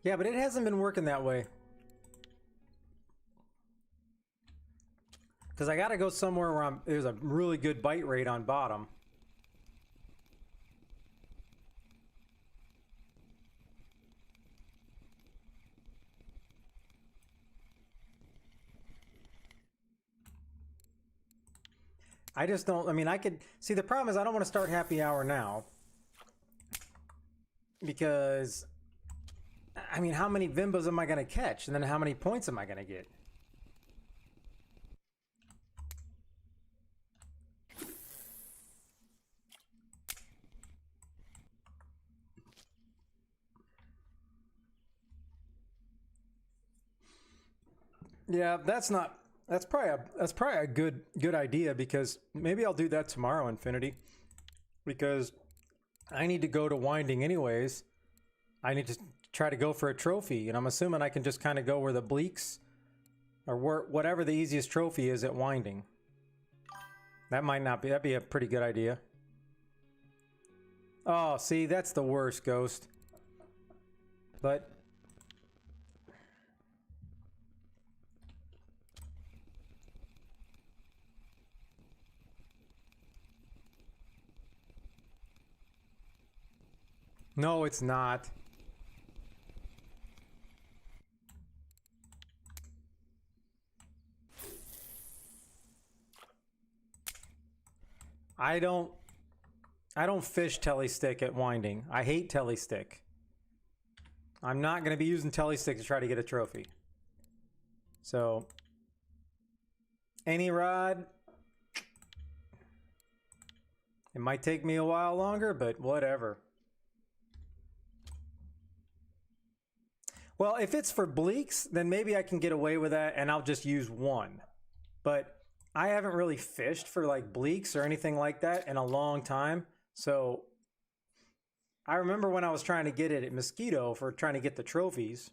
Yeah, but it hasn't been working that way. Because I got to go somewhere where there's a really good bite rate on bottom. I just don't, I mean, I could, see, the problem is I don't want to start happy hour now. Because, I mean, how many Vimbos am I going to catch? And then how many points am I going to get? Yeah, that's probably a good idea, because maybe I'll do that tomorrow, Infinity, because I need to go to winding anyways. I need to try to go for a trophy, and I'm assuming I can just kind of go where the bleaks, or whatever the easiest trophy is at winding. That might not be, that'd be a pretty good idea. Oh, see, that's the worst, Ghost. But no, it's not. I don't fish telly stick at winding. I hate telly stick. I'm not going to be using telly stick to try to get a trophy. So any rod, it might take me a while longer, but whatever. Well, if it's for bleaks, then maybe I can get away with that and I'll just use one. But I haven't really fished for like bleaks or anything like that in a long time. So I remember when I was trying to get it at Mosquito for trying to get the trophies.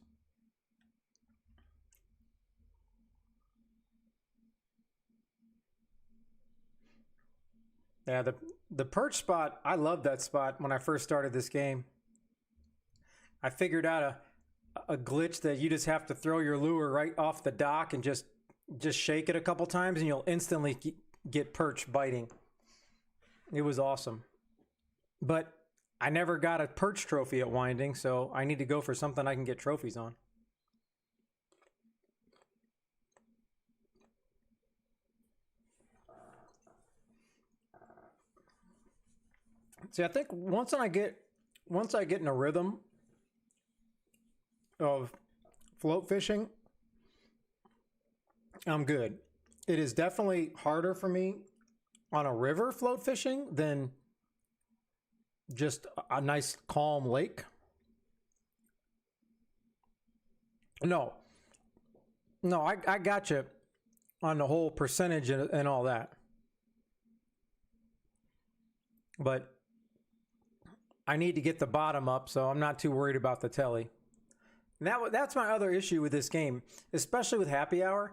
Yeah, the perch spot, I loved that spot when I first started this game. I figured out a glitch that you just have to throw your lure right off the dock and just shake it a couple times and you'll instantly get perch biting. It was awesome. But I never got a perch trophy at winding, so I need to go for something I can get trophies on. See, I think once I get in a rhythm of float fishing, I'm good. It is definitely harder for me on a river float fishing than just a nice calm lake. No, I got you on the whole percentage and all that. But I need to get the bottom up, so I'm not too worried about the telly. That's my other issue with this game, especially with Happy Hour.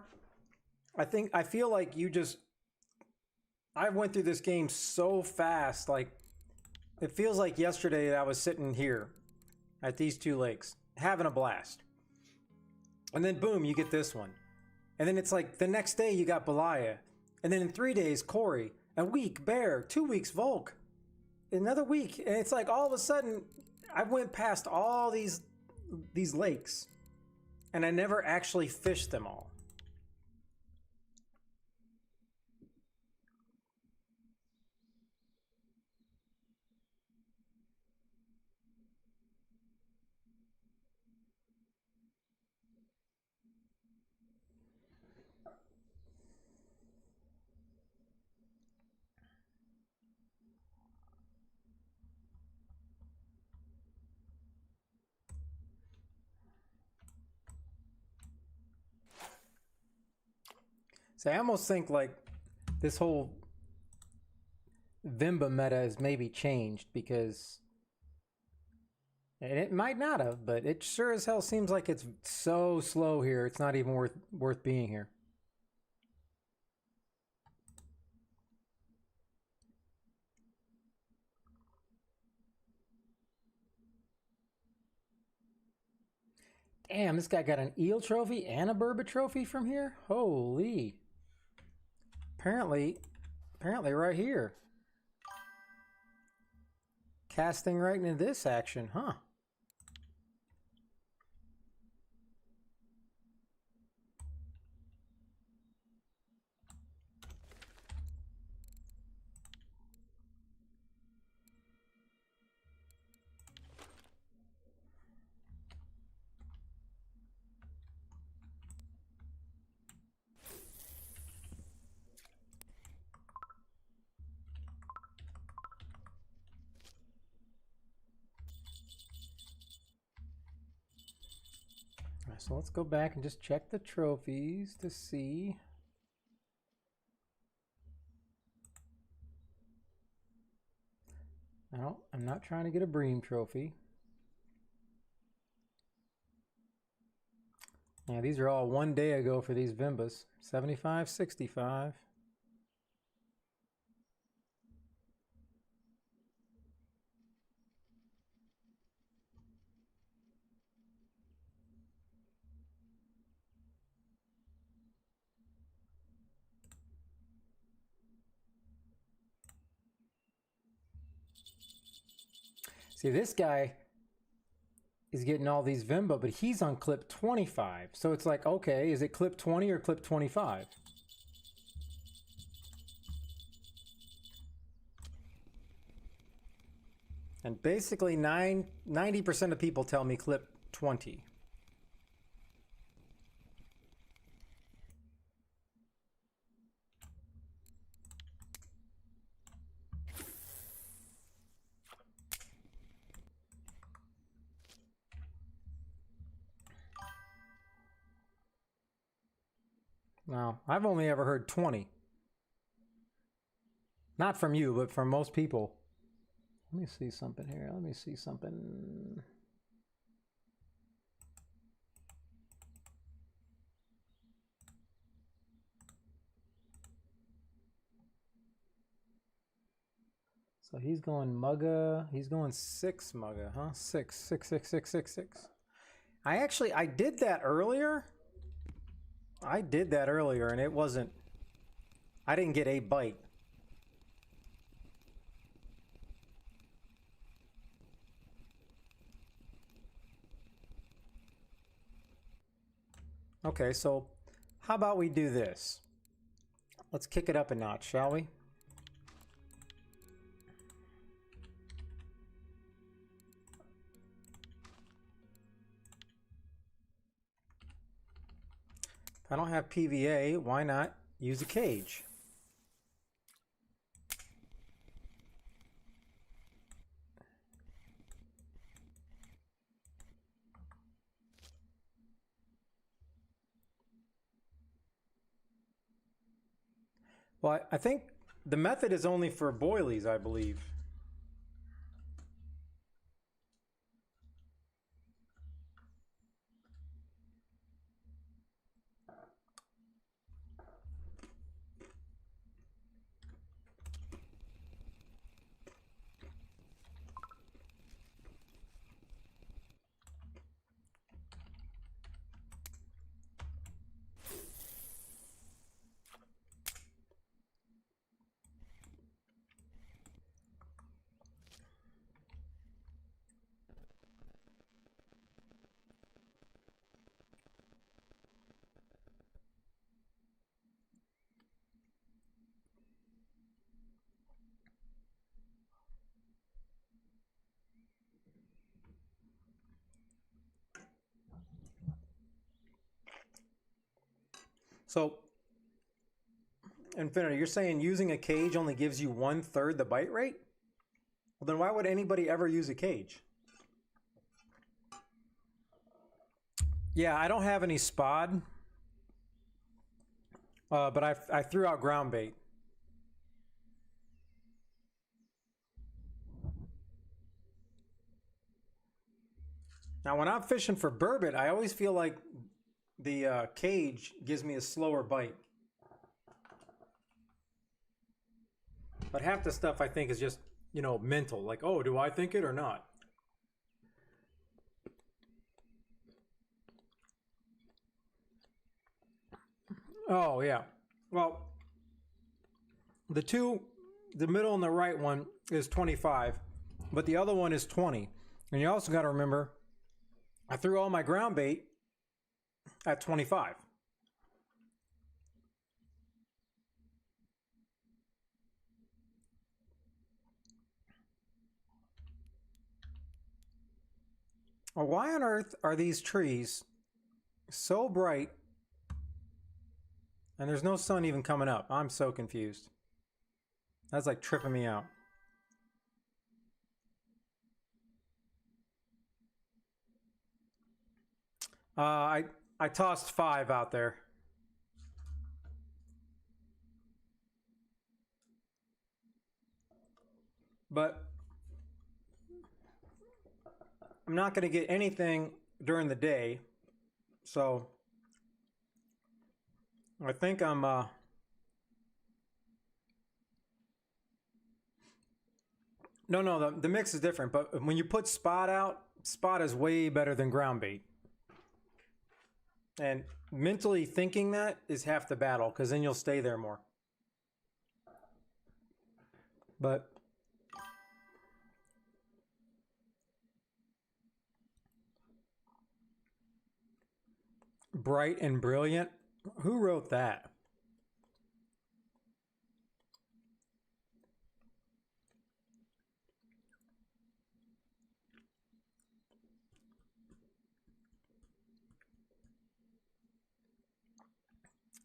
I feel like I went through this game so fast. Like, it feels like yesterday that I was sitting here at these two lakes, having a blast. And then boom, you get this one. And then it's like the next day you got Belaya. And then in 3 days, Corey. A week, Bear. 2 weeks, Volk. Another week. And it's like all of a sudden, I went past all these lakes. And I never actually fished them all. So I almost think like this whole Vimba meta has maybe changed because, and it might not have, but it sure as hell seems like it's so slow here. It's not even worth being here. Damn, this guy got an eel trophy and a burbot trophy from here? Holy. Apparently right here. Casting right into this action, huh? So let's go back and just check the trophies to see. No, I'm not trying to get a Bream trophy. Yeah, these are all 1 day ago for these Vimbas. 75, 65. See, this guy is getting all these Vimba, but he's on clip 25. So it's like, okay, is it clip 20 or clip 25? And basically 90% of people tell me clip 20. Now, I've only ever heard 20. Not from you, but from most people. Let me see something here. Let me see something. So he's going mugga. He's going 6 mugga, huh? 6, 6, 6, 6, 6, 6. I did that earlier. I did that earlier, and it wasn't. I didn't get a bite. Okay, so how about we do this? Let's kick it up a notch, shall we? If I don't have PVA, why not use a cage? Well, I think the method is only for boilies, I believe. So, Infinity, you're saying using a cage only gives you 1/3 the bite rate? Well, then why would anybody ever use a cage? Yeah, I don't have any spod, but I threw out ground bait. Now, when I'm fishing for burbot, I always feel like the cage gives me a slower bite. But half the stuff I think is just, you know, mental. Like, oh, do I think it or not? Oh, yeah. Well, the middle and the right one is 25, but the other one is 20. And you also got to remember, I threw all my ground bait at 25. Well, why on earth are these trees so bright and there's no sun even coming up? I'm so confused. That's like tripping me out. I tossed 5 out there. But I'm not going to get anything during the day. So I think I'm no, the mix is different, but when you put spot out, spot is way better than ground bait. And mentally thinking that is half the battle, because then you'll stay there more. But bright and brilliant, who wrote that?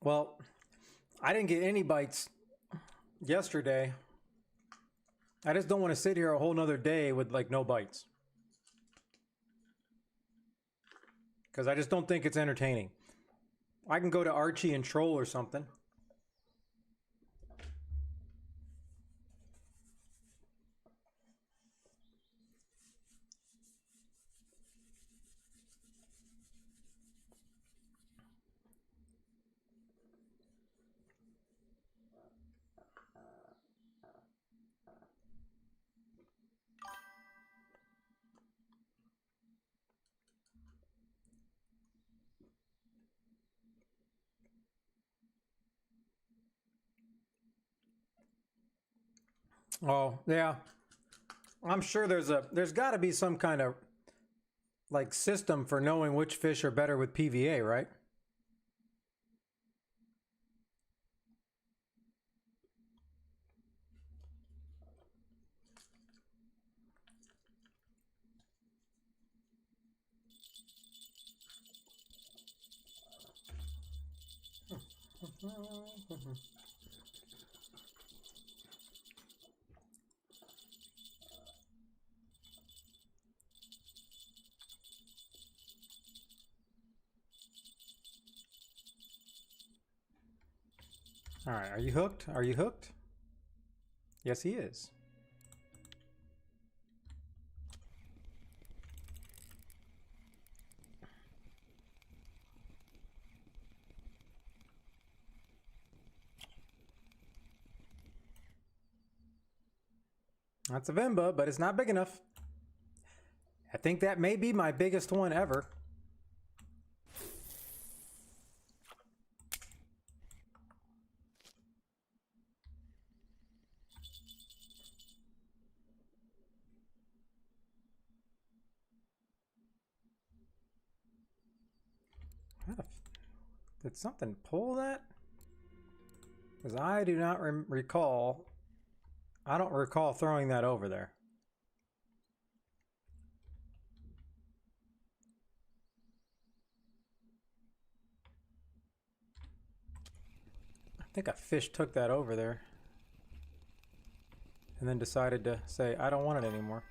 Well, I didn't get any bites yesterday. I just don't want to sit here a whole nother day with like no bites. Because I just don't think it's entertaining. I can go to Archie and troll or something. Oh, yeah. I'm sure there's got to be some kind of like system for knowing which fish are better with PVA, right? All right, are you hooked? Are you hooked? Yes, he is. That's a Vimba, but it's not big enough. I think that may be my biggest one ever. Did something pull that? Because I do not recall. I don't recall throwing that over there. I think a fish took that over there and then decided to say, I don't want it anymore.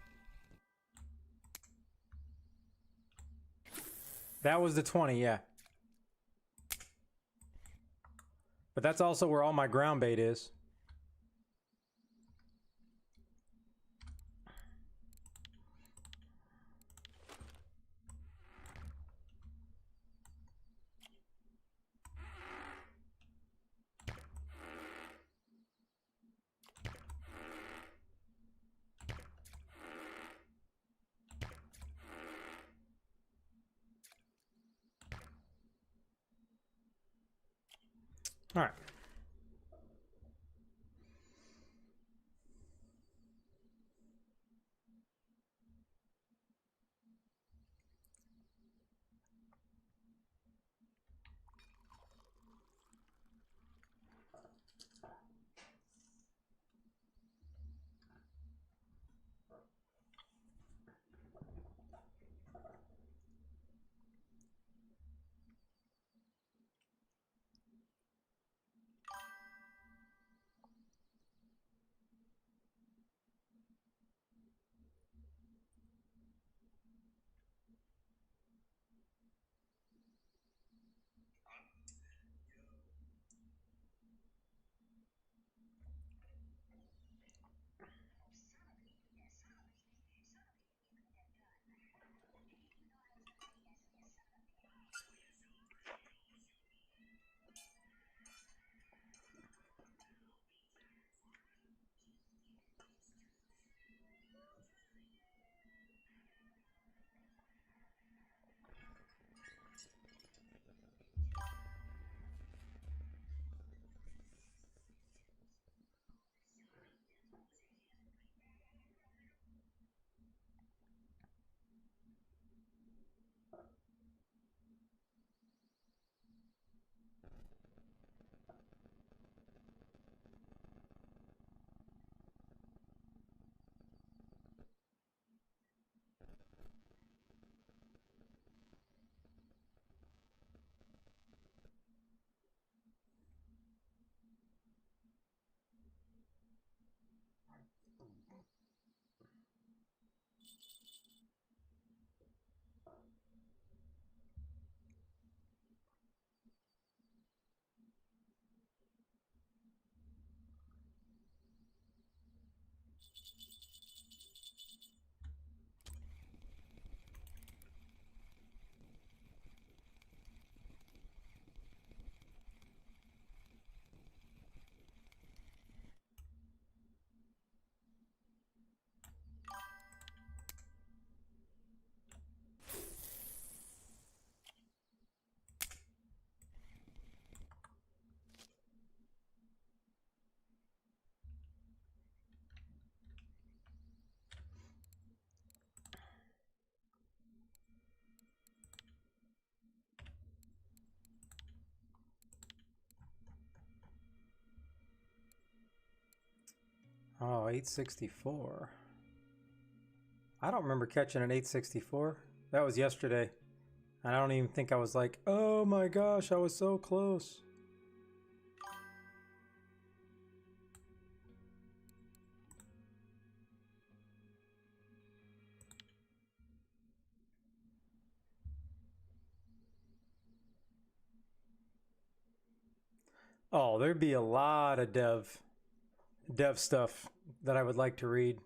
That was the 20, yeah. But that's also where all my ground bait is. All right. Oh, 864. I don't remember catching an 864. That was yesterday. And I don't even think I was like, oh my gosh, I was so close. Oh, there'd be a lot of dev stuff that I would like to read.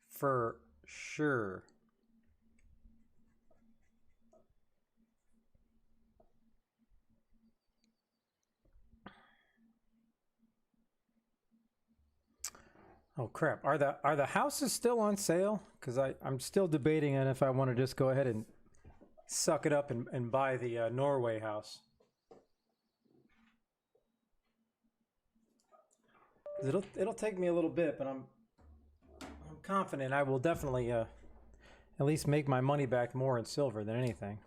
For sure. Oh crap. Are the houses still on sale? Because I'm still debating on if I want to just go ahead and suck it up and buy the Norway house. It'll take me a little bit, but I'm confident I will definitely at least make my money back more in silver than anything.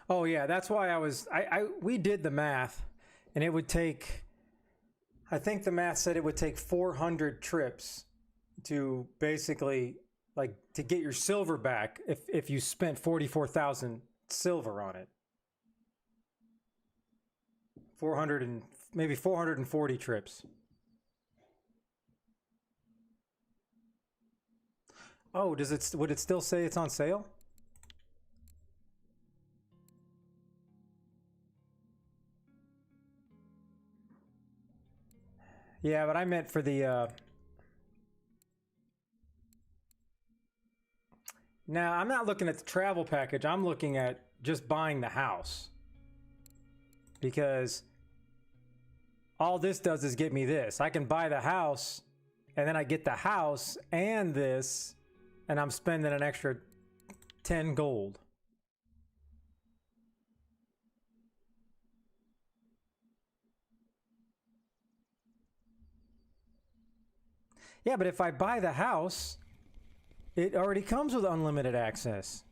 Oh yeah, that's why we did the math, and it would take, I think the math said it would take 400 trips to basically like to get your silver back if you spent 44,000 silver on it. 400 and maybe 440 trips. Oh, would it still say it's on sale? Yeah, but I meant for the now, I'm not looking at the travel package. I'm looking at just buying the house. Because all this does is get me this. I can buy the house, and then I get the house and this, and I'm spending an extra 10 gold. Yeah, but if I buy the house, it already comes with unlimited access.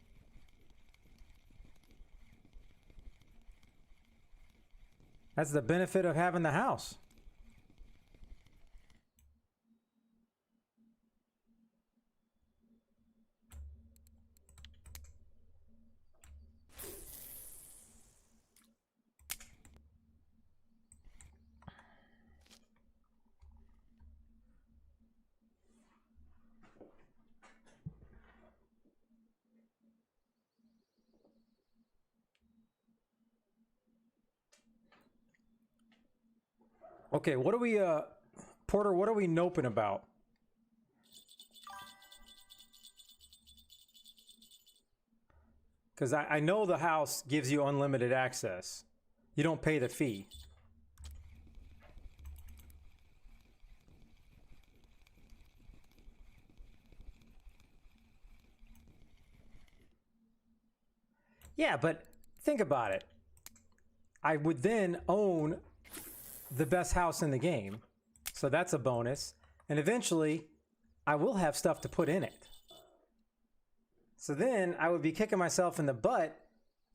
That's the benefit of having the house. Okay, what are we, Porter, what are we noping about? Because I know the house gives you unlimited access. You don't pay the fee. Yeah, but think about it. I would then own the best house in the game. So that's a bonus. And eventually, I will have stuff to put in it. So then I would be kicking myself in the butt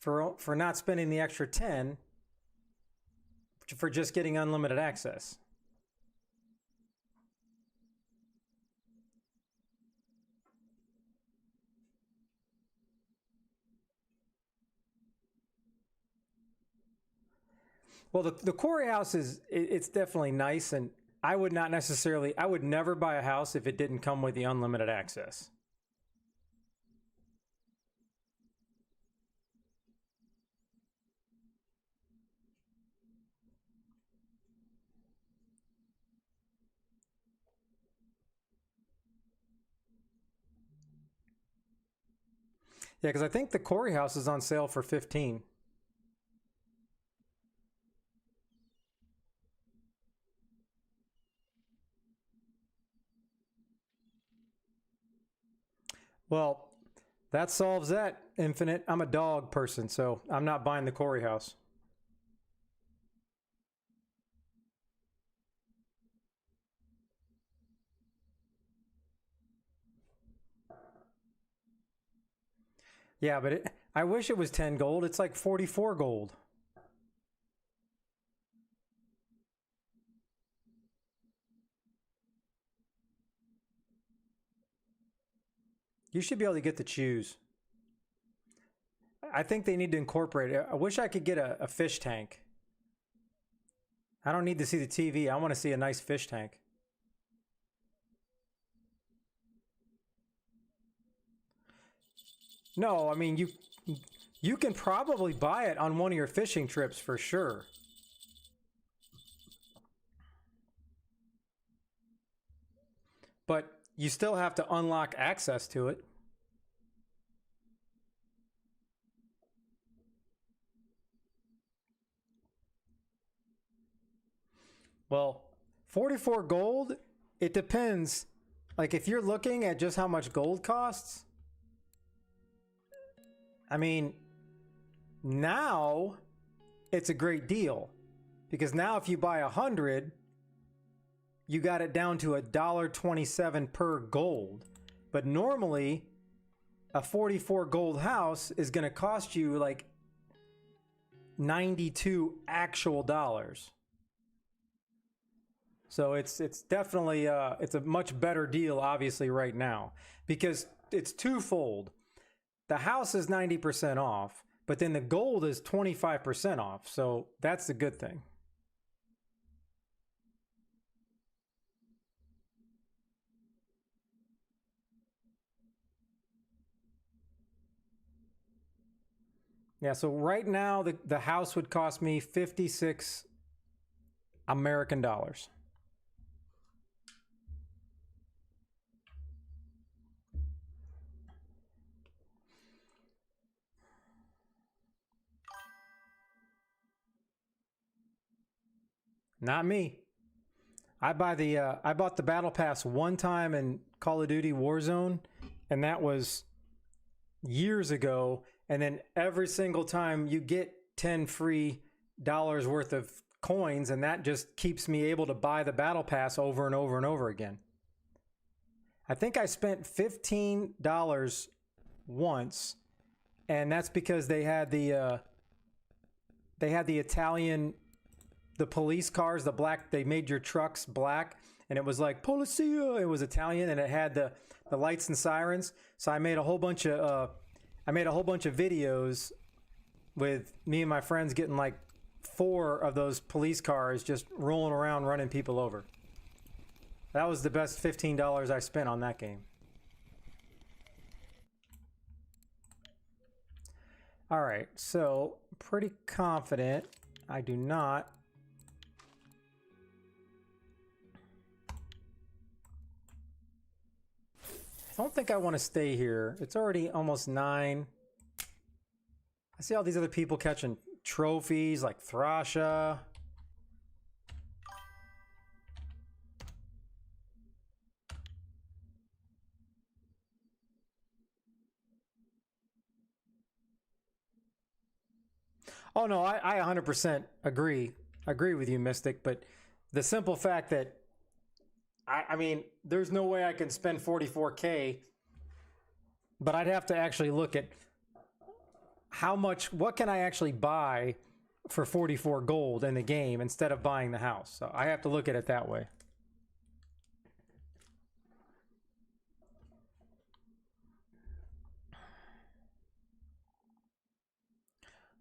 for not spending the extra 10 for just getting unlimited access. Well, the quarry house it's definitely nice, and I would never buy a house if it didn't come with the unlimited access. Yeah, because I think the quarry house is on sale for 15. Well, that solves that, Infinite. I'm a dog person, so I'm not buying the quarry house. Yeah, but I wish it was 10 gold. It's like 44 gold. You should be able to get to choose. I think they need to incorporate it. I wish I could get a fish tank. I don't need to see the TV. I want to see a nice fish tank. No, I mean, you can probably buy it on one of your fishing trips for sure. But you still have to unlock access to it. Well, 44 gold, it depends. Like if you're looking at just how much gold costs, I mean, now it's a great deal because now if you buy 100, you got it down to $1.27 per gold. But normally a 44 gold house is going to cost you like 92 actual dollars. So it's definitely it's a much better deal obviously right now because it's twofold. The house is 90% off, but then the gold is 25% off. So that's the good thing. Yeah, so right now the house would cost me 56 American dollars. Not me. I bought the battle pass one time in Call of Duty Warzone, and that was years ago. And then every single time you get 10 free dollars worth of coins, and that just keeps me able to buy the battle pass over and over and over again. I think I spent $15 once, and that's because they had the Italian. The police cars, the black, they made your trucks black, and it was like Polizia. It was Italian, and it had the lights and sirens. So I made a whole bunch of videos with me and my friends getting like 4 of those police cars just rolling around, running people over. That was the best $15 I spent on that game. All right, so pretty confident I do not. I don't think I want to stay here. It's already almost 9. I see all these other people catching trophies like Thrasha. Oh no, I 100% agree with you, Mystic, but the simple fact that I mean, there's no way I can spend 44K, but I'd have to actually look at what can I actually buy for 44 gold in the game instead of buying the house. So I have to look at it that way.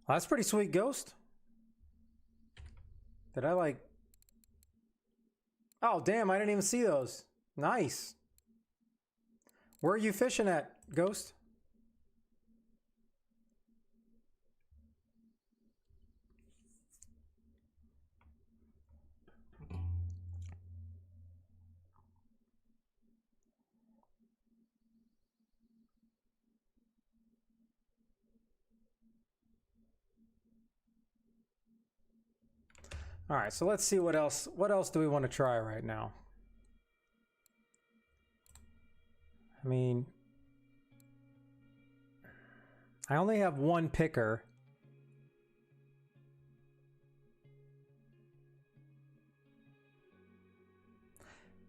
Well, that's pretty sweet, Ghost. Did I like... Oh, damn, I didn't even see those. Nice. Where are you fishing at, Ghost? All right, so let's see what else do we want to try right now? I mean, I only have one picker.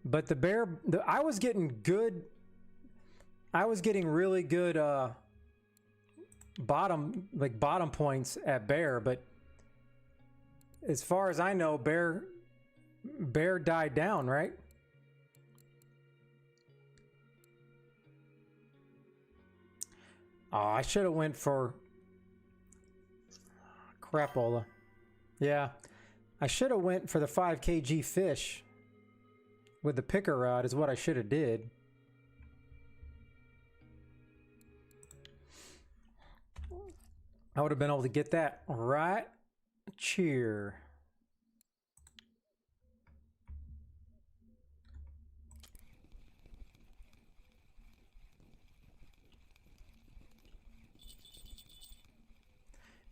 But I was getting really good bottom points at Bear, but as far as I know, Bear died down, right? Oh, I should have went for crapola. Yeah, I should have went for the 5 kg fish with the picker rod is what I should have did. I would have been able to get that right cheer.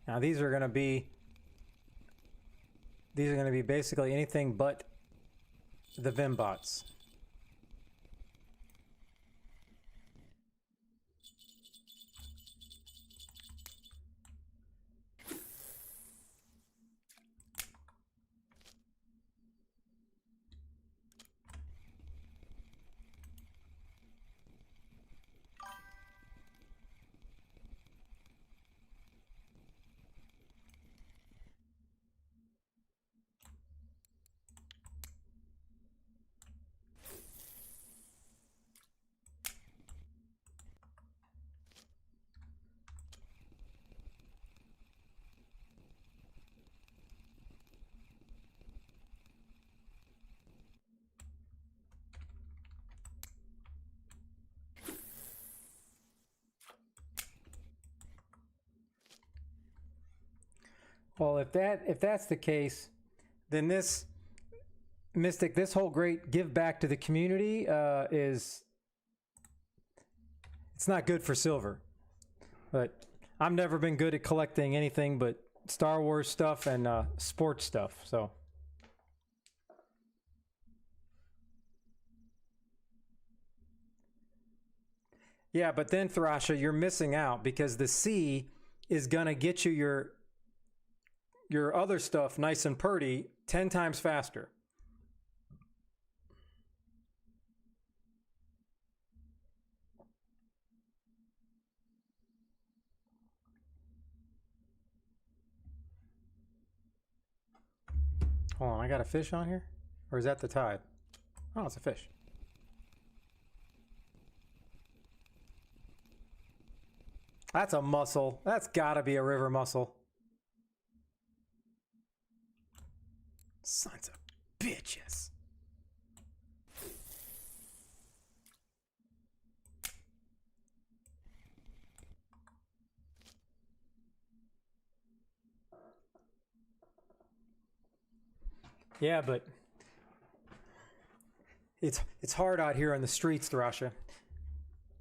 Now these are going to be basically anything but the Vimbots. Well, if that's the case, then this Mystic, this whole great give back to the community it's not good for silver. But I've never been good at collecting anything but Star Wars stuff and sports stuff. So yeah, but then Thrasha, you're missing out because the C is gonna get you your other stuff nice and purty 10 times faster. Hold on, I got a fish on here? Or is that the tide? Oh, it's a fish. That's a mussel. That's gotta be a river mussel. Sons of bitches. Yeah, but it's hard out here on the streets, Thrasha.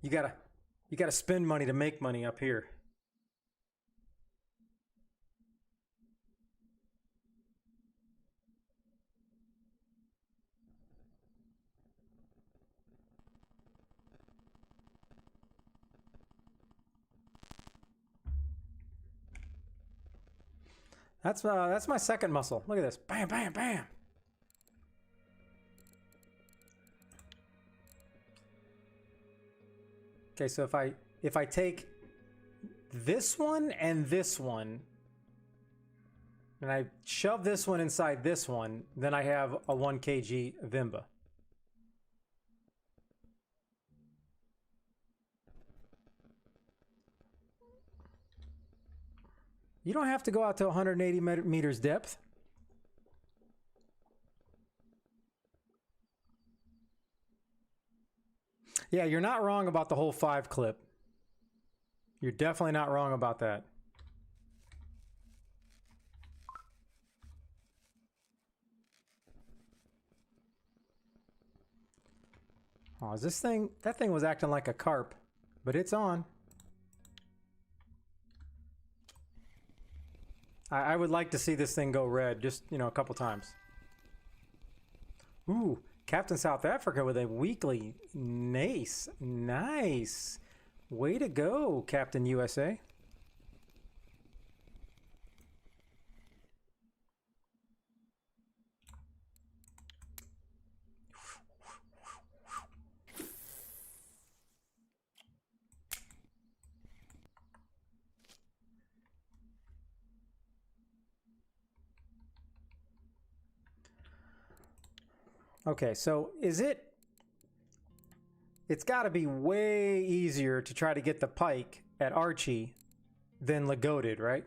You gotta spend money to make money up here. That's my second muscle. Look at this. Bam, bam, bam. Okay, so if I take this one and this one, and I shove this one inside this one, then I have a 1 kg Vimba. You don't have to go out to 180 meters depth. Yeah, you're not wrong about the whole 5 clip. You're definitely not wrong about that. Oh, is this thing? That thing was acting like a carp, but it's on. I would like to see this thing go red, just, you know, a couple times. Ooh, Captain South Africa with a weekly. Nice, nice. Way to go, Captain USA. Okay, so is it... It's got to be way easier to try to get the pike at Archie than Lagoted, right?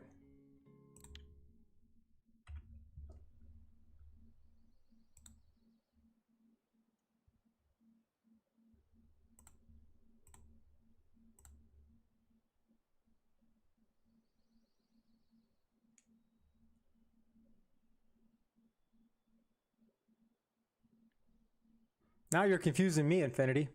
Now you're confusing me, Infinity.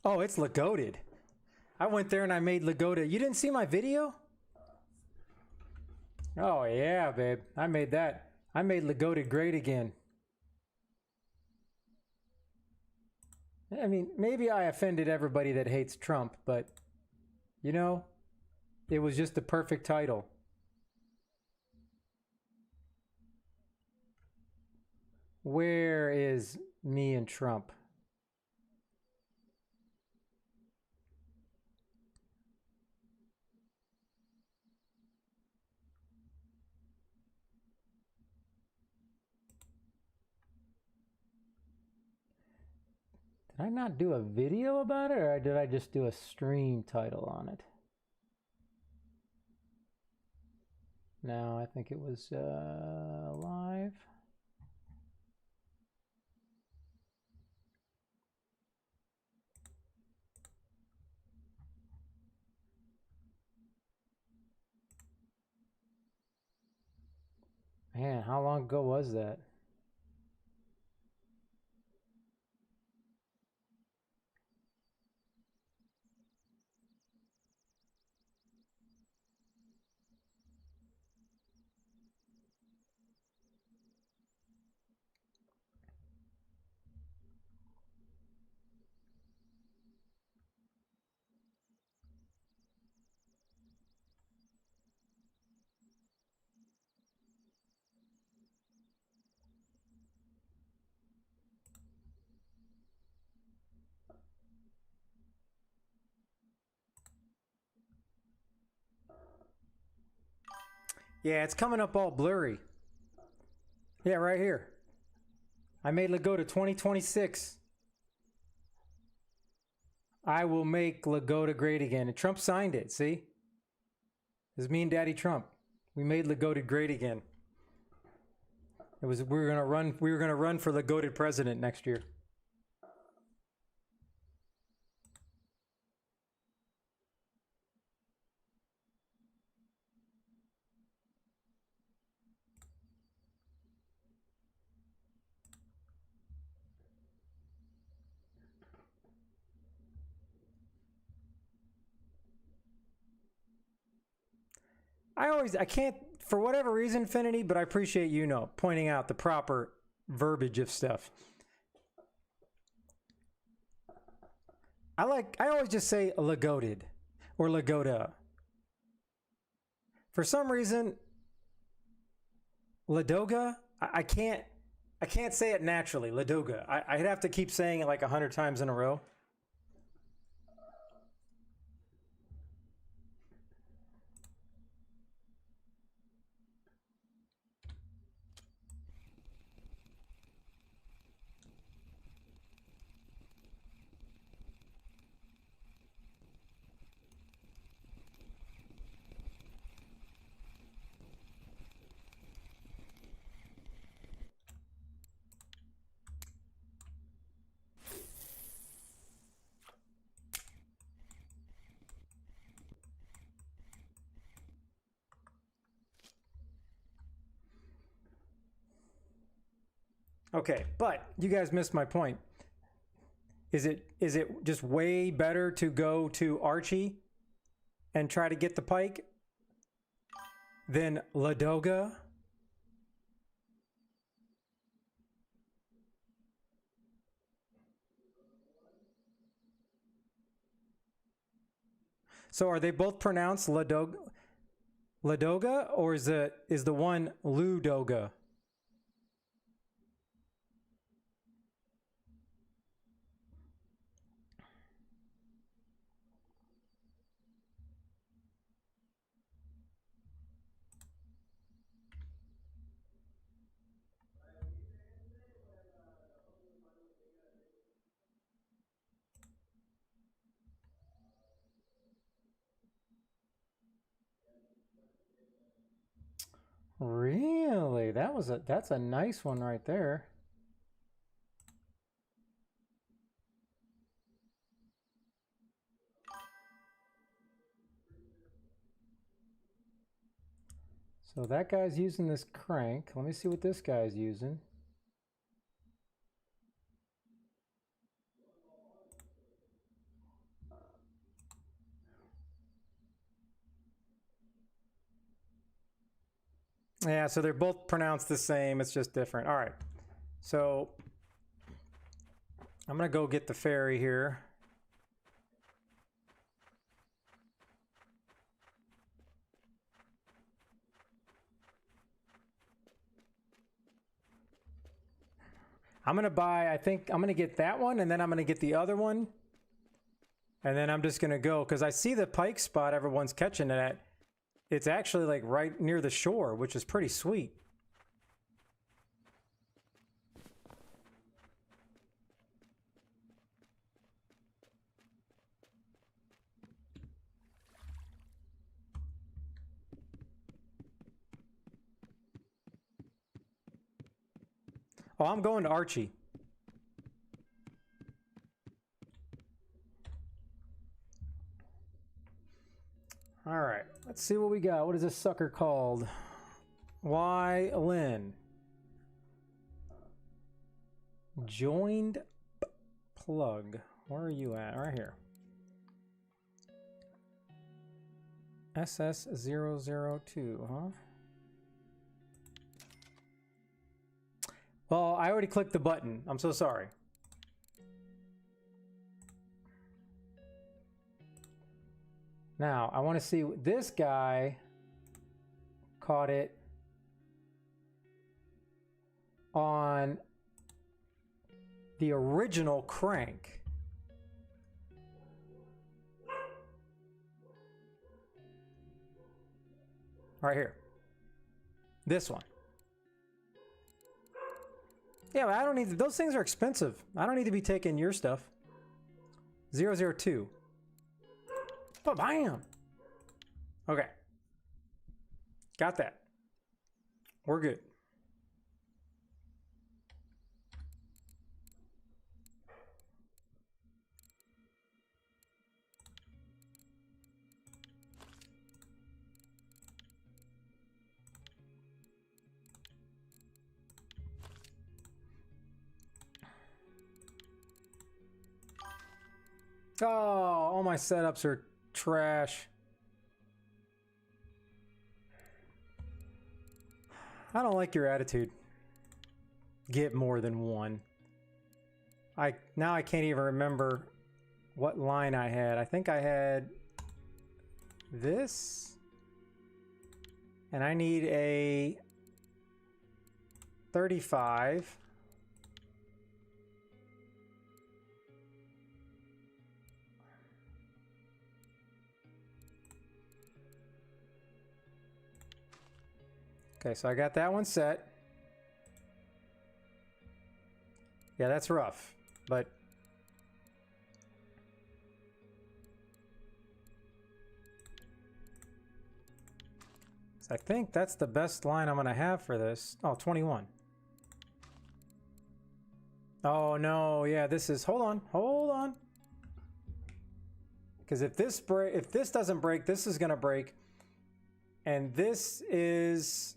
Oh, it's Lagoted. I went there and I made Lagoda. You didn't see my video? Oh, yeah, babe. I made that. I made Lagoda great again. I mean, maybe I offended everybody that hates Trump, but, you know, it was just the perfect title. Where is me and Trump? Did I not do a video about it, or did I just do a stream title on it? No, I think it was live. Man, how long ago was that? Yeah, it's coming up all blurry. Yeah, right here. I made Lagoda 2026. I will make Lagoda great again. And Trump signed it, see? It was me and Daddy Trump. We made Lagoda great again. It was we were gonna run for Lagoda president next year. I can't, for whatever reason, Infinity, but I appreciate pointing out the proper verbiage of stuff. I always just say Lagoted or Lagoda. For some reason, Ladoga, I can't say it naturally, Ladoga. I'd have to keep saying it like 100 times in a row. Okay, but you guys missed my point. Is it just way better to go to Archie and try to get the pike than Ladoga? So are they both pronounced Ladoga, or is the one Ludoga? Really? That's a nice one right there. So that guy's using this crank. Let me see what this guy's using. Yeah, so they're both pronounced the same. It's just different. All right. So I'm going to go get the ferry here. I'm going to buy, I think I'm going to get that one, and then I'm going to get the other one. And then I'm just going to go, because I see the pike spot everyone's catching it at. It's actually like right near the shore, which is pretty sweet. Oh, I'm going to Archie. All right, let's see what we got. What is this sucker called? Lin. Joined plug. Where are you at? Right here. SS002, huh? Well, I already clicked the button. I'm so sorry. Now, I want to see, this guy caught it on the original crank. Right here. This one. Yeah, but I don't need to, those things are expensive. I don't need to be taking your stuff. 002. Bam! Okay. Got that. We're good. Oh, all my setups are trash. I don't like your attitude. Get more than one. Now I can't even remember what line I had. I think I had this. And I need a 35. Okay, so I got that one set. Yeah, that's rough, but I think that's the best line I'm gonna have for this. Oh, 21. Oh no, yeah, this is, hold on. Because if this doesn't break, this is gonna break. And this is,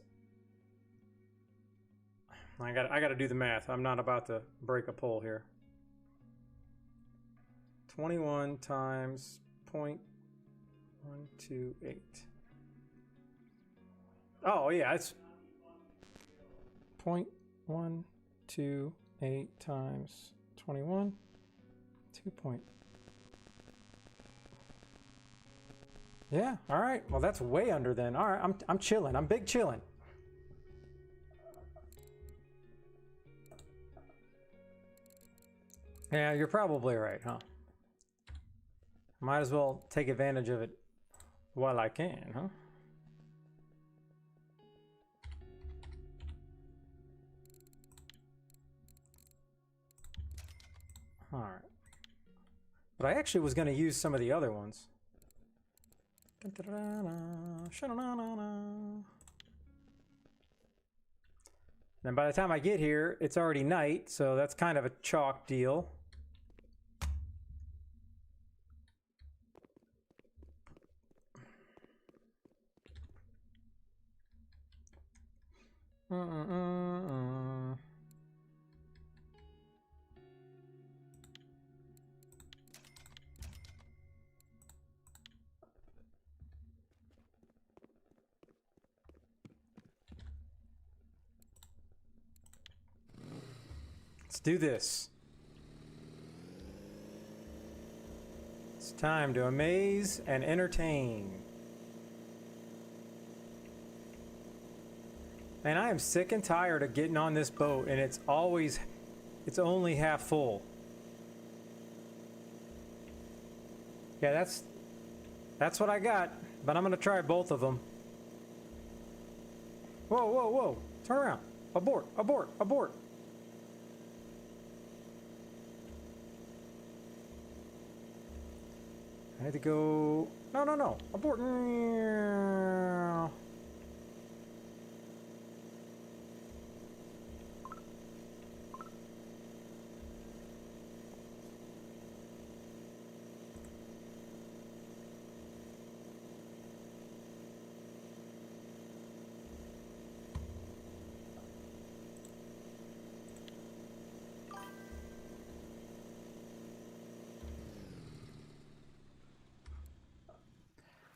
I gotta do the math. I'm not about to break a pole here. 21 times 0.128. Oh yeah, it's 0.128 times 21. 2 point. Yeah, all right. Well, that's way under then. All right, I'm chilling. I'm big chilling. Yeah, you're probably right, huh? Might as well take advantage of it while I can, huh? All right. But I actually was going to use some of the other ones. Then by the time I get here, it's already night, so that's kind of a chalk deal. Let's do this. It's time to amaze and entertain. Man, I am sick and tired of getting on this boat and it's only half full. Yeah, that's what I got, but I'm gonna try both of them. Whoa, whoa, whoa, turn around. Abort, abort, abort. I had to go, no, no, no, abort.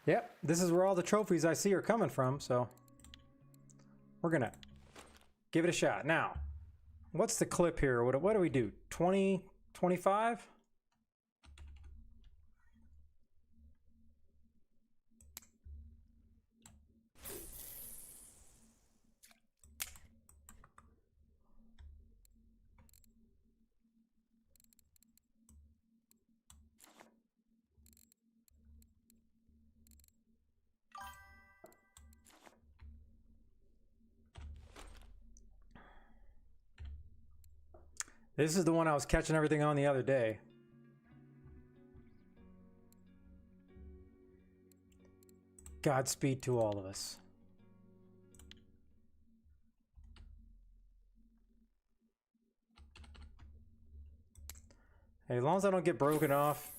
Yep, this is where all the trophies I see are coming from, so we're gonna give it a shot. Now, what's the clip here? What do we do? 20, 25? This is the one I was catching everything on the other day. Godspeed to all of us. Hey, as long as I don't get broken off.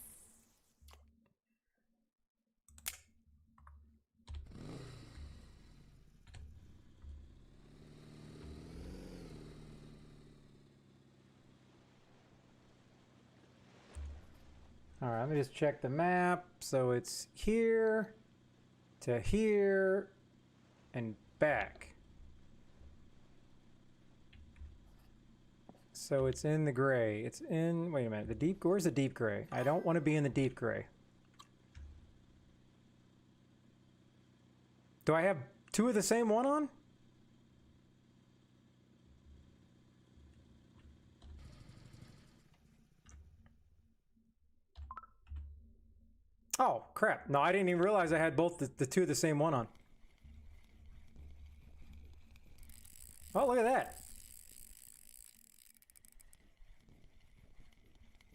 All right, let me just check the map. So it's here to here and back. So it's in the gray. It's in, wait a minute, the deep, where's the deep gray? I don't want to be in the deep gray. Do I have two of the same one on? Oh, crap. No, I didn't even realize I had both the two of the same one on. Oh, look at that.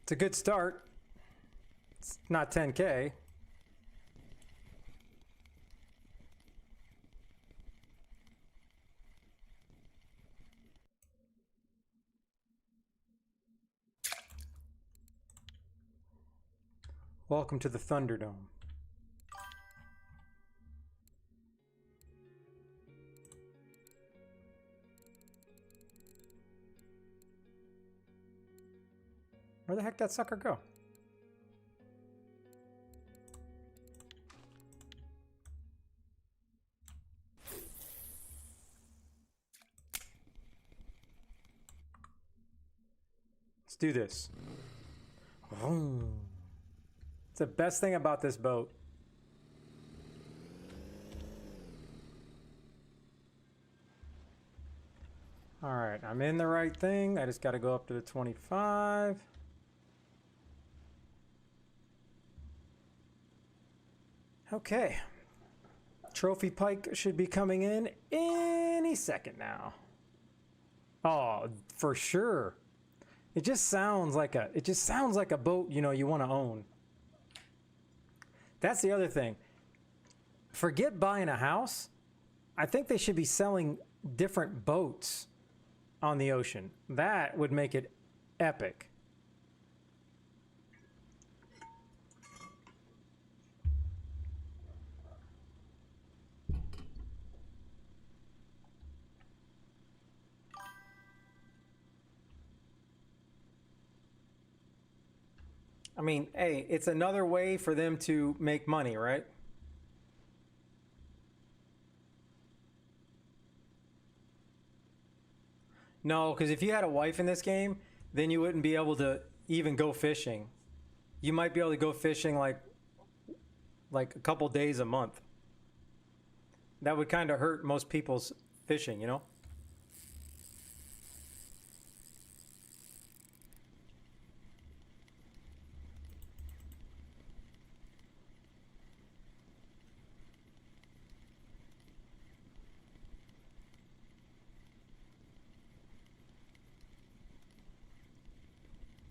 It's a good start. It's not 10K. Welcome to the Thunderdome. Where the heck did that sucker go? Let's do this. Vroom. It's the best thing about this boat. All right, I'm in the right thing. I just got to go up to the 25. Okay. Trophy pike should be coming in any second now. Oh, for sure. It just sounds like a boat, you know, you want to own. That's the other thing. Forget buying a house. I think they should be selling different boats on the ocean. That would make it epic. I mean, hey, it's another way for them to make money, right? No, because if you had a wife in this game, then you wouldn't be able to even go fishing. You might be able to go fishing like a couple days a month. That would kind of hurt most people's fishing, you know?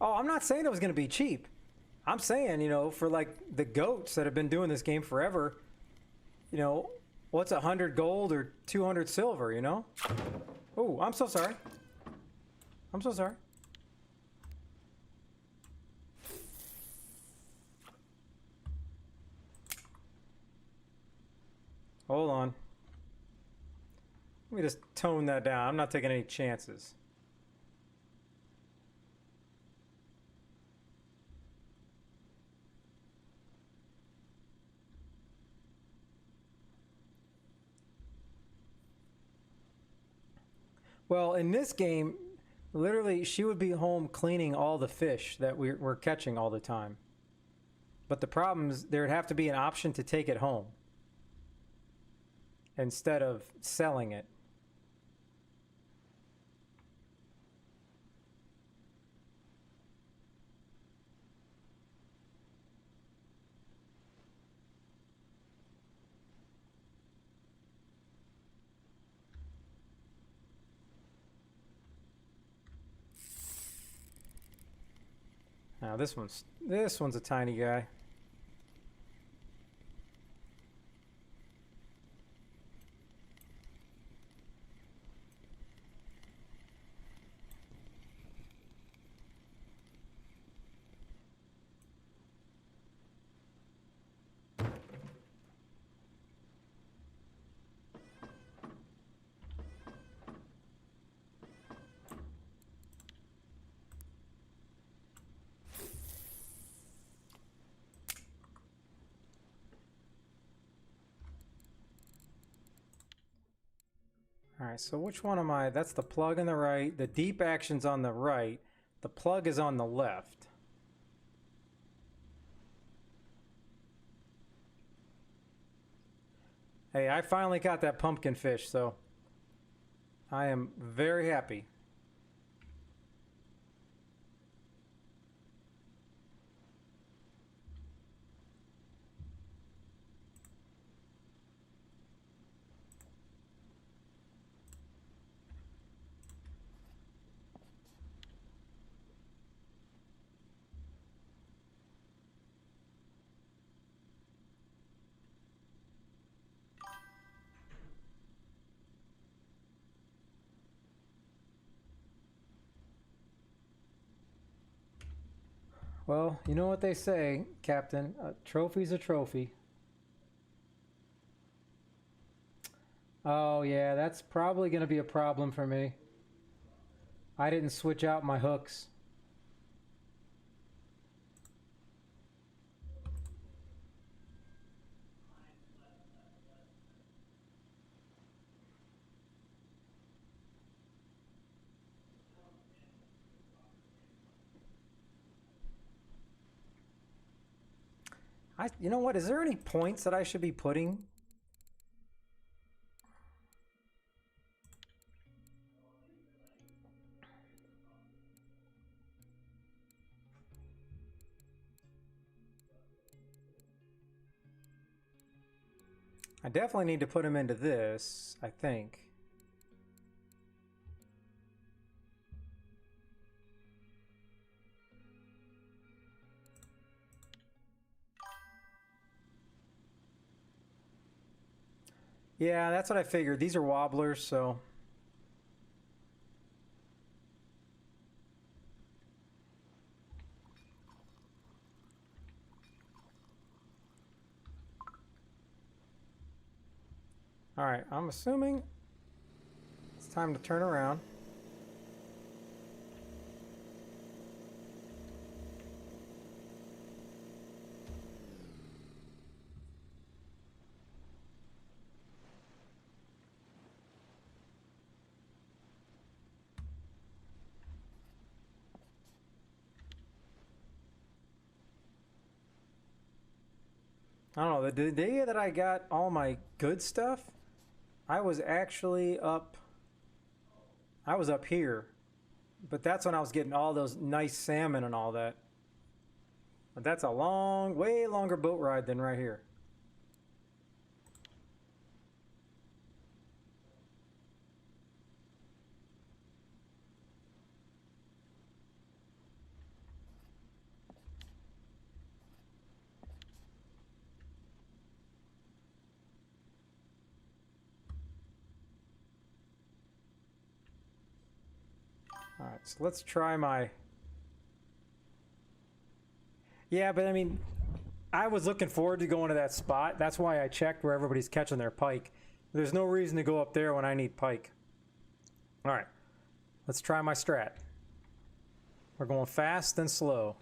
Oh, I'm not saying it was going to be cheap. I'm saying, you know, for like the goats that have been doing this game forever, you know, what's 100 gold or 200 silver, you know? Oh, I'm so sorry. I'm so sorry. Hold on. Let me just tone that down. I'm not taking any chances. Well, in this game, literally, she would be home cleaning all the fish that we're catching all the time. But the problem is there'd have to be an option to take it home instead of selling it. Now this one's a tiny guy. All right, so which one am I? That's the plug on the right. The deep action's on the right. The plug is on the left. Hey, I finally got that pumpkin fish, so I am very happy. Well, you know what they say, Captain. A trophy's a trophy. Oh, yeah, that's probably going to be a problem for me. I didn't switch out my hooks. You know what? Is there any points that I should be putting? I definitely need to put them into this, I think. Yeah, that's what I figured. These are wobblers, so... All right, I'm assuming it's time to turn around. I don't know, the day that I got all my good stuff, I was actually up, I was up here, but that's when I was getting all those nice salmon and all that. But that's a long, way longer boat ride than right here. All right, so let's try my... Yeah, but I mean, I was looking forward to going to that spot. That's why I checked where everybody's catching their pike. There's no reason to go up there when I need pike. All right, let's try my strat. We're going fast and slow.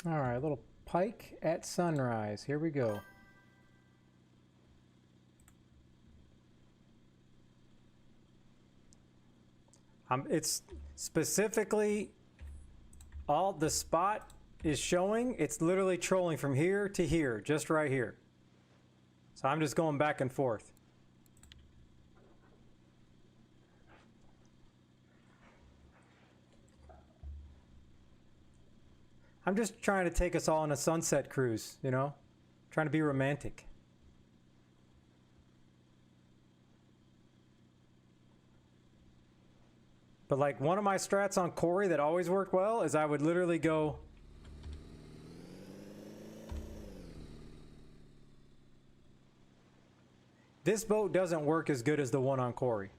All right, a little pike at sunrise. Here we go. It's specifically all the spot is showing. It's literally trolling from here to here, just right here. So I'm just going back and forth. I'm just trying to take us all on a sunset cruise, you know? Trying to be romantic. But like one of my strats on Corey that always worked well is I would literally go... This boat doesn't work as good as the one on Corey.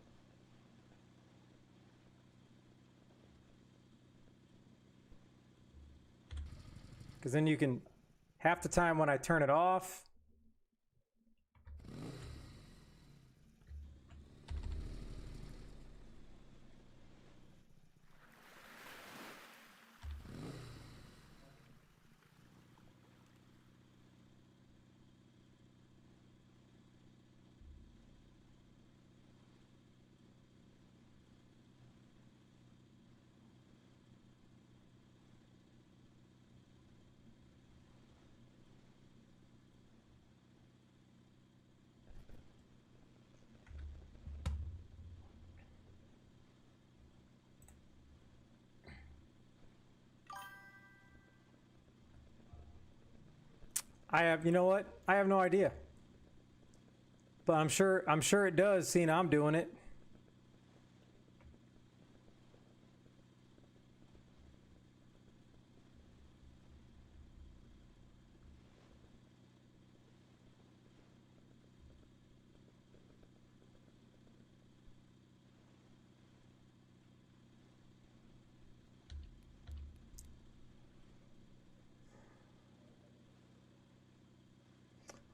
Because then you can, half the time when I turn it off, I have, you know what? I have no idea. But I'm sure it does, seeing I'm doing it.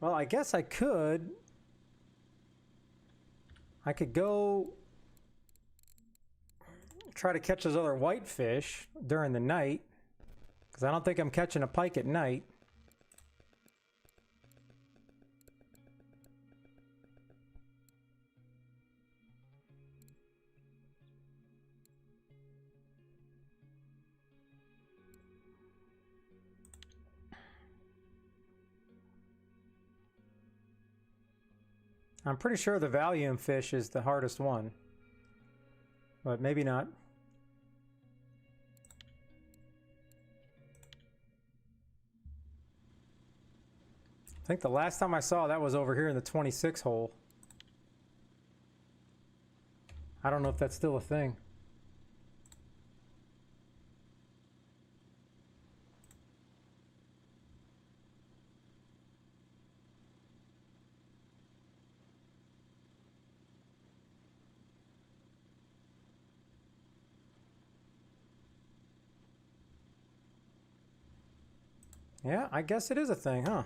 Well, I guess I could go try to catch those other whitefish during the night, because I don't think I'm catching a pike at night. I'm pretty sure the Valium fish is the hardest one, but maybe not. I think the last time I saw that was over here in the 26 hole. I don't know if that's still a thing. Yeah, I guess it is a thing, huh?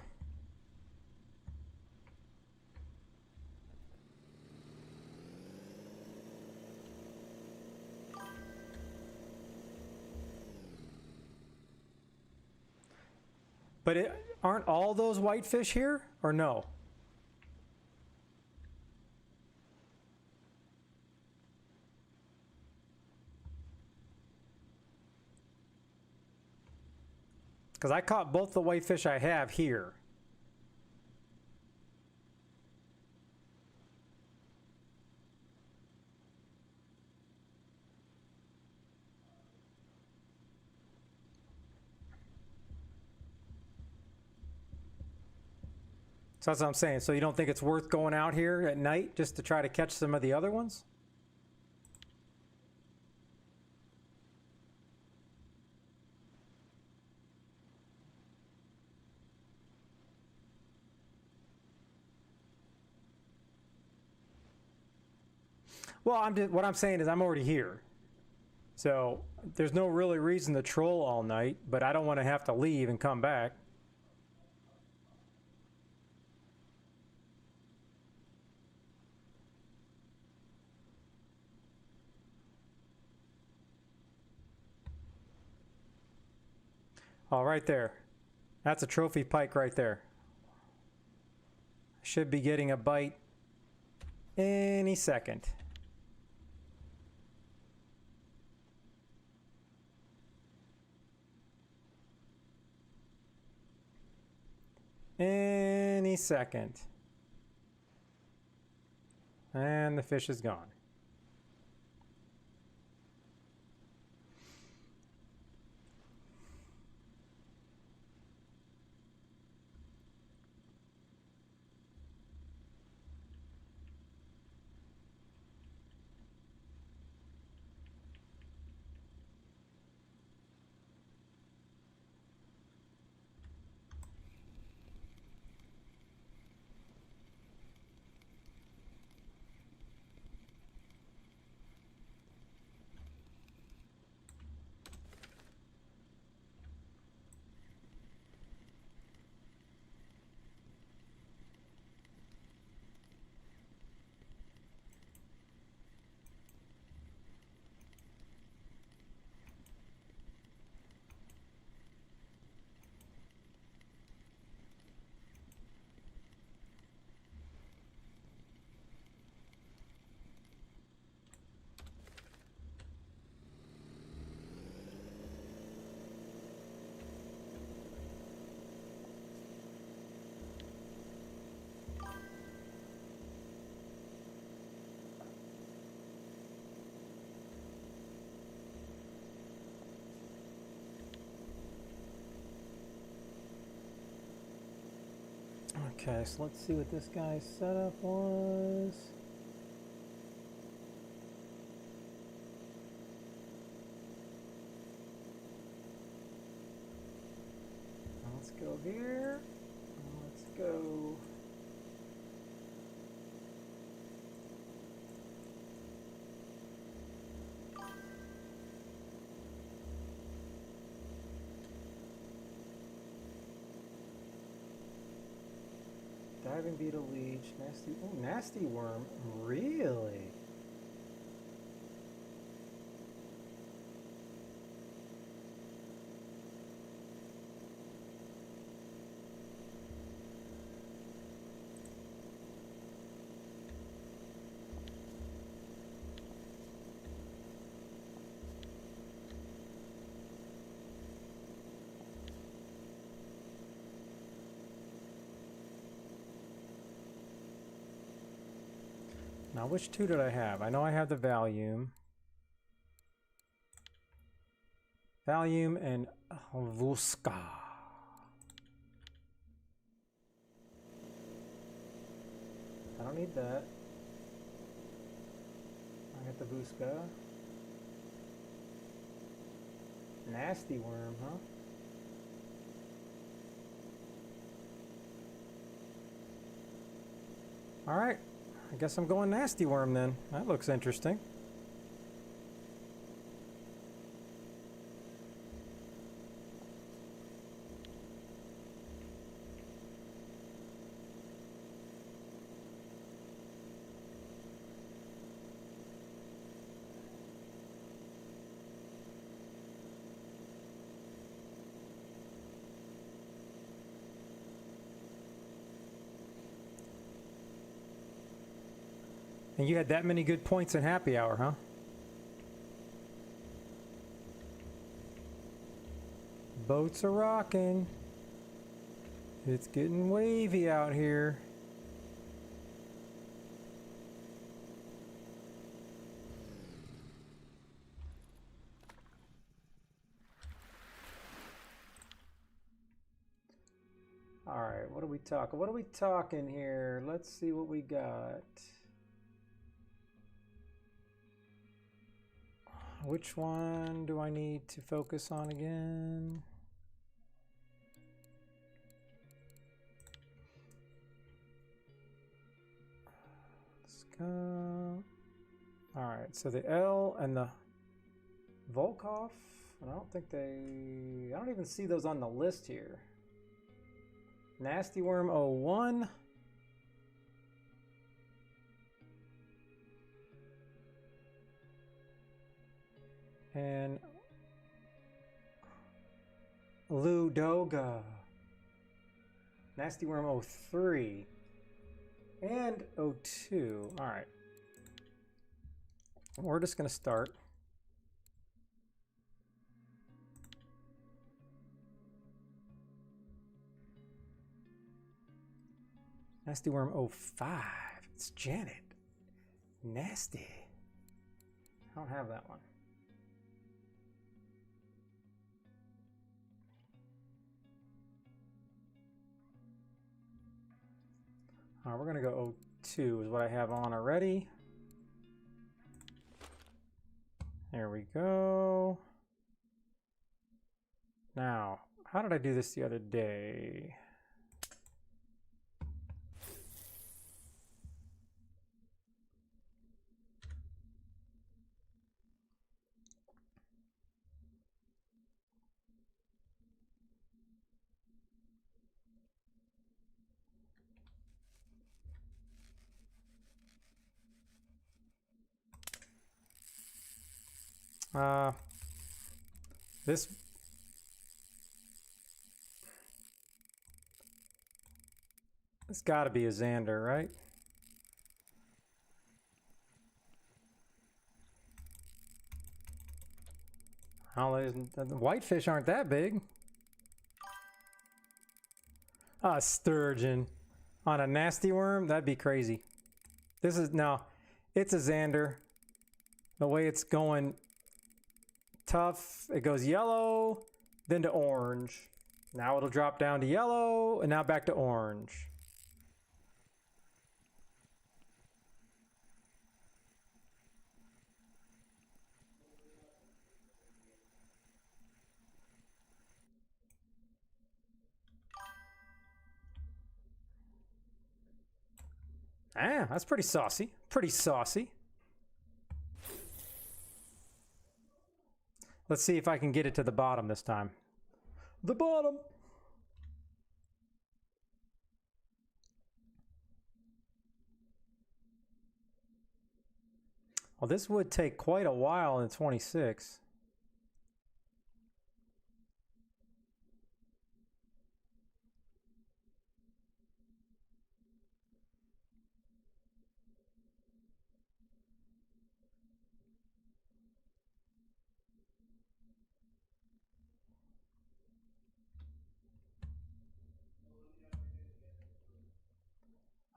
But aren't all those whitefish here, or no? Because I caught both the whitefish I have here. So that's what I'm saying. So you don't think it's worth going out here at night just to try to catch some of the other ones? Well, what I'm saying is I'm already here. So there's no really reason to troll all night, but I don't want to have to leave and come back. Oh, right there. That's a trophy pike right there. Should be getting a bite any second. Any second. And the fish is gone. Okay, so let's see what this guy's setup was. Let's go here. Let's go. Diving beetle leech, nasty, oh, nasty worm, really? Now, which two did I have? I know I have the Valium. Valium and Vuska. I don't need that. I got the Vuska. Nasty worm, huh? All right. I guess I'm going nasty worm then. That looks interesting. And you had that many good points in happy hour, huh? Boats are rocking. It's getting wavy out here. All right, what are we talking? What are we talking here? Let's see what we got. Which one do I need to focus on again? Let's go. All right, so the L and the Volkov, I don't think I don't even see those on the list here. Nasty Worm 01. And Ludoga. Nasty Worm 03. And 02. All right. We're just going to start. Nasty Worm 05. It's Janet. Nasty. I don't have that one. All right, we're going to go 02 is what I have on already. There we go. Now, how did I do this the other day? This got to be a Xander, right? The whitefish aren't that big. A sturgeon on a nasty worm? That'd be crazy. This is now, it's a Xander. The way it's going tough, it goes yellow, then to orange. Now it'll drop down to yellow, and now back to orange. Ah, that's pretty saucy. Pretty saucy. Let's see if I can get it to the bottom this time. The bottom. Well, this would take quite a while in 26.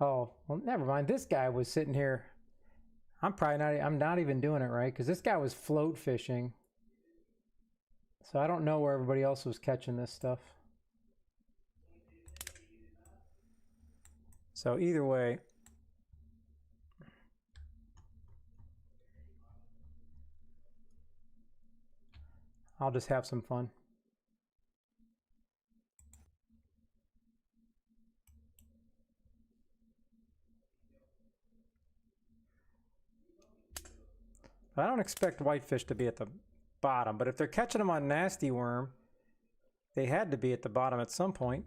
Oh, well, never mind. This guy was sitting here. I'm not even doing it right because this guy was float fishing. So I don't know where everybody else was catching this stuff. So either way, I'll just have some fun. I don't expect whitefish to be at the bottom, but if they're catching them on nasty worm, they had to be at the bottom at some point.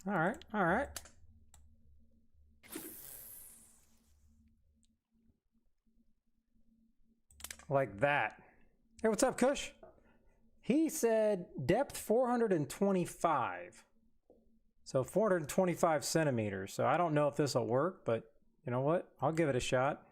All right, all right. Like that. Hey, what's up, Kush? He said depth 425. So 425 centimeters. So I don't know if this will work, but you know what? I'll give it a shot.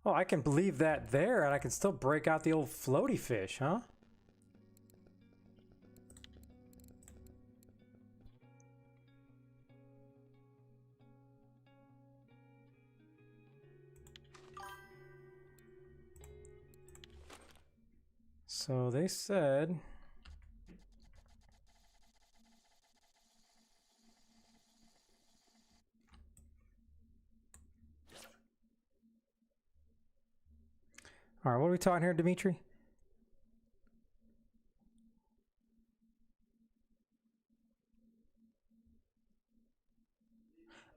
Oh, I can leave that there and I can still break out the old floaty fish, huh? So they said... All right, what are we talking here, Dimitri?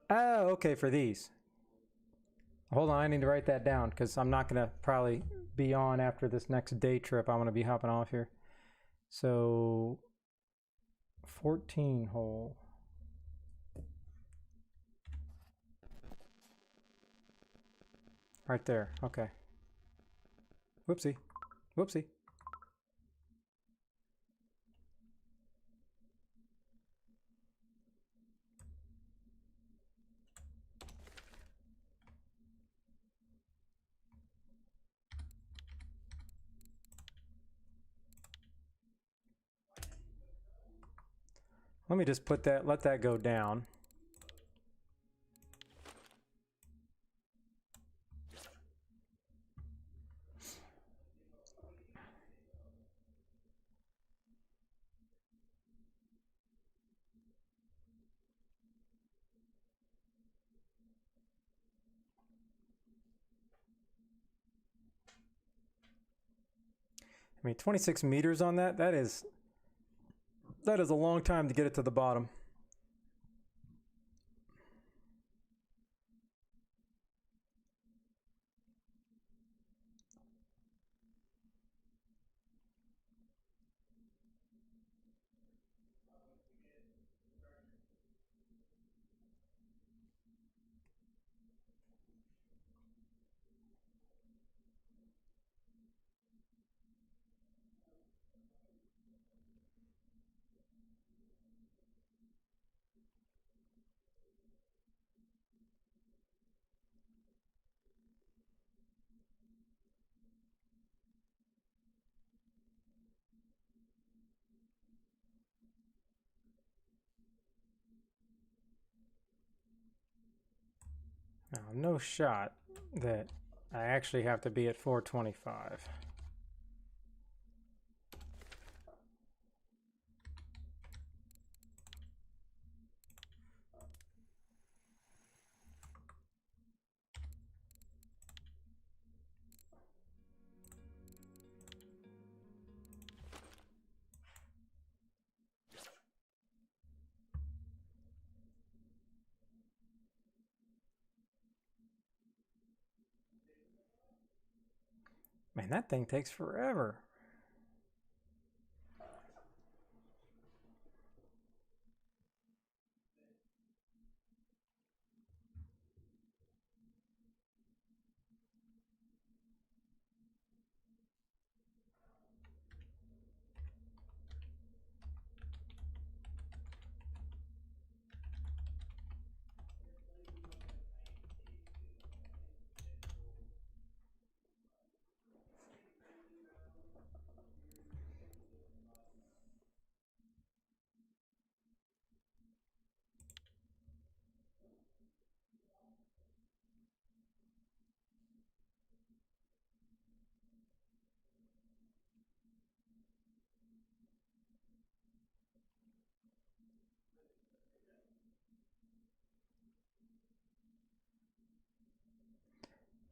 Oh, okay, for these. Hold on, I need to write that down because I'm not going to probably be on after this next day trip. I'm going to be hopping off here. So, 14 hole. Right there, okay. Whoopsie, whoopsie. Let me just put that, let that go down. I mean, 26 meters on that, that is a long time to get it to the bottom. Now, no shot that I actually have to be at 425. Man, that thing takes forever.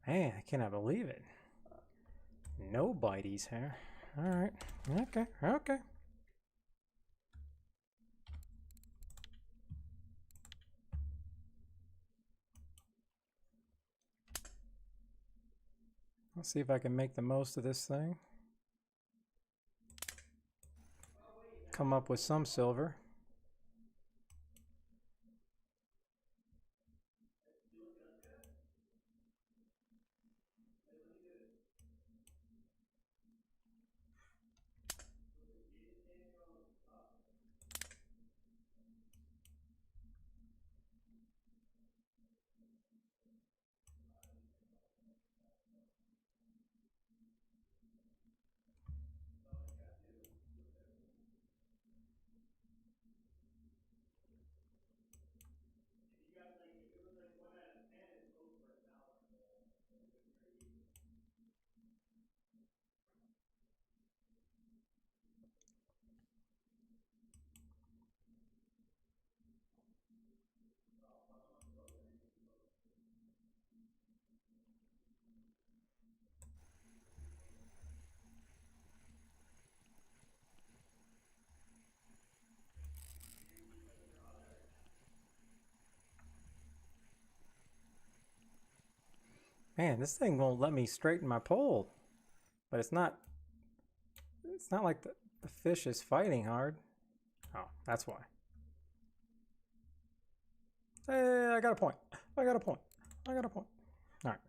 Man, I cannot believe it. No biteys here. Alright. Okay. Okay. Let's see if I can make the most of this thing. Come up with some silver. Man, this thing won't let me straighten my pole. But it's not like the fish is fighting hard. Oh, that's why. Hey, I got a point. I got a point. I got a point. All right.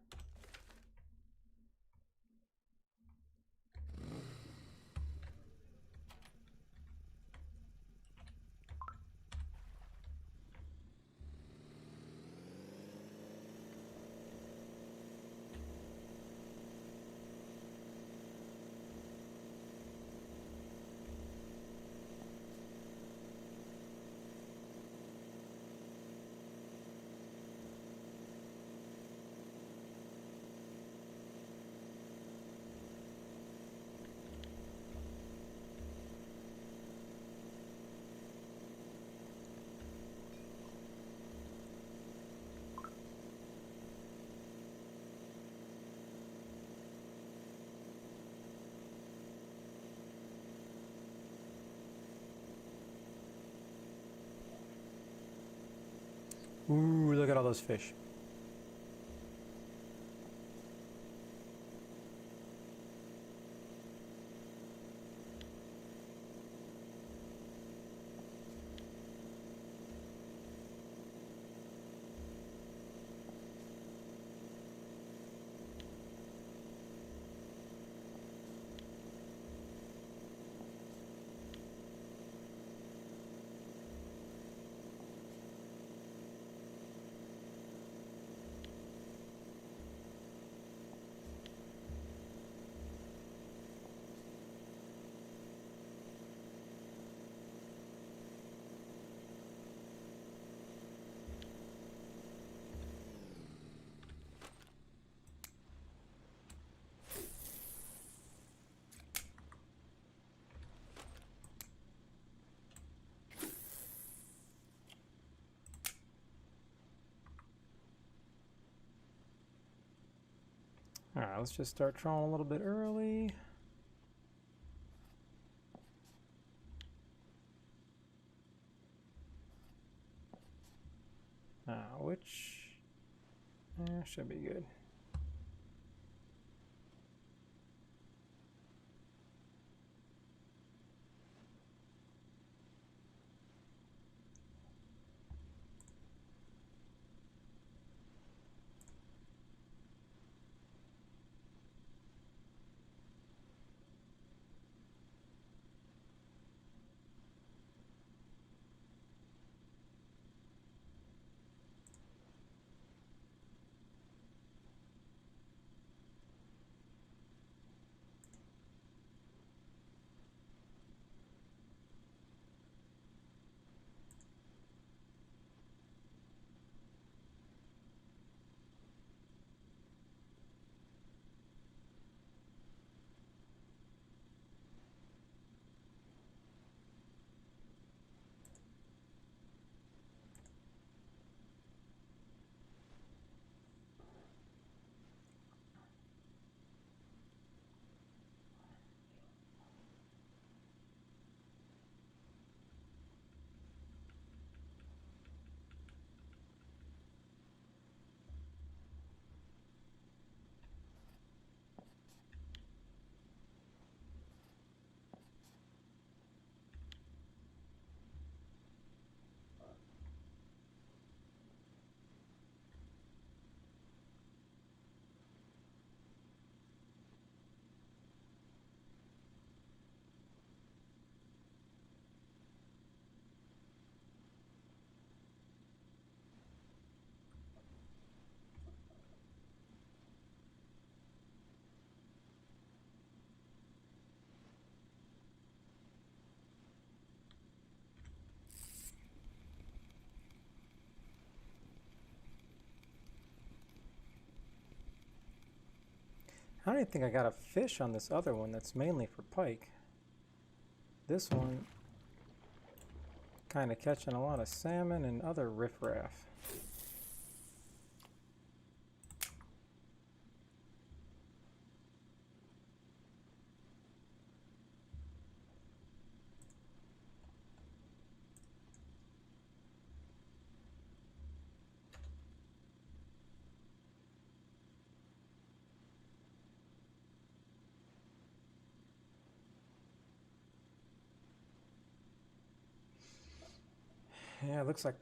Ooh, look at all those fish. Alright, let's just start trolling a little bit early. Which should be good. I don't even think I got a fish on this other one that's mainly for pike. This one kind of catching a lot of salmon and other riffraff. Yeah, it looks like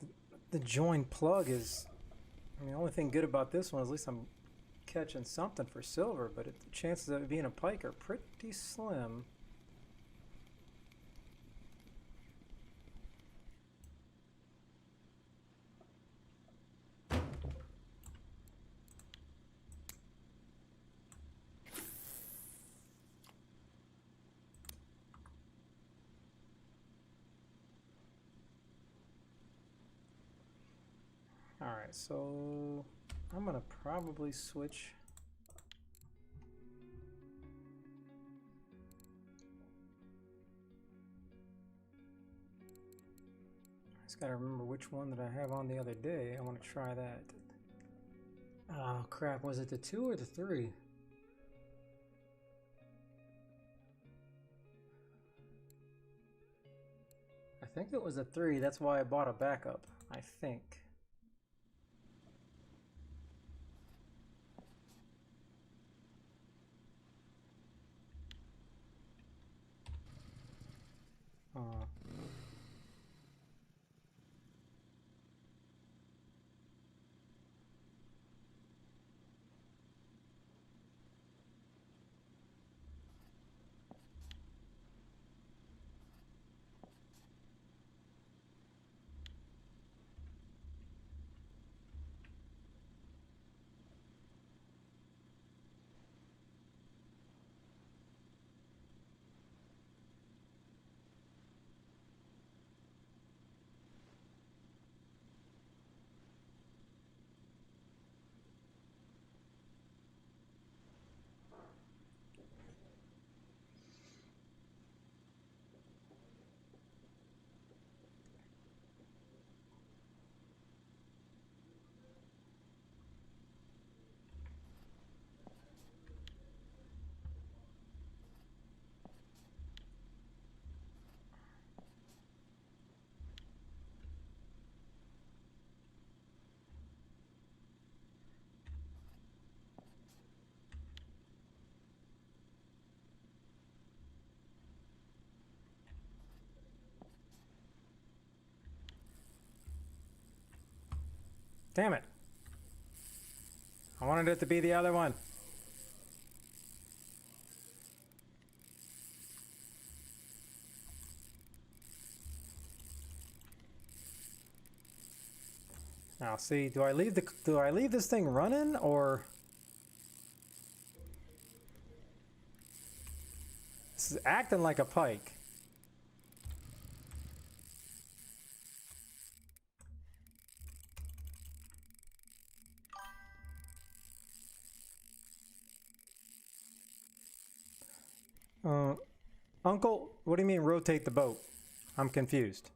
the joined plug is, I mean, the only thing good about this one is at least I'm catching something for silver, but the chances of it being a pike are pretty slim. Alright, so I'm gonna probably switch. I just gotta remember which one that I have on the other day. I want to try that. Oh crap, was it the 2 or the 3? I think it was a 3, that's why I bought a backup, I think. Damn it. I wanted it to be the other one. Now, see, do I leave this thing running or this is acting like a pike? Uncle, what do you mean rotate the boat? I'm confused.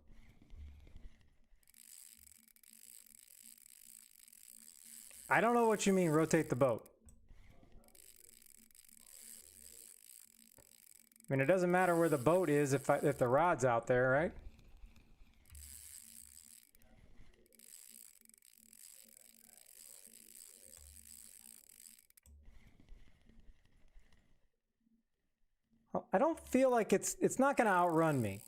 I don't know what you mean rotate the boat. I mean, it doesn't matter where the boat is if the rod's out there, right? I don't feel like it's not going to outrun me.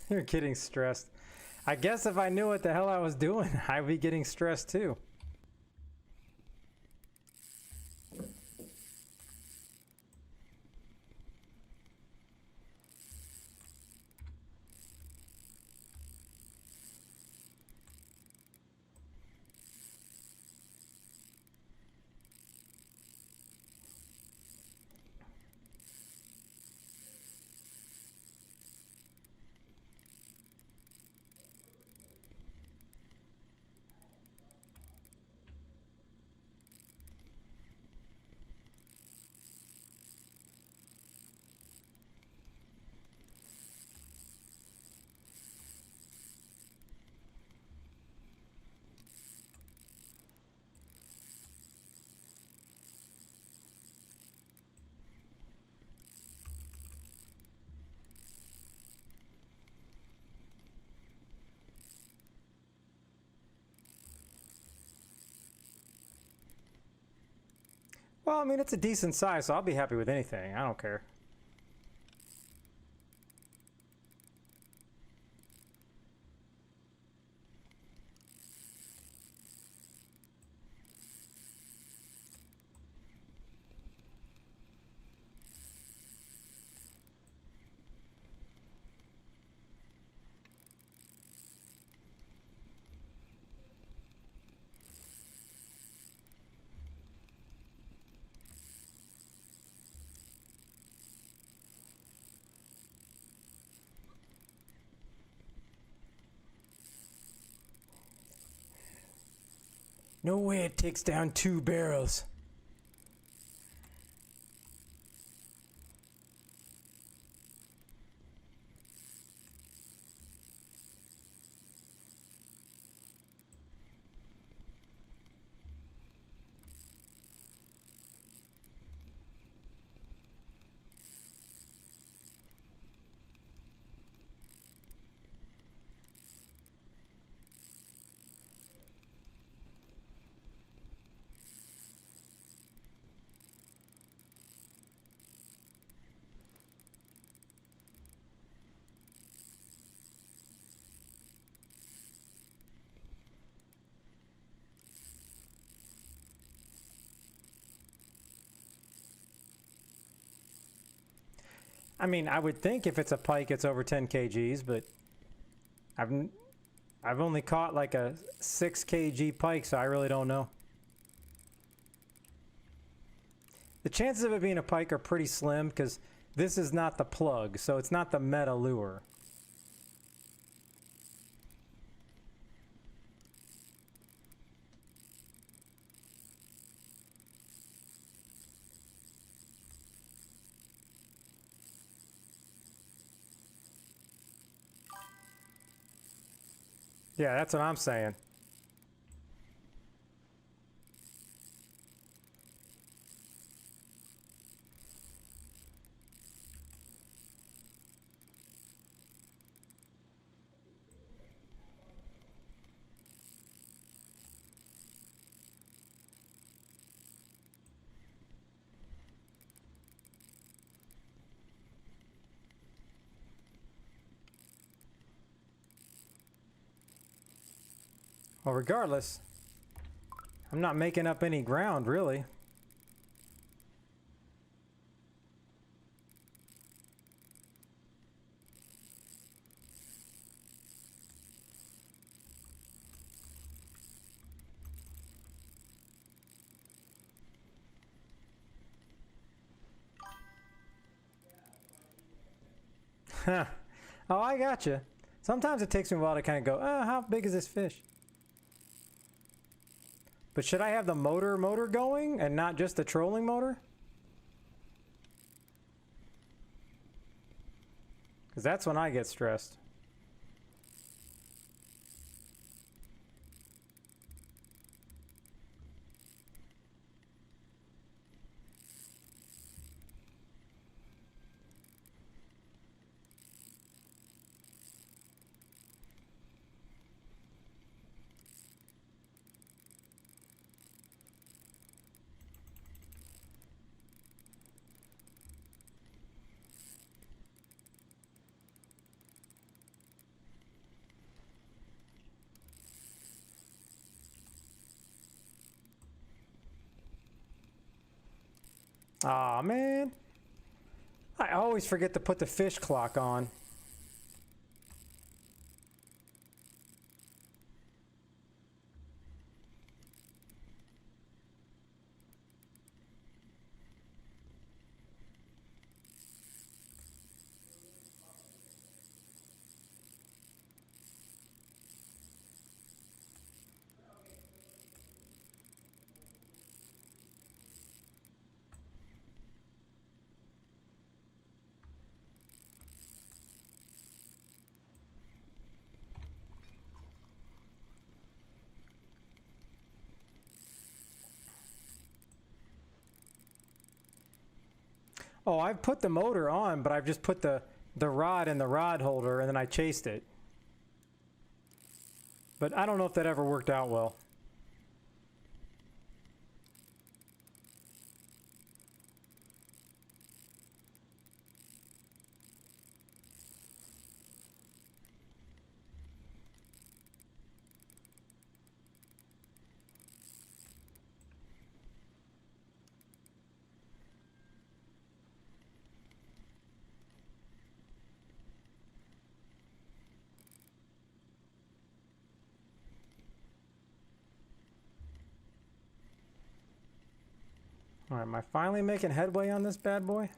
You're getting stressed. I guess if I knew what the hell I was doing, I'd be getting stressed too. Well, I mean, it's a decent size, so I'll be happy with anything. I don't care. No way it takes down 2 barrels. I mean, I would think if it's a pike, it's over 10 kgs, but I've only caught like a 6 kg pike, so I really don't know. The chances of it being a pike are pretty slim because this is not the plug, so it's not the meta lure. Yeah, that's what I'm saying. Well, regardless, I'm not making up any ground, really. Huh. Oh, I gotcha. Sometimes it takes me a while to kind of go, how big is this fish? But should I have the motor going and not just the trolling motor? Because that's when I get stressed. Aw, man. I always forget to put the fish clock on. Oh, I've put the motor on, but I've just put the rod in the rod holder and then I chased it. But I don't know if that ever worked out well. All right, am I finally making headway on this bad boy?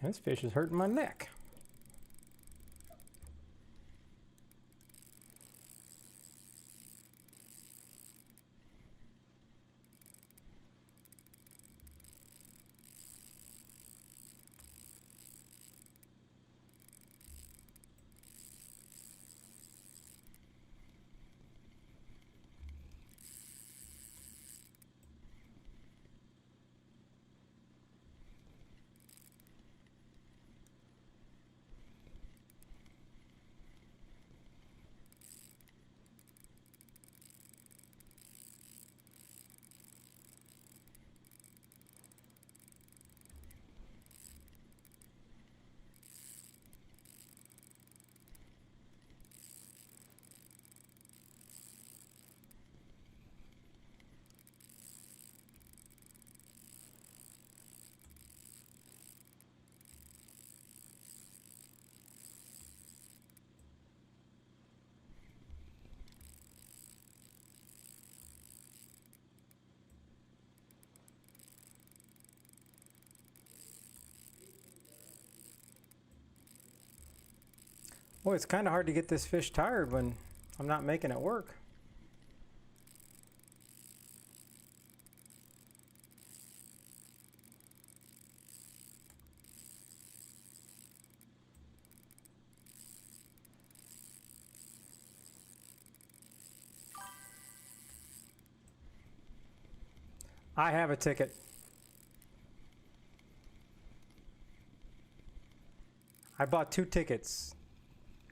This fish is hurting my neck. Boy, it's kind of hard to get this fish tired when I'm not making it work. I have a ticket. I bought 2 tickets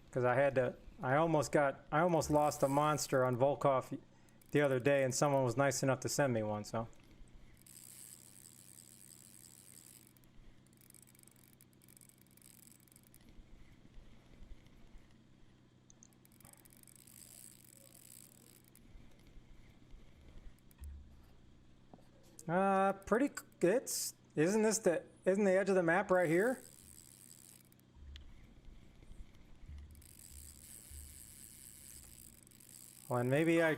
because I had to. I almost lost a monster on Volkov the other day, and someone was nice enough to send me one. So. Pretty. Isn't the edge of the map right here? Well, and maybe I.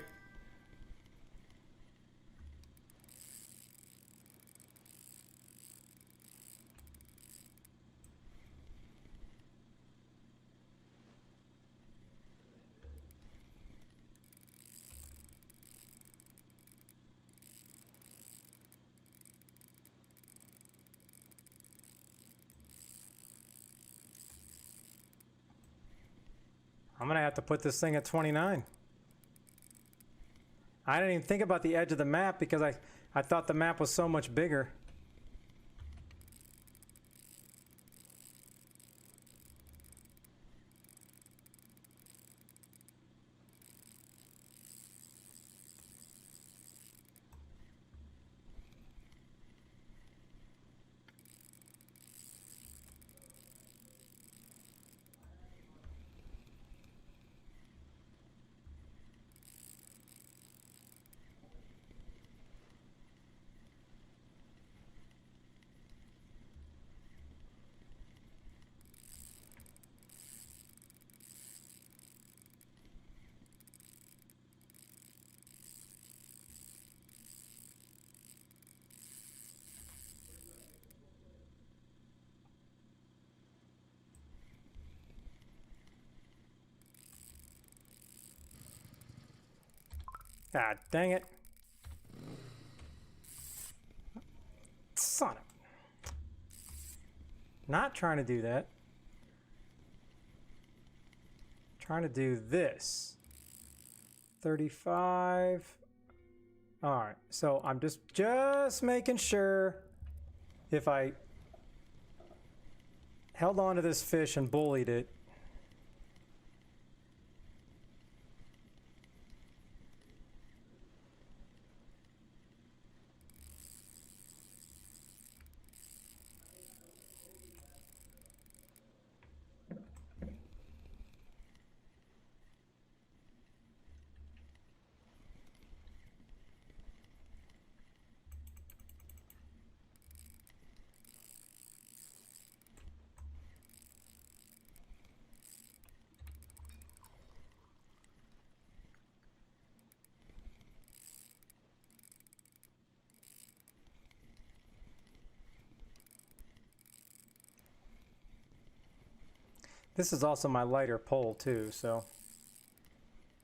I'm gonna have to put this thing at 29. I didn't even think about the edge of the map because I thought the map was so much bigger. God dang it. Son of... Not trying to do that. Trying to do this. 35. Alright, so I'm just making sure if I held on to this fish and bullied it. This is also my lighter pole too, so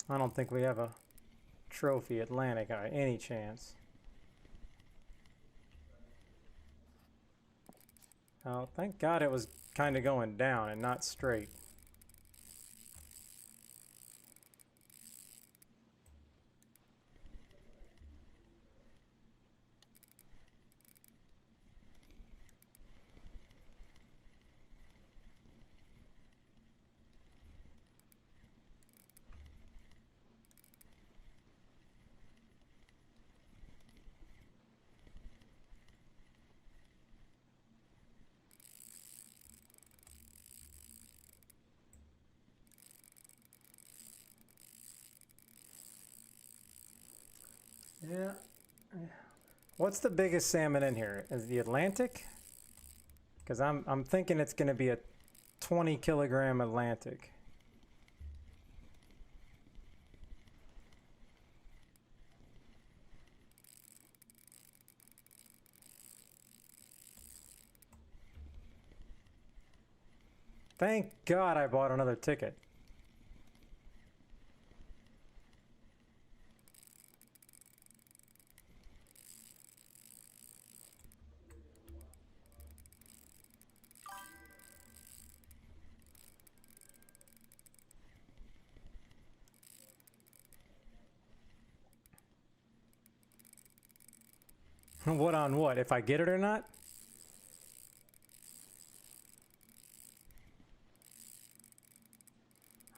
I don't think we have a trophy Atlantic by any chance. Oh, thank God it was kind of going down and not straight. Yeah. What's the biggest salmon in here? Is it the Atlantic? Because I'm thinking it's going to be a 20-kilogram Atlantic. Thank God I bought another ticket. What on what? If I get it or not?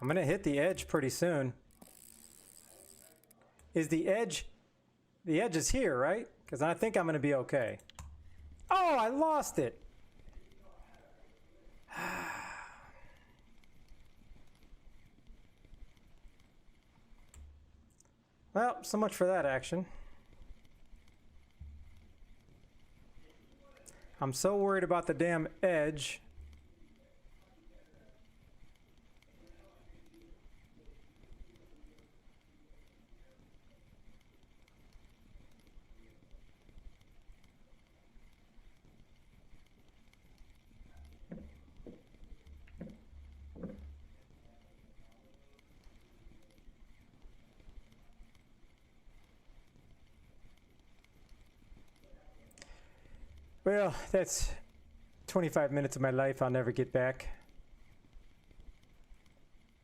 I'm gonna hit the edge pretty soon. Is the edge is here, right? Because I think I'm gonna be okay. Oh, I lost it. Well, so much for that action. I'm so worried about the damn edge. Well, that's 25 minutes of my life I'll never get back.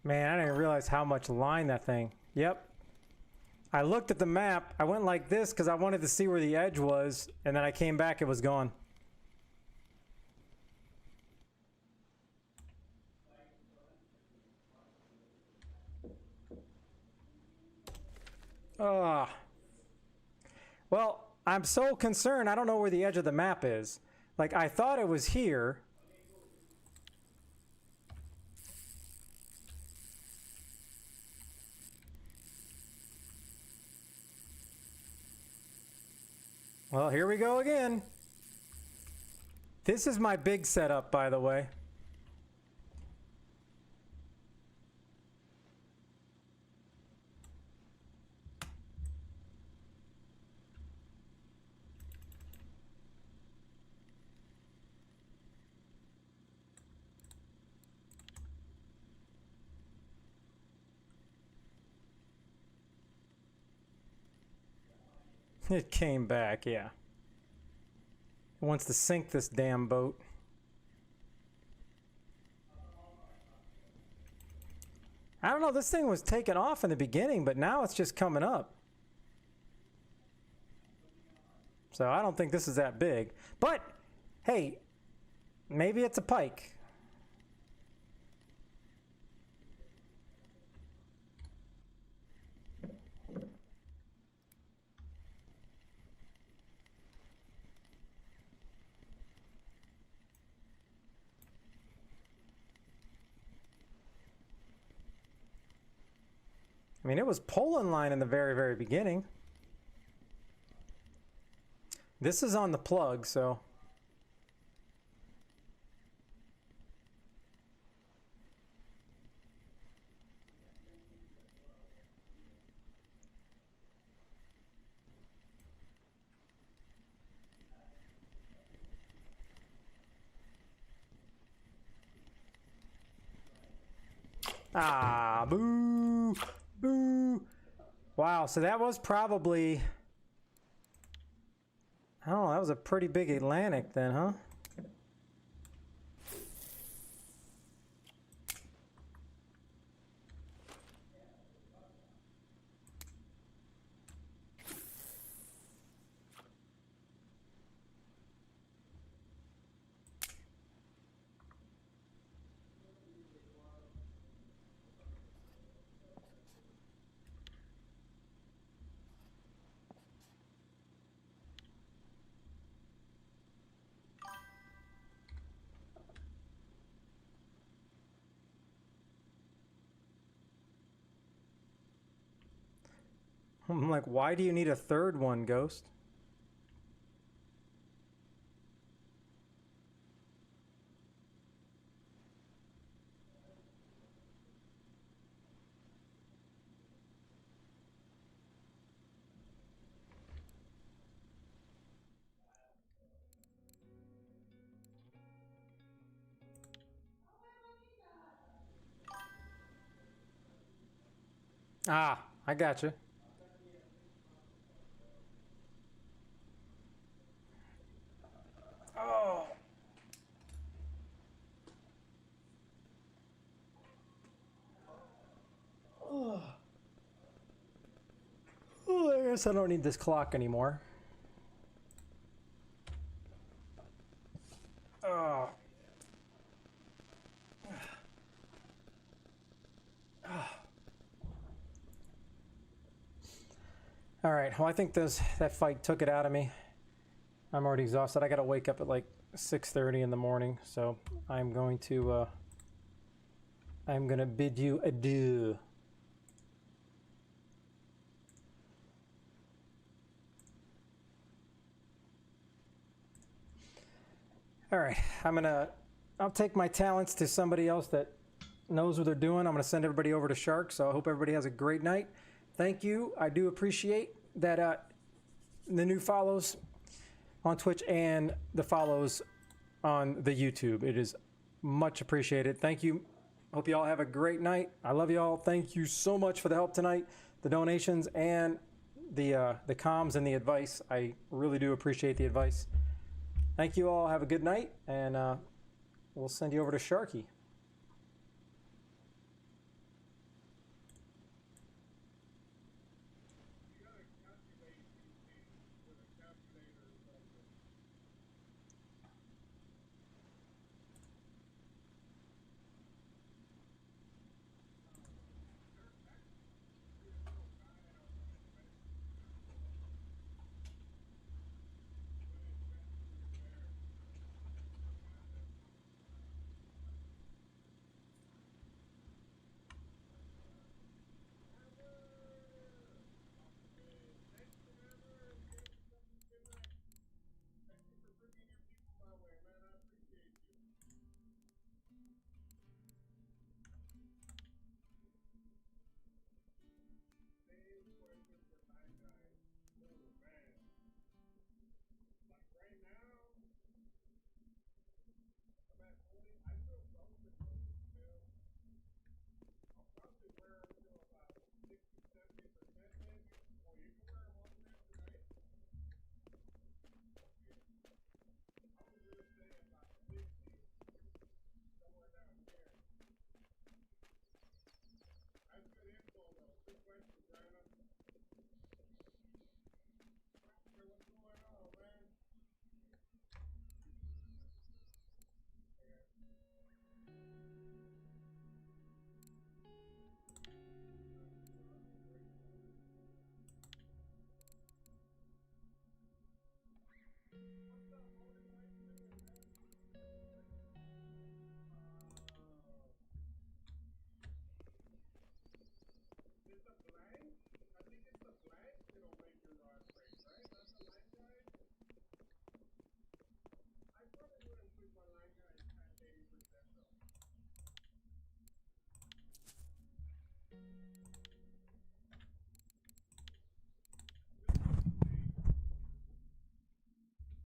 Man, I didn't realize how much line that thing. Yep. I looked at the map. I went like this because I wanted to see where the edge was, and then I came back, it was gone. Ah. Well, I'm so concerned. I don't know where the edge of the map is. Like, I thought it was here. Well, here we go again. This is my big setup, by the way. It came back, yeah. It wants to sink this damn boat. I don't know, this thing was taking off in the beginning, but now it's just coming up. So I don't think this is that big. But, hey, maybe it's a pike. I mean, it was pulling line in the very, very beginning. This is on the plug, so. Ah, boo, boo. Wow, so that was probably, I don't know, that was a pretty big Atlantic then, huh? I'm like, why do you need a third one, Ghost? Ah, I got you. Oh. Oh. Oh, I guess I don't need this clock anymore. Oh. All right. Well, I think that fight took it out of me. I'm already exhausted. I got to wake up at like 6:30 in the morning, so I'm going to bid you adieu. All right. I'll take my talents to somebody else that knows what they're doing. I'm going to send everybody over to Shark, so I hope everybody has a great night. Thank you. I do appreciate that the new follows on Twitch and the follows on the YouTube. It is much appreciated. Thank you. Hope you all have a great night. I love you all. Thank you so much for the help tonight, the donations, and the comms and the advice. I really do appreciate the advice. Thank you all. Have a good night, and we'll send you over to Sharky.